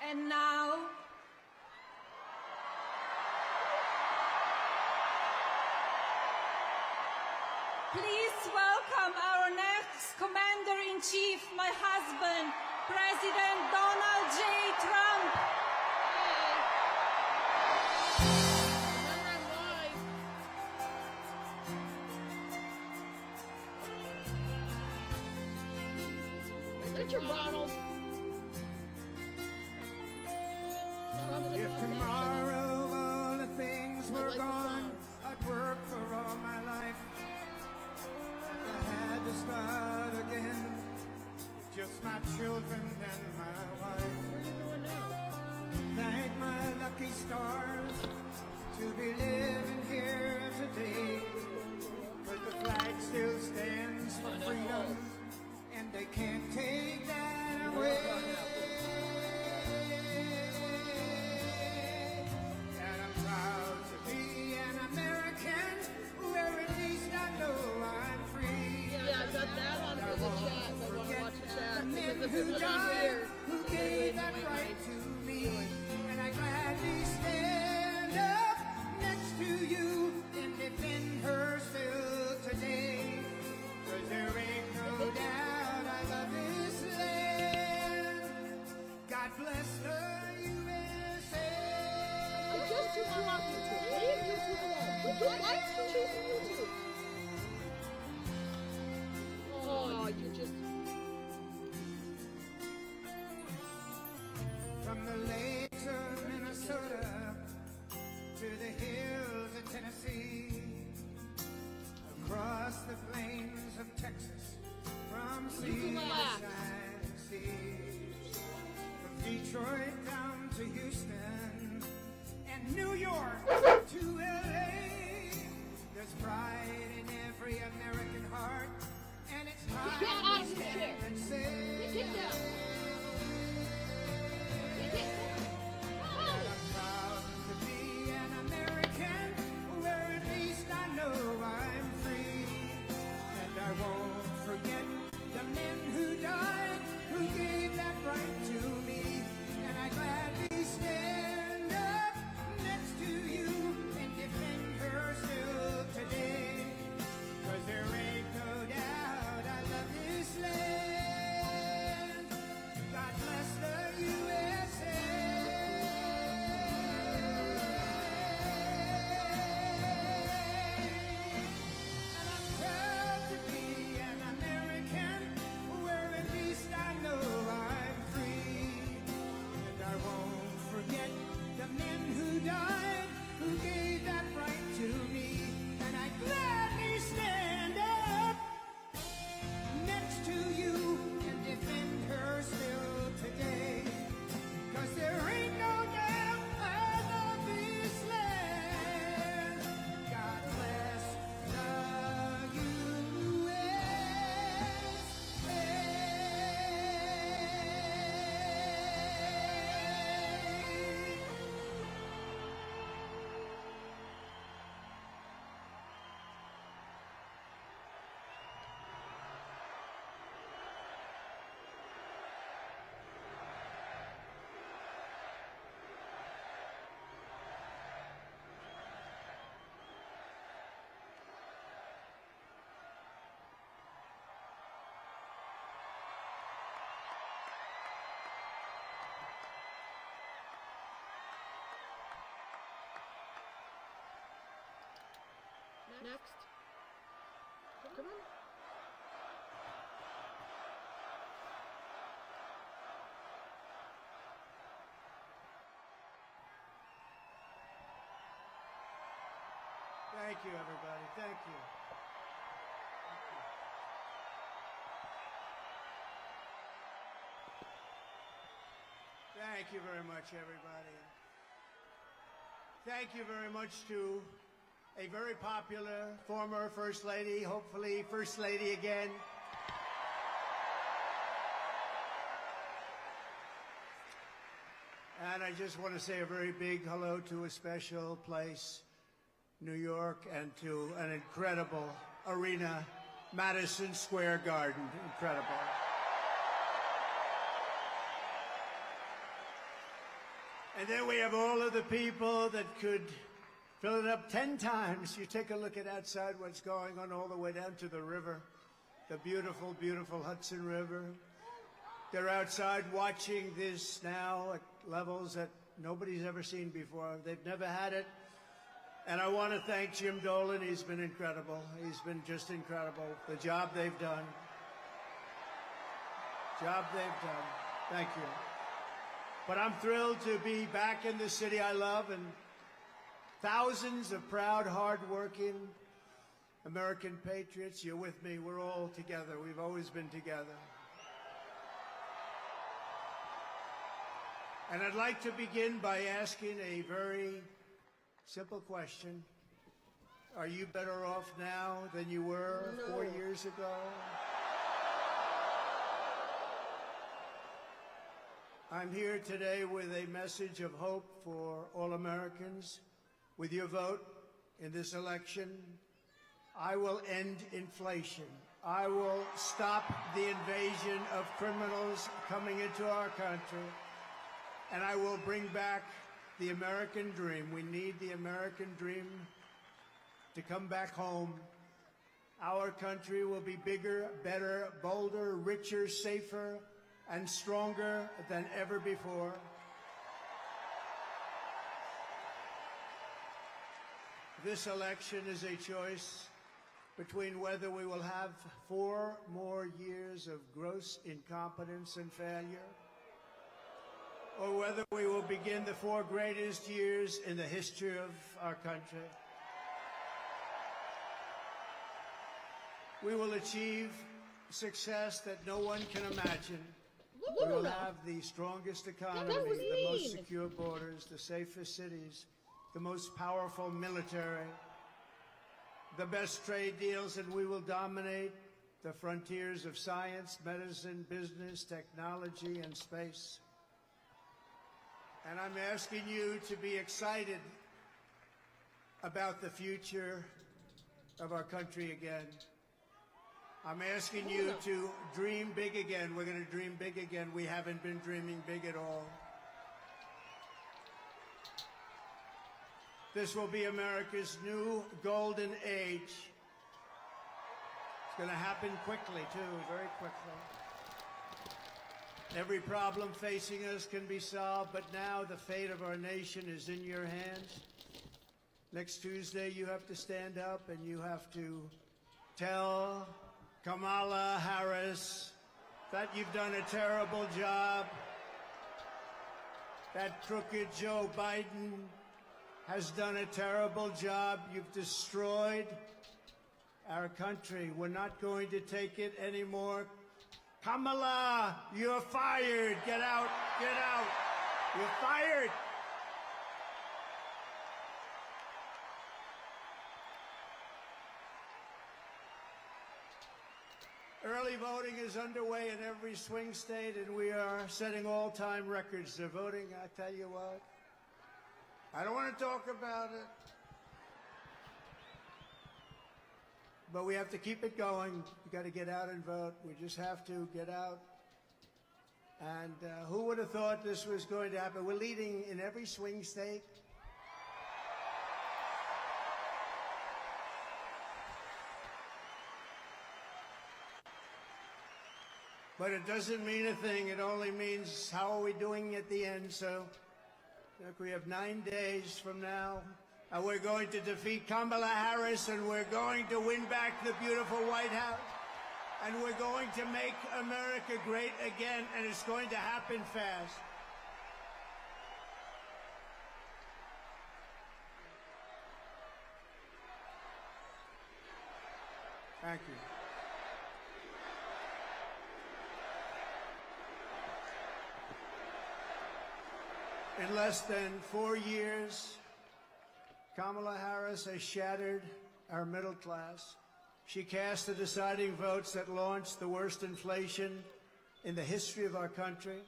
Speaker 6: And now, please welcome our next Commander-in-Chief, my husband, President Donald J. Trump.
Speaker 2: Get your bottle.
Speaker 8: If tomorrow all the things were gone, I'd work for all my life. I had to start again, just my children and my wife.
Speaker 2: What are you doing now?
Speaker 8: Thank my lucky stars to be living here today. But the flag still stands for freedom, and they can't take that away. And I'm proud to be an American, where at least I know I'm free.
Speaker 2: Yeah, I got that on for the chat. I want to watch the chat.
Speaker 8: The men
Speaker 2: Because if
Speaker 8: who
Speaker 2: it's not
Speaker 8: died,
Speaker 2: here,
Speaker 8: who gave that right to me, and I gladly stand up next to you and defend her still today. 'Cause there ain't no doubt I love this land. God bless the USA.
Speaker 2: I just took you off YouTube. Leave YouTube alone. Why are you choosing YouTube? Oh, you just...
Speaker 8: From the lakes of Minnesota
Speaker 2: Next. Come on.
Speaker 21: Thank you, everybody. Thank you. Thank you very much, everybody. Thank you very much to a very popular former First Lady, hopefully First Lady again. And I just want to say a very big hello to a special place, New York, and to an incredible arena, Madison Square Garden. Incredible. And then we have all of the people that could fill it up 10 times. You take a look at outside what's going on all the way down to the river, the beautiful, beautiful Hudson River. They're outside watching this now at levels that nobody's ever seen before. They've never had it. And I want to thank Jim Dolan. He's been incredible. He's been just incredible. The job they've done. Job they've done. Thank you. But I'm thrilled to be back in the city I love, and thousands of proud, hard-working American patriots. You're with me. We're all together. We've always been together. And I'd like to begin by asking a very simple question. Are you better off now than you were 4 years ago? I'm here today with a message of hope for all Americans. With your vote in this election, I will end inflation. I will stop the invasion of criminals coming into our country. And I will bring back the American dream. We need the American dream to come back home. Our country will be bigger, better, bolder, richer, safer, and stronger than ever before. This election is a choice between whether we will have 4 more years of gross incompetence and failure, or whether we will begin the 4 greatest years in the history of our country. We will achieve success that no one can imagine. We will have the strongest economy, the most secure borders, the safest cities, the most powerful military, the best trade deals, and we will dominate the frontiers of science, medicine, business, technology, and space. And I'm asking you to be excited about the future of our country again. I'm asking you to dream big again. We're going to dream big again. We haven't been dreaming big at all. This will be America's new golden age. It's going to happen quickly, too, very quickly. Every problem facing us can be solved, but now the fate of our nation is in your hands. Next Tuesday, you have to stand up and you have to tell Kamala Harris that you've done a terrible job, that crooked Joe Biden has done a terrible job. You've destroyed our country. We're not going to take it anymore. Kamala, you're fired. Get out. Get out. You're fired. Early voting is underway in every swing state, and we are setting all-time records. They're voting, I tell you what. I don't want to talk about it. But we have to keep it going. You got to get out and vote. We just have to get out. And who would have thought this was going to happen? We're leading in every swing state. But it doesn't mean a thing. It only means how are we doing at the end. So look, we have 9 days from now. And we're going to defeat Kamala Harris, and we're going to win back the beautiful White House. And we're going to make America great again, and it's going to happen fast. Thank you. In less than 4 years, Kamala Harris has shattered our middle class. She cast the deciding votes that launched the worst inflation in the history of our country.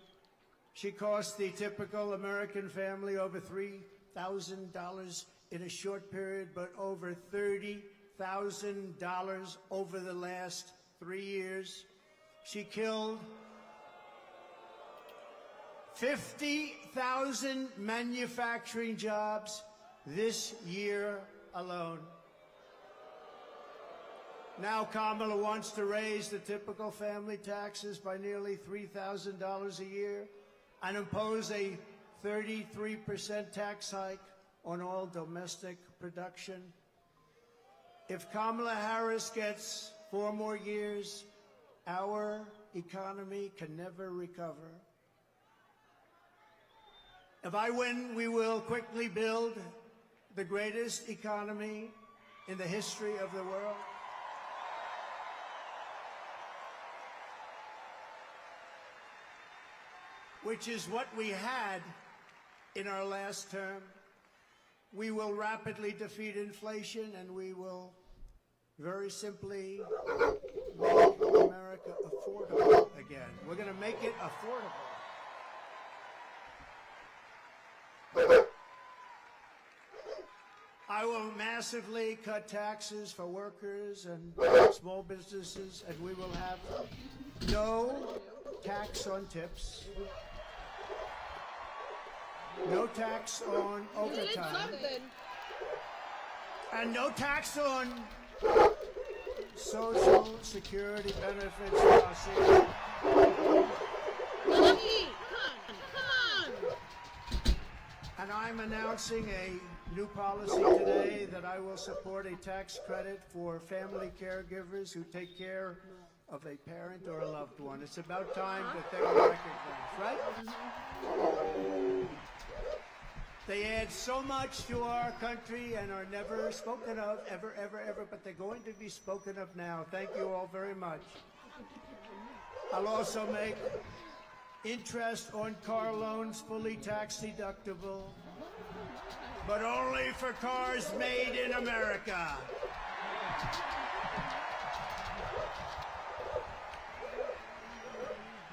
Speaker 21: She cost the typical American family over $3,000 in a short period, but over $30,000 over the last 3 years. She killed 50,000 manufacturing jobs this year alone. Now Kamala wants to raise the typical family taxes by nearly $3,000 a year and impose a 33% tax hike on all domestic production. If Kamala Harris gets 4 more years, our economy can never recover. If I win, we will quickly build the greatest economy in the history of the world. Which is what we had in our last term. We will rapidly defeat inflation, and we will very simply make America affordable again. We're going to make it affordable. I will massively cut taxes for workers and small businesses, and we will have no tax on tips, no tax on overtime, and no tax on Social Security benefits for our seniors. And I'm announcing a new policy today that I will support a tax credit for family caregivers who take care of a parent or a loved one. It's about time that they were recognized, right? They add so much to our country and are never spoken of, ever, but they're going to be spoken of now. Thank you all very much. I'll also make interest on car loans fully tax deductible, but only for cars made in America.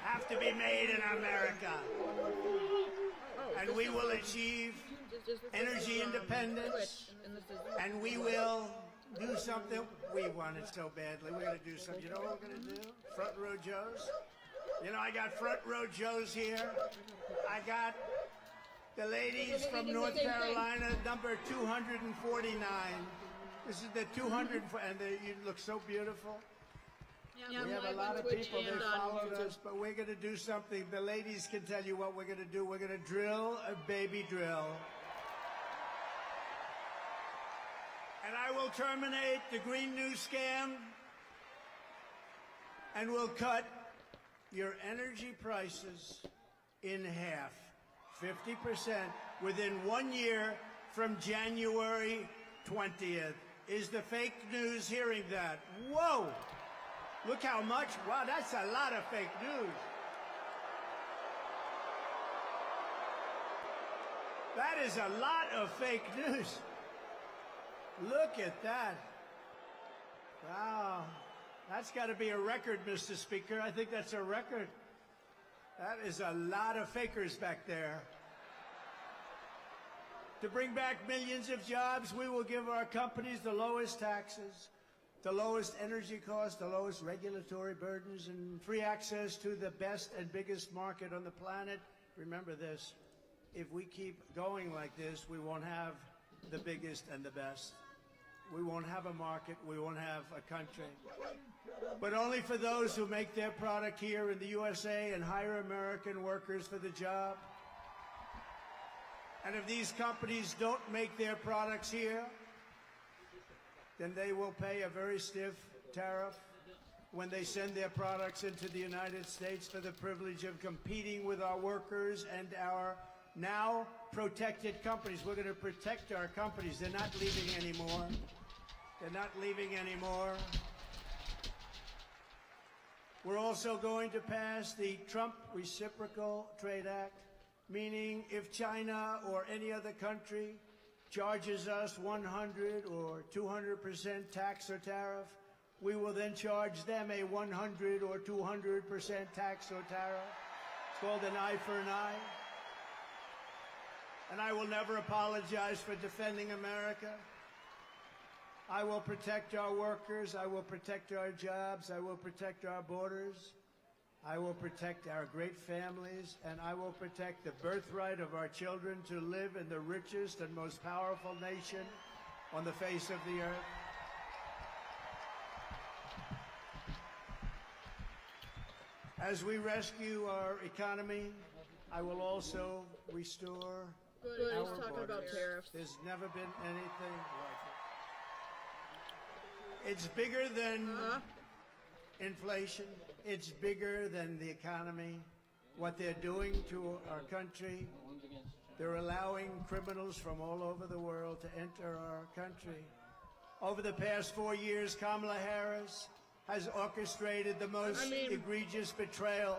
Speaker 21: Have to be made in America. And we will achieve energy independence, and we will do something. We want it so badly. We're going to do something. You know what we're going to do? Front row Joes. You know, I got front row Joes here. I got the ladies from North Carolina, number 249. This is the 200, and you look so beautiful.
Speaker 2: Yeah,
Speaker 21: we have a lot of people, they followed us, but we're going to do something. The ladies can tell you what we're going to do. We're going to drill a baby drill. And I will terminate the Green New Scam, and we'll cut your energy prices in half, 50%, within 1 year from January 20th. Is the fake news hearing that? Whoa! Look how much. Wow, that's a lot of fake news. That is a lot of fake news. Look at that. Wow. That's got to be a record, Mr. Speaker. I think that's a record. That is a lot of fakers back there. To bring back millions of jobs, we will give our companies the lowest taxes, the lowest energy costs, the lowest regulatory burdens, and free access to the best and biggest market on the planet. Remember this, if we keep going like this, we won't have the biggest and the best. We won't have a market, we won't have a country. But only for those who make their product here in the USA and hire American workers for the job. And if these companies don't make their products here, then they will pay a very stiff tariff when they send their products into the United States for the privilege of competing with our workers and our now protected companies. We're going to protect our companies. They're not leaving anymore. They're not leaving anymore. We're also going to pass the Trump Reciprocal Trade Act, meaning if China or any other country charges us 100 or 200% tax or tariff, we will then charge them a 100 or 200% tax or tariff. It's called an eye for an eye. And I will never apologize for defending America. I will protect our workers. I will protect our jobs. I will protect our borders. I will protect our great families. And I will protect the birthright of our children to live in the richest and most powerful nation on the face of the earth. As we rescue our economy, I will also restore
Speaker 2: Good,
Speaker 21: our
Speaker 2: he's talking
Speaker 21: borders.
Speaker 2: about tariffs.
Speaker 21: There's never been anything like it. It's bigger than inflation. It's bigger than the economy. What they're doing to our country, they're allowing criminals from all over the world to enter our country. Over the past 4 years, Kamala Harris has orchestrated the most egregious betrayal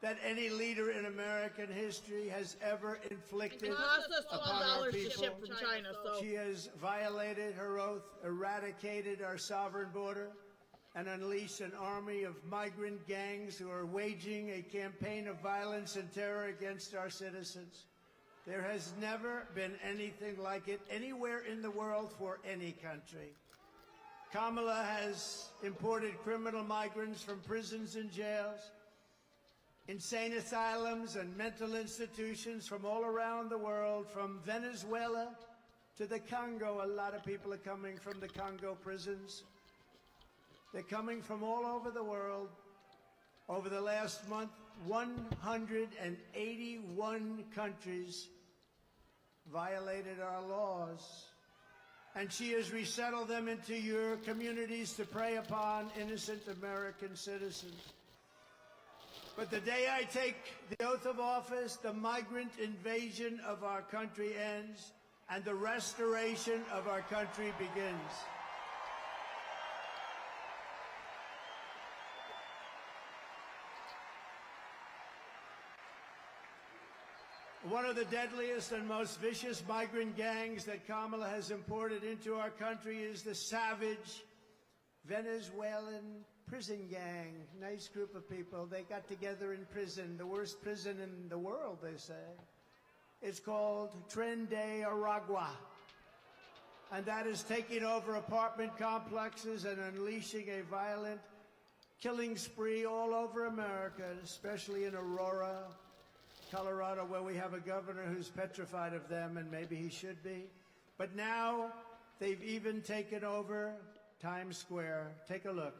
Speaker 21: that any leader in American history has ever inflicted
Speaker 2: It cost us
Speaker 21: upon our
Speaker 2: $12 to
Speaker 21: people.
Speaker 2: ship from China, so.
Speaker 21: She has violated her oath, eradicated our sovereign border, and unleashed an army of migrant gangs who are waging a campaign of violence and terror against our citizens. There has never been anything like it anywhere in the world for any country. Kamala has imported criminal migrants from prisons and jails, insane asylums and mental institutions from all around the world, from Venezuela to the Congo. A lot of people are coming from the Congo prisons. They're coming from all over the world. Over the last month, 181 countries violated our laws. And she has resettled them into your communities to prey upon innocent American citizens. But the day I take the oath of office, the migrant invasion of our country ends and the restoration of our country begins. One of the deadliest and most vicious migrant gangs that Kamala has imported into our country is the savage Venezuelan prison gang. Nice group of people. They got together in prison, the worst prison in the world, they say. It's called Tren de Aragua. And that is taking over apartment complexes and unleashing a violent killing spree all over America, especially in Aurora, Colorado, where we have a governor who's petrified of them, and maybe he should be. But now they've even taken over Times Square. Take a look.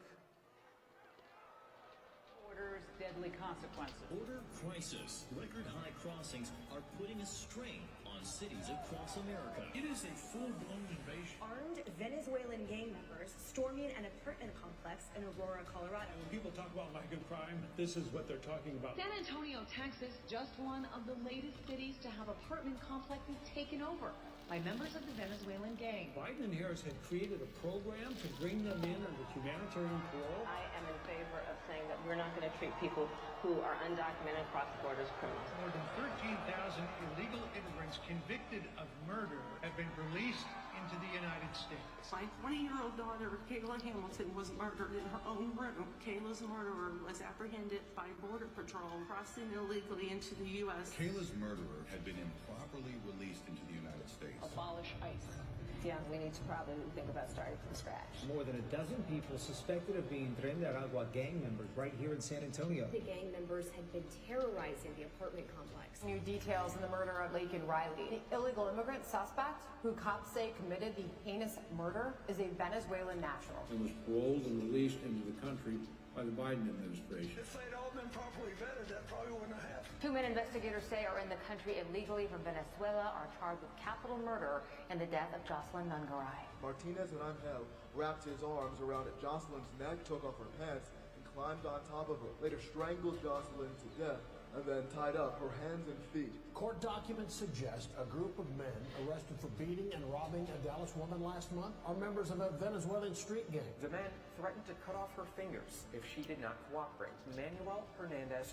Speaker 1: Orders, deadly consequences.
Speaker 22: Border crisis. Record high crossings are putting a strain on cities across America. It is a full-blown invasion.
Speaker 23: Armed Venezuelan gang members storming an apartment complex in Aurora, Colorado.
Speaker 24: When people talk about MAGA crime, this is what they're talking about.
Speaker 25: San Antonio, Texas, just one of the latest cities to have apartment complexes taken over by members of the Venezuelan gang.
Speaker 24: Biden and Harris had created a program to bring them in under humanitarian parole.
Speaker 26: I am in favor of saying that we're not going to treat people who are undocumented across the border as criminals.
Speaker 27: More than 13,000 illegal immigrants convicted of murder have been released into the United States.
Speaker 28: My 20-year-old daughter, Kayla Hamilton, was murdered in her own room. Kayla's murderer was apprehended by Border Patrol crossing illegally into the U.S.
Speaker 29: Kayla's murderer had been improperly released into the United States.
Speaker 26: Abolish ICE. Yeah, we need to probably think about starting from scratch.
Speaker 30: More than a dozen people suspected of being Tren de Aragua gang members right here in San Antonio.
Speaker 23: The gang members had been terrorizing the apartment complex.
Speaker 31: New details in the murder of Laken Riley. The illegal immigrant suspect, who cops say committed the heinous murder, is a Venezuelan national.
Speaker 32: And was paroled and released into the country
Speaker 24: by the Biden administration.
Speaker 8: If they'd all been properly vetted, that probably wouldn't have happened.
Speaker 25: 2 men investigators say are in the country illegally from Venezuela are charged with capital murder in the death of Jocelyn Nungaray.
Speaker 3: Martinez and Angel wrapped his arms around Jocelyn's neck, took off her pants, and climbed on top of her. Later strangled Jocelyn to death and then tied up her hands and feet.
Speaker 4: Court documents suggest a group of men arrested for beating and robbing a Dallas woman last month are members of a Venezuelan street gang.
Speaker 7: The men threatened to cut off her fingers if she did not cooperate. Manuel Hernandez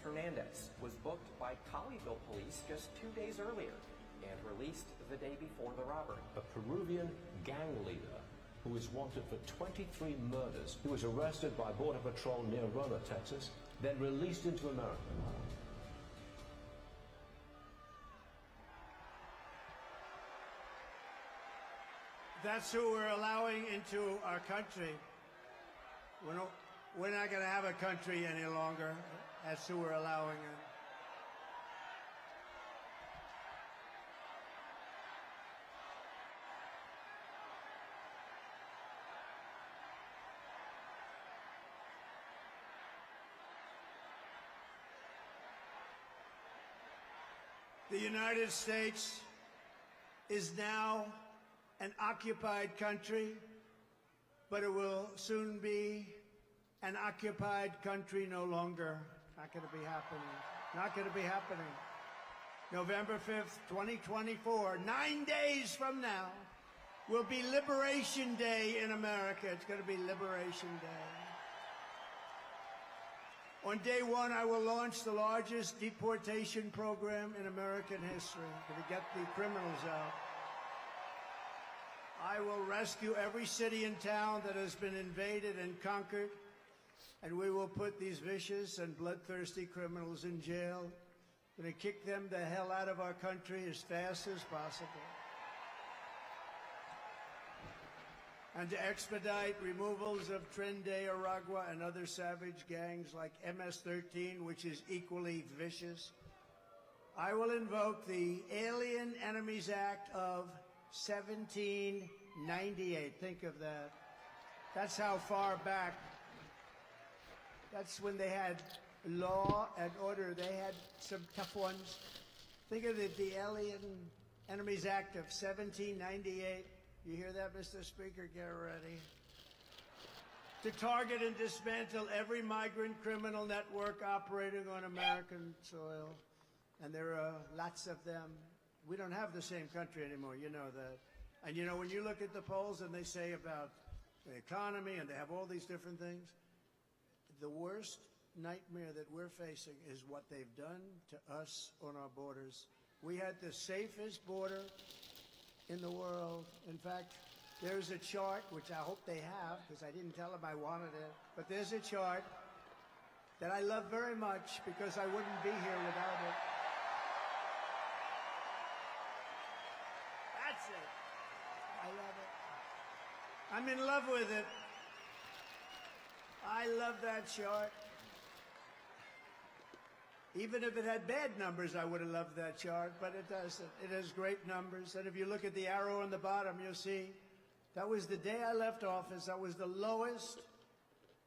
Speaker 7: was booked by Colleyville police just 2 days earlier and released the day before the robbery.
Speaker 22: A Peruvian gang leader who is wanted for 23 murders, who was arrested by Border Patrol near Roma, Texas, then released into America.
Speaker 21: That's who we're allowing into our country. We're not going to have a country any longer. That's who we're allowing in. The United States is now an occupied country, but it will soon be an occupied country no longer. Not going to be happening. Not going to be happening. November 5th, 2024, 9 days from now, will be Liberation Day in America. It's going to be Liberation Day. On day one, I will launch the largest deportation program in American history to get the criminals out. I will rescue every city and town that has been invaded and conquered, and we will put these vicious and bloodthirsty criminals in jail. We're going to kick them the hell out of our country as fast as possible. And to expedite removals of Tren de Aragua and other savage gangs like MS-13, which is equally vicious, I will invoke the Alien Enemies Act of 1798. Think of that. That's how far back. That's when they had law and order. They had some tough ones. Think of it, the Alien Enemies Act of 1798. You hear that, Mr. Speaker? Get ready. To target and dismantle every migrant criminal network operating on American soil. And there are lots of them. We don't have the same country anymore, you know that. And you know, when you look at the polls and they say about the economy and they have all these different things, the worst nightmare that we're facing is what they've done to us on our borders. We had the safest border in the world. In fact, there's a chart, which I hope they have, because I didn't tell them I wanted it, but there's a chart that I love very much because I wouldn't be here without it. That's it. I love it. I'm in love with it. I love that chart. Even if it had bad numbers, I would have loved that chart, but it doesn't. It has great numbers. And if you look at the arrow on the bottom, you'll see that was the day I left office. That was the lowest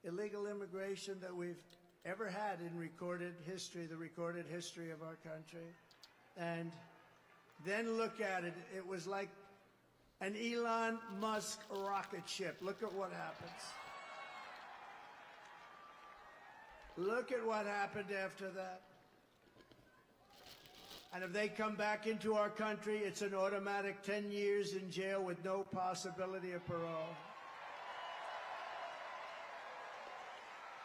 Speaker 21: illegal immigration that we've ever had in recorded history, the recorded history of our country. And then look at it. It was like an Elon Musk rocket ship. Look at what happens. Look at what happened after that. And if they come back into our country, it's an automatic 10 years in jail with no possibility of parole.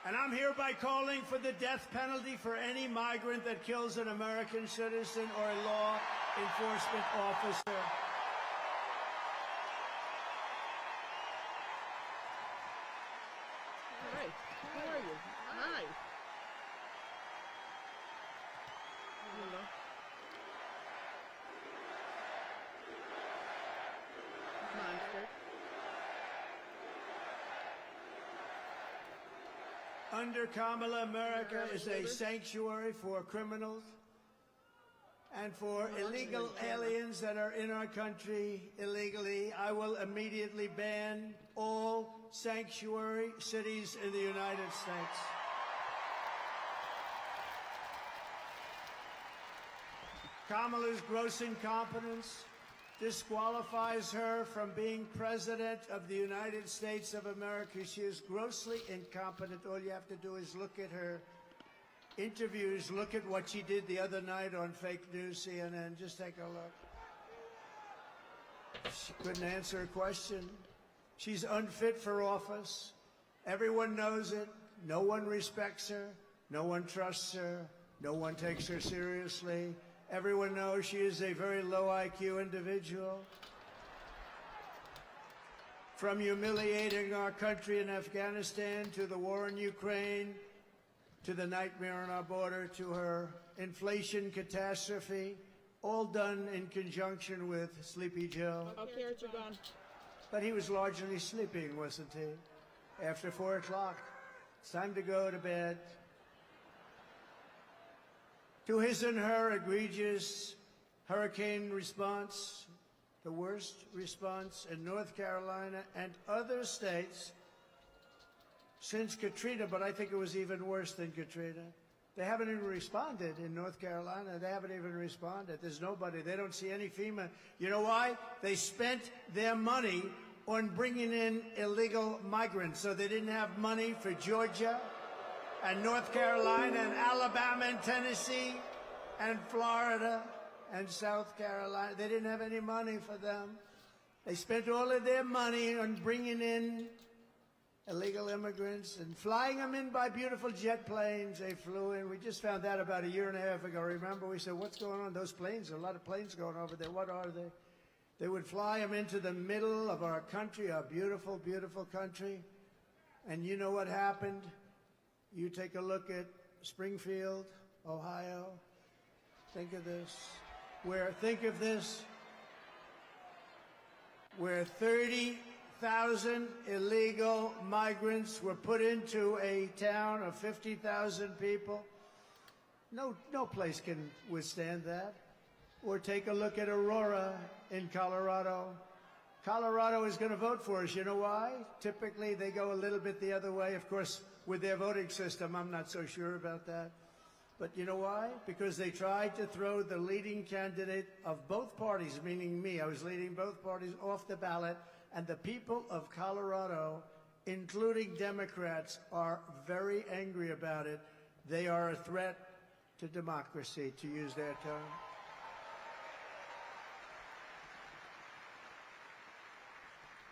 Speaker 21: And I'm hereby calling for the death penalty for any migrant that kills an American citizen or a law enforcement officer.
Speaker 2: Hi. How are you? Hi. Hello. Monster.
Speaker 21: Under Kamala, America is a sanctuary for criminals. And for illegal aliens that are in our country illegally, I will immediately ban all sanctuary cities in the United States. Kamala's gross incompetence disqualifies her from being President of the United States of America. She is grossly incompetent. All you have to do is look at her interviews, look at what she did the other night on fake news, CNN. Just take a look. She couldn't answer a question. She's unfit for office. Everyone knows it. No one respects her. No one trusts her. No one takes her seriously. Everyone knows she is a very low IQ individual. From humiliating our country in Afghanistan to the war in Ukraine, to the nightmare on our border, to her inflation catastrophe, all done in conjunction with Sleepy Joe.
Speaker 2: Okay, Archer, gone.
Speaker 21: But he was largely sleeping, wasn't he? After 4 o'clock, it's time to go to bed. To his and her egregious hurricane response, the worst response in North Carolina and other states since Katrina, but I think it was even worse than Katrina. They haven't even responded in North Carolina. They haven't even responded. There's nobody. They don't see any FEMA. You know why? They spent their money on bringing in illegal migrants, so they didn't have money for Georgia and North Carolina and Alabama and Tennessee and Florida and South Carolina. They didn't have any money for them. They spent all of their money on bringing in illegal immigrants and flying them in by beautiful jet planes. They flew in. We just found that about a year and a half ago. Remember, we said, what's going on? Those planes, there are a lot of planes going over there. What are they? They would fly them into the middle of our country, our beautiful, beautiful country. And you know what happened? You take a look at Springfield, Ohio. Think of this. Think of this. Where 30,000 illegal migrants were put into a town of 50,000 people. No place can withstand that. Or take a look at Aurora in Colorado. Colorado is going to vote for us. You know why? Typically, they go a little bit the other way. Of course, with their voting system, I'm not so sure about that. But you know why? Because they tried to throw the leading candidate of both parties, meaning me. I was leading both parties off the ballot. And the people of Colorado, including Democrats, are very angry about it. They are a threat to democracy, to use their term.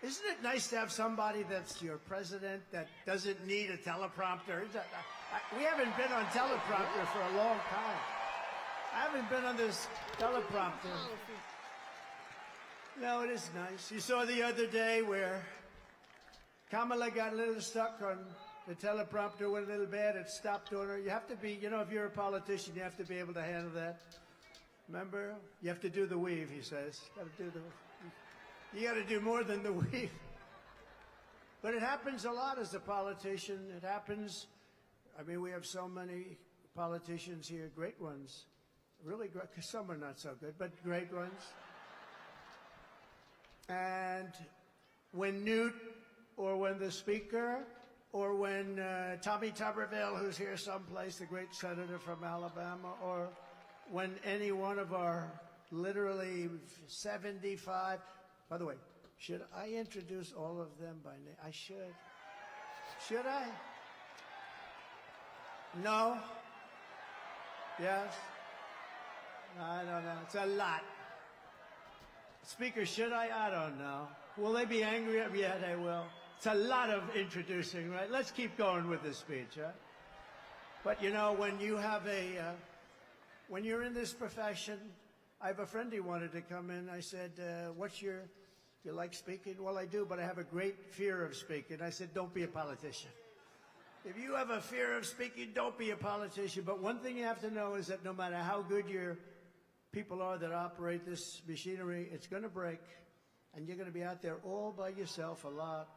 Speaker 21: Isn't it nice to have somebody that's your president that doesn't need a teleprompter? We haven't been on teleprompter for a long time. I haven't been on this teleprompter. No, it is nice. You saw the other day where Kamala got a little stuck on the teleprompter, went a little bad. It stopped on her. You have to be, if you're a politician, you have to be able to handle that. Remember? You have to do the weave, he says. You got to do more than the weave. But it happens a lot as a politician. It happens. I mean, we have so many politicians here, great ones. Really great. Some are not so good, but great ones. And when Newt, or when the Speaker, or when Tommy Tuberville, who's here someplace, the great senator from Alabama, or when any one of our literally 75, by the way, should I introduce all of them by name? I should. Should I? No? Yes? I don't know. It's a lot. Speaker, should I? I don't know. Will they be angry at me? Yeah, they will. It's a lot of introducing, right? Let's keep going with this speech, huh? But when you have when you're in this profession, I have a friend who wanted to come in. I said, do you like speaking? Well, I do, but I have a great fear of speaking. I said, don't be a politician. If you have a fear of speaking, don't be a politician. But one thing you have to know is that no matter how good your people are that operate this machinery, it's going to break. And you're going to be out there all by yourself a lot.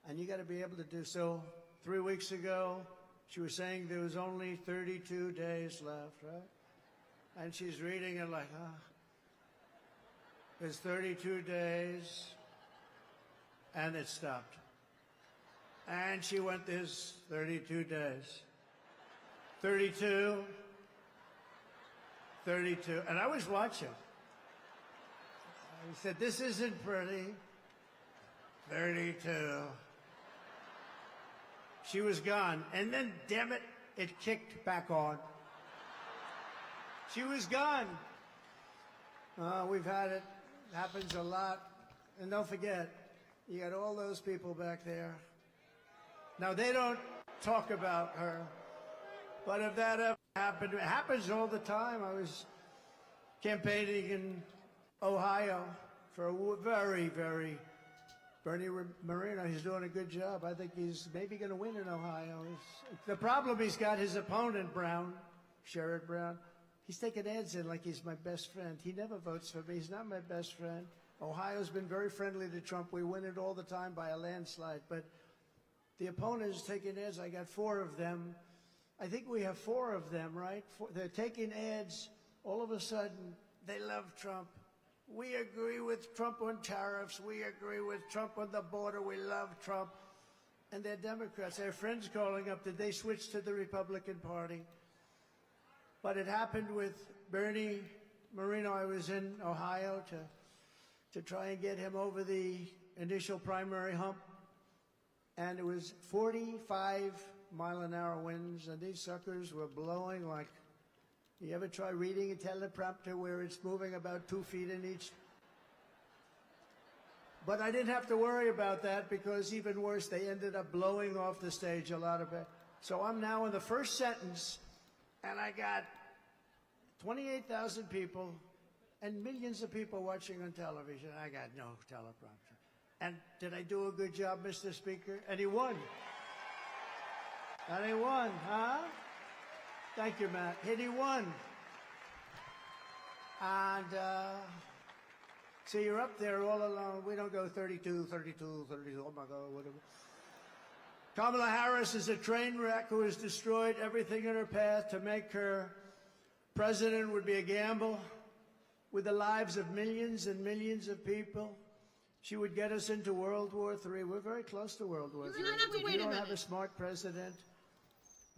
Speaker 21: And you got to be able to do so. 3 weeks ago, she was saying there was only 32 days left, right? And she's reading it like, it's 32 days, and it stopped. And she went, this 32 days. 32, 32, and I was watching. He said, this isn't pretty. 32. She was gone, and then, damn it, it kicked back on. She was gone. We've had it. Happens a lot. And don't forget, you got all those people back there. Now, they don't talk about her, but if that ever happened, it happens all the time. I was campaigning in Ohio for a very, very Bernie Moreno. He's doing a good job. I think he's maybe going to win in Ohio. The problem he's got, his opponent, Brown, Sherrod Brown, he's taking ads in like he's my best friend. He never votes for me. He's not my best friend. Ohio's been very friendly to Trump. We win it all the time by a landslide. But the opponent is taking ads. I got 4 of them. I think we have 4 of them, right? They're taking ads. All of a sudden, they love Trump. We agree with Trump on tariffs. We agree with Trump on the border. We love Trump. And they're Democrats. Their friends calling up, did they switch to the Republican Party? But it happened with Bernie Moreno. I was in Ohio to try and get him over the initial primary hump. And it was 45-mile-an-hour winds, and these suckers were blowing like, you ever try reading a teleprompter where it's moving about 2 feet in each? But I didn't have to worry about that because even worse, they ended up blowing off the stage a lot of it. So I'm now in the first sentence, and I got 28,000 people and millions of people watching on television. I got no teleprompter. And did I do a good job, Mr. Speaker? And he won. And he won, huh? Thank you, Matt. And he won. And so you're up there all alone. We don't go 32, 32, 32, oh my God, whatever. Kamala Harris is a train wreck who has destroyed everything in her path. To make her president would be a gamble with the lives of millions and millions of people. She would get us into World War III. We're very close to World War III. If you don't have a smart president,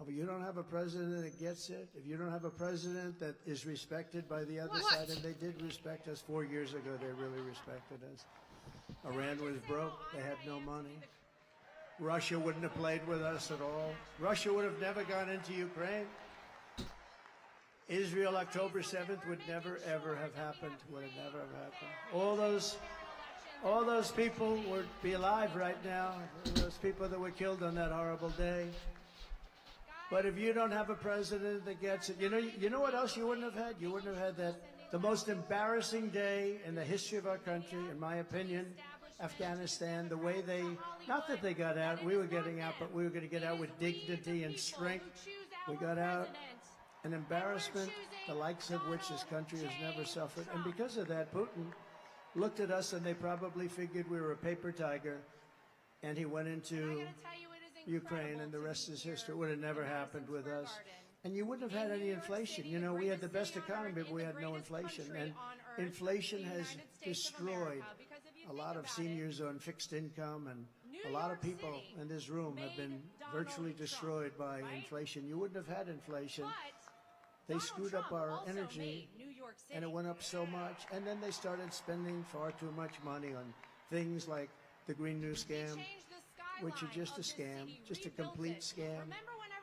Speaker 21: if you don't have a president that gets it, if you don't have a president that is respected by the other side, and they did respect us 4 years ago, they really respected us. Iran was broke. They had no money. Russia wouldn't have played with us at all. Russia would have never gone into Ukraine. Israel, October 7th, would never, ever have happened. Would have never have happened. All those people would be alive right now. Those people that were killed on that horrible day. But if you don't have a president that gets it, you know what else you wouldn't have had? You wouldn't have had that, the most embarrassing day in the history of our country, in my opinion, Afghanistan, the way they, not that they got out, we were getting out, but we were going to get out with dignity and strength. We got out an embarrassment, the likes of which this country has never suffered. And because of that, Putin looked at us and they probably figured we were a paper tiger, and he went into Ukraine, and the rest is history. It would have never happened with us. And you wouldn't have had any inflation. You know, we had the best economy, but we had no inflation. And inflation has destroyed a lot of seniors on fixed income, and a lot of people in this room have been virtually destroyed by inflation. You wouldn't have had inflation. They screwed up our energy, and it went up so much. And then they started spending far too much money on things like the Green New Scam, which is just a scam, just a complete scam.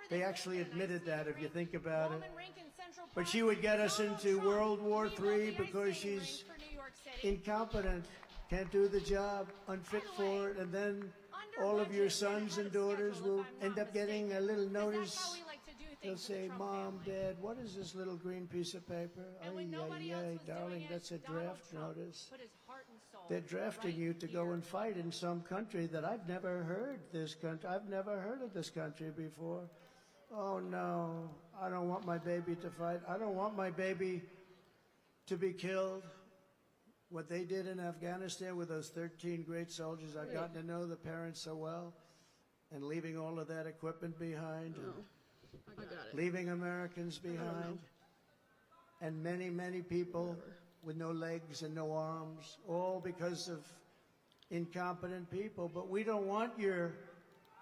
Speaker 21: They actually admitted that, if you think about it. But she would get us into World War III because she's incompetent, can't do the job, unfit for it, and then all of your sons and daughters will end up getting a little notice. They'll say, Mom, Dad, what is this little green piece of paper? Darling, that's a draft notice. They're drafting you to go and fight in some country that I've never heard this country. I've never heard of this country before. Oh, no, I don't want my baby to fight. I don't want my baby to be killed. What they did in Afghanistan with those 13 great soldiers, I've gotten to know the parents so well, and leaving all of that equipment behind, and leaving Americans behind. and many, many people with no legs and no arms, all because of incompetent people. But we don't want your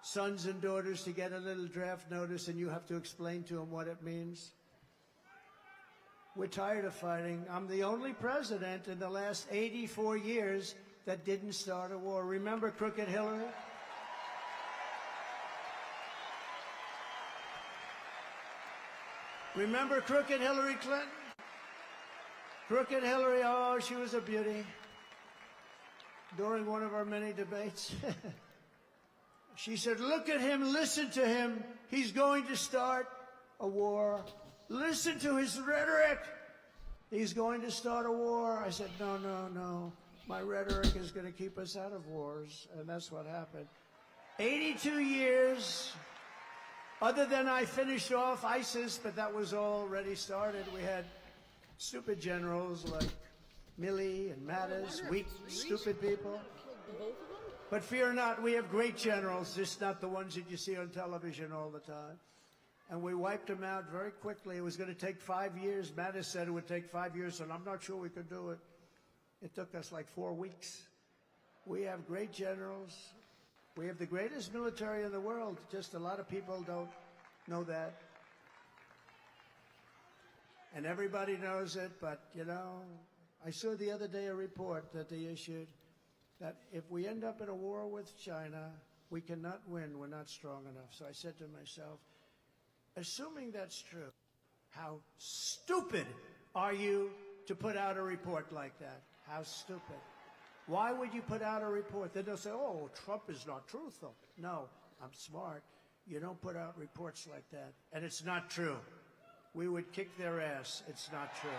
Speaker 21: sons and daughters to get a little draft notice and you have to explain to them what it means. We're tired of fighting. I'm the only president in the last 84 years that didn't start a war. Remember Crooked Hillary? Remember Crooked Hillary Clinton? Crooked Hillary, oh, she was a beauty. During one of our many debates, she said, look at him, listen to him. He's going to start a war. Listen to his rhetoric. He's going to start a war. I said, no, no, no. My rhetoric is going to keep us out of wars. And that's what happened. 82 years. Other than I finished off ISIS, but that was already started. We had stupid generals like Milley and Mattis, weak, stupid people. But fear not, we have great generals, just not the ones that you see on television all the time. And we wiped them out very quickly. It was going to take 5 years. Mattis said it would take 5 years, and I'm not sure we could do it. It took us like 4 weeks. We have great generals. We have the greatest military in the world. Just a lot of people don't know that. And everybody knows it, but, you know, I saw the other day a report that they issued that if we end up in a war with China, we cannot win. We're not strong enough. So I said to myself, assuming that's true, how stupid are you to put out a report like that? How stupid. Why would you put out a report? Then they'll say, oh, Trump is not truthful. No, I'm smart. You don't put out reports like that. And it's not true. We would kick their ass. It's not true.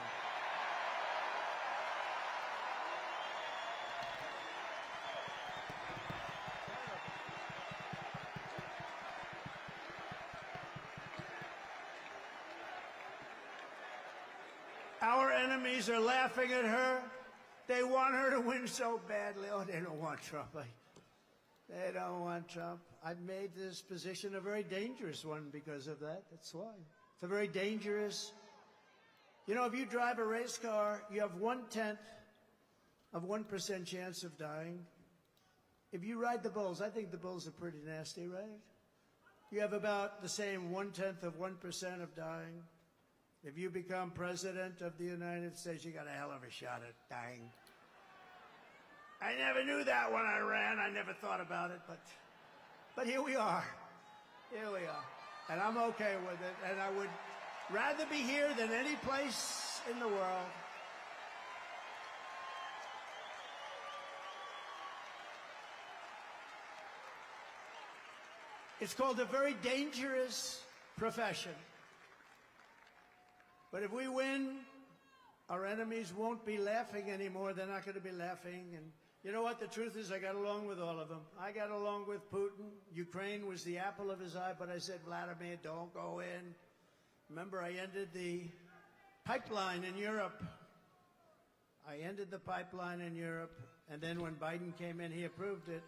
Speaker 21: Our enemies are laughing at her. They want her to win so badly. Oh, they don't want Trump. They don't want Trump. I've made this position a very dangerous one because of that. That's why. It's a very dangerous. You know, if you drive a race car, you have 1/10 of 1% chance of dying. If you ride the bulls, I think the bulls are pretty nasty, right? You have about the same 1/10 of 1% of dying. If you become president of the United States, you got a hell of a shot at dying. I never knew that when I ran. I never thought about it, but here we are. Here we are. And I'm okay with it. And I would rather be here than any place in the world. It's called a very dangerous profession. But if we win, our enemies won't be laughing anymore. They're not going to be laughing. And you know what? The truth is I got along with all of them. I got along with Putin. Ukraine was the apple of his eye, but I said, Vladimir, don't go in. Remember, I ended the pipeline in Europe. I ended the pipeline in Europe. And then when Biden came in, he approved it.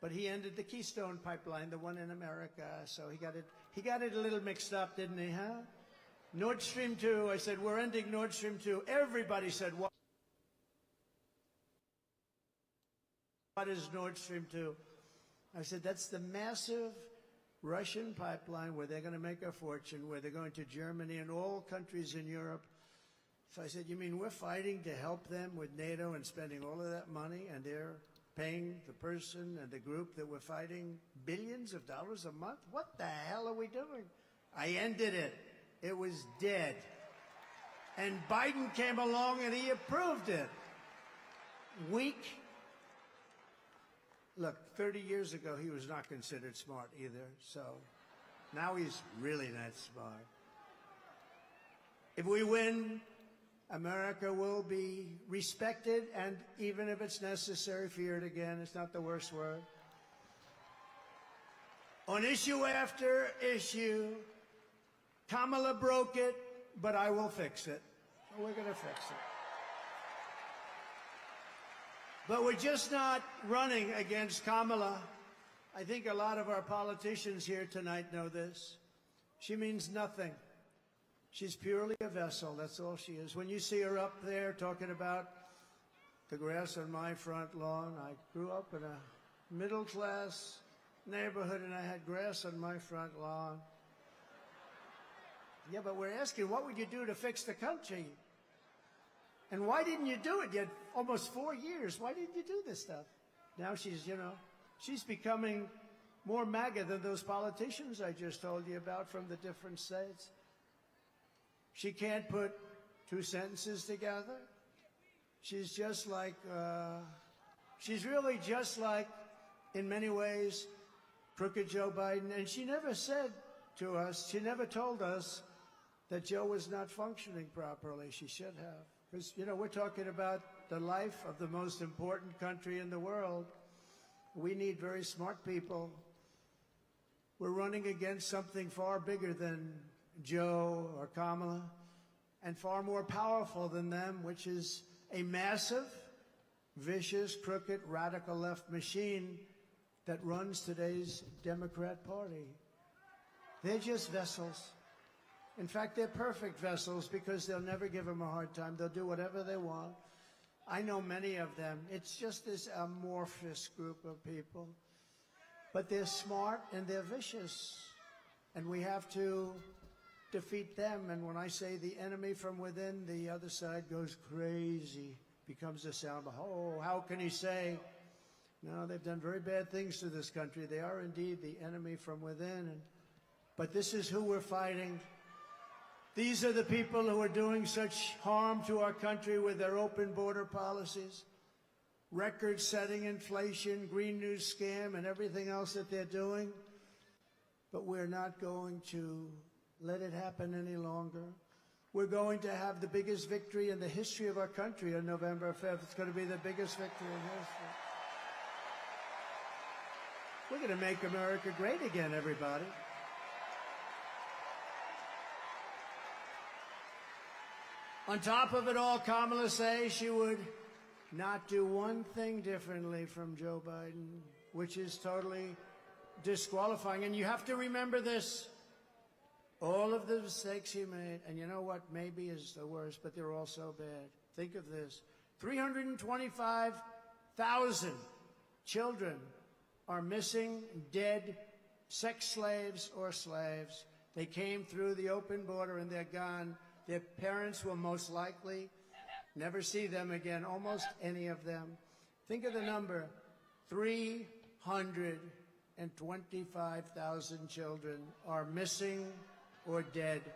Speaker 21: But he ended the Keystone pipeline, the one in America. So he got it a little mixed up, didn't he, huh? Nord Stream 2, I said, we're ending Nord Stream 2. Everybody said, what is Nord Stream 2? I said, that's the massive Russian pipeline where they're going to make a fortune, where they're going to Germany and all countries in Europe. So I said, you mean we're fighting to help them with NATO and spending all of that money, and they're paying the person and the group that we're fighting billions of dollars a month? What the hell are we doing? I ended it. It was dead. And Biden came along and he approved it. Weak. Look, 30 years ago, he was not considered smart either. So now he's really not smart. If we win, America will be respected, and even if it's necessary, feared again. It's not the worst word. On issue after issue, Kamala broke it, but I will fix it. We're going to fix it. But we're just not running against Kamala. I think a lot of our politicians here tonight know this. She means nothing. She's purely a vessel. That's all she is. When you see her up there talking about the grass on my front lawn, I grew up in a middle-class neighborhood and I had grass on my front lawn. Yeah, but we're asking, what would you do to fix the country? And why didn't you do it? You had almost 4 years. Why didn't you do this stuff? Now she's, she's becoming more MAGA than those politicians I just told you about from the different states. She can't put two sentences together. She's just like, she's really just like, in many ways, crooked Joe Biden. And she never said to us, she never told us that Joe was not functioning properly. She should have. Because, we're talking about the life of the most important country in the world. We need very smart people. We're running against something far bigger than Joe or Kamala, and far more powerful than them, which is a massive, vicious, crooked, radical left machine that runs today's Democrat Party. They're just vessels. In fact, they're perfect vessels because they'll never give them a hard time. They'll do whatever they want. I know many of them. It's just this amorphous group of people. But they're smart and they're vicious. And we have to defeat them. And when I say the enemy from within, the other side goes crazy, becomes a sound. Oh, how can he say? No, they've done very bad things to this country. They are indeed the enemy from within. But this is who we're fighting. These are the people who are doing such harm to our country with their open border policies, record-setting inflation, Green New Scam, and everything else that they're doing. But we're not going to let it happen any longer. We're going to have the biggest victory in the history of our country on November 5th. It's going to be the biggest victory in history. We're going to make America great again, everybody. On top of it all, Kamala says she would not do one thing differently from Joe Biden, which is totally disqualifying. And you have to remember this. All of the mistakes he made, and you know what maybe is the worst, but they're all so bad. Think of this. 325,000 children are missing, dead, sex slaves or slaves. They came through the open border and they're gone. Their parents will most likely never see them again, almost any of them. Think of the number, 325,000 children are missing or dead.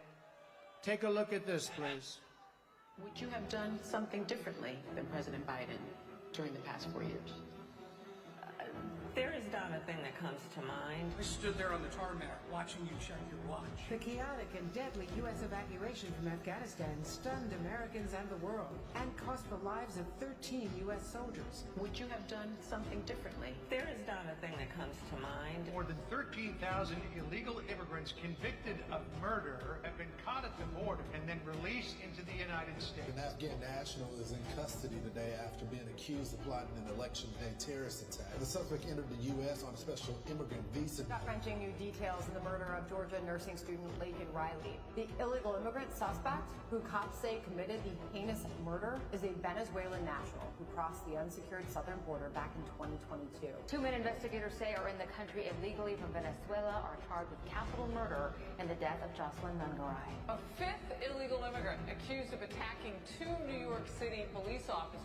Speaker 21: Take a look at this, please.
Speaker 25: Would you have done something differently than President Biden during the past 4 years?
Speaker 26: There is not a thing that comes to mind.
Speaker 27: I stood there on the tarmac watching you check your watch.
Speaker 5: The chaotic and deadly U.S. evacuation from Afghanistan stunned Americans and the world and cost the lives of 13 U.S. soldiers.
Speaker 25: Would you have done something differently?
Speaker 26: There is not a thing that comes to mind.
Speaker 27: More than 13,000 illegal immigrants convicted of murder have been caught at the border and then released into the United States.
Speaker 9: An Afghan national is in custody today after being accused of plotting an election day terrorist attack. The suspect entered the U.S. on a special immigrant visa.
Speaker 31: Gut-wrenching new details in the murder of Georgia nursing student Laken Riley. The illegal immigrant suspect, who cops say committed the heinous murder, is a Venezuelan national who crossed the unsecured southern border back in 2022.
Speaker 10: 2 men investigators say are in the country illegally from Venezuela are charged with capital murder in the death of Jocelyn Nungaray.
Speaker 11: A fifth illegal immigrant accused of attacking 2 New York City police officers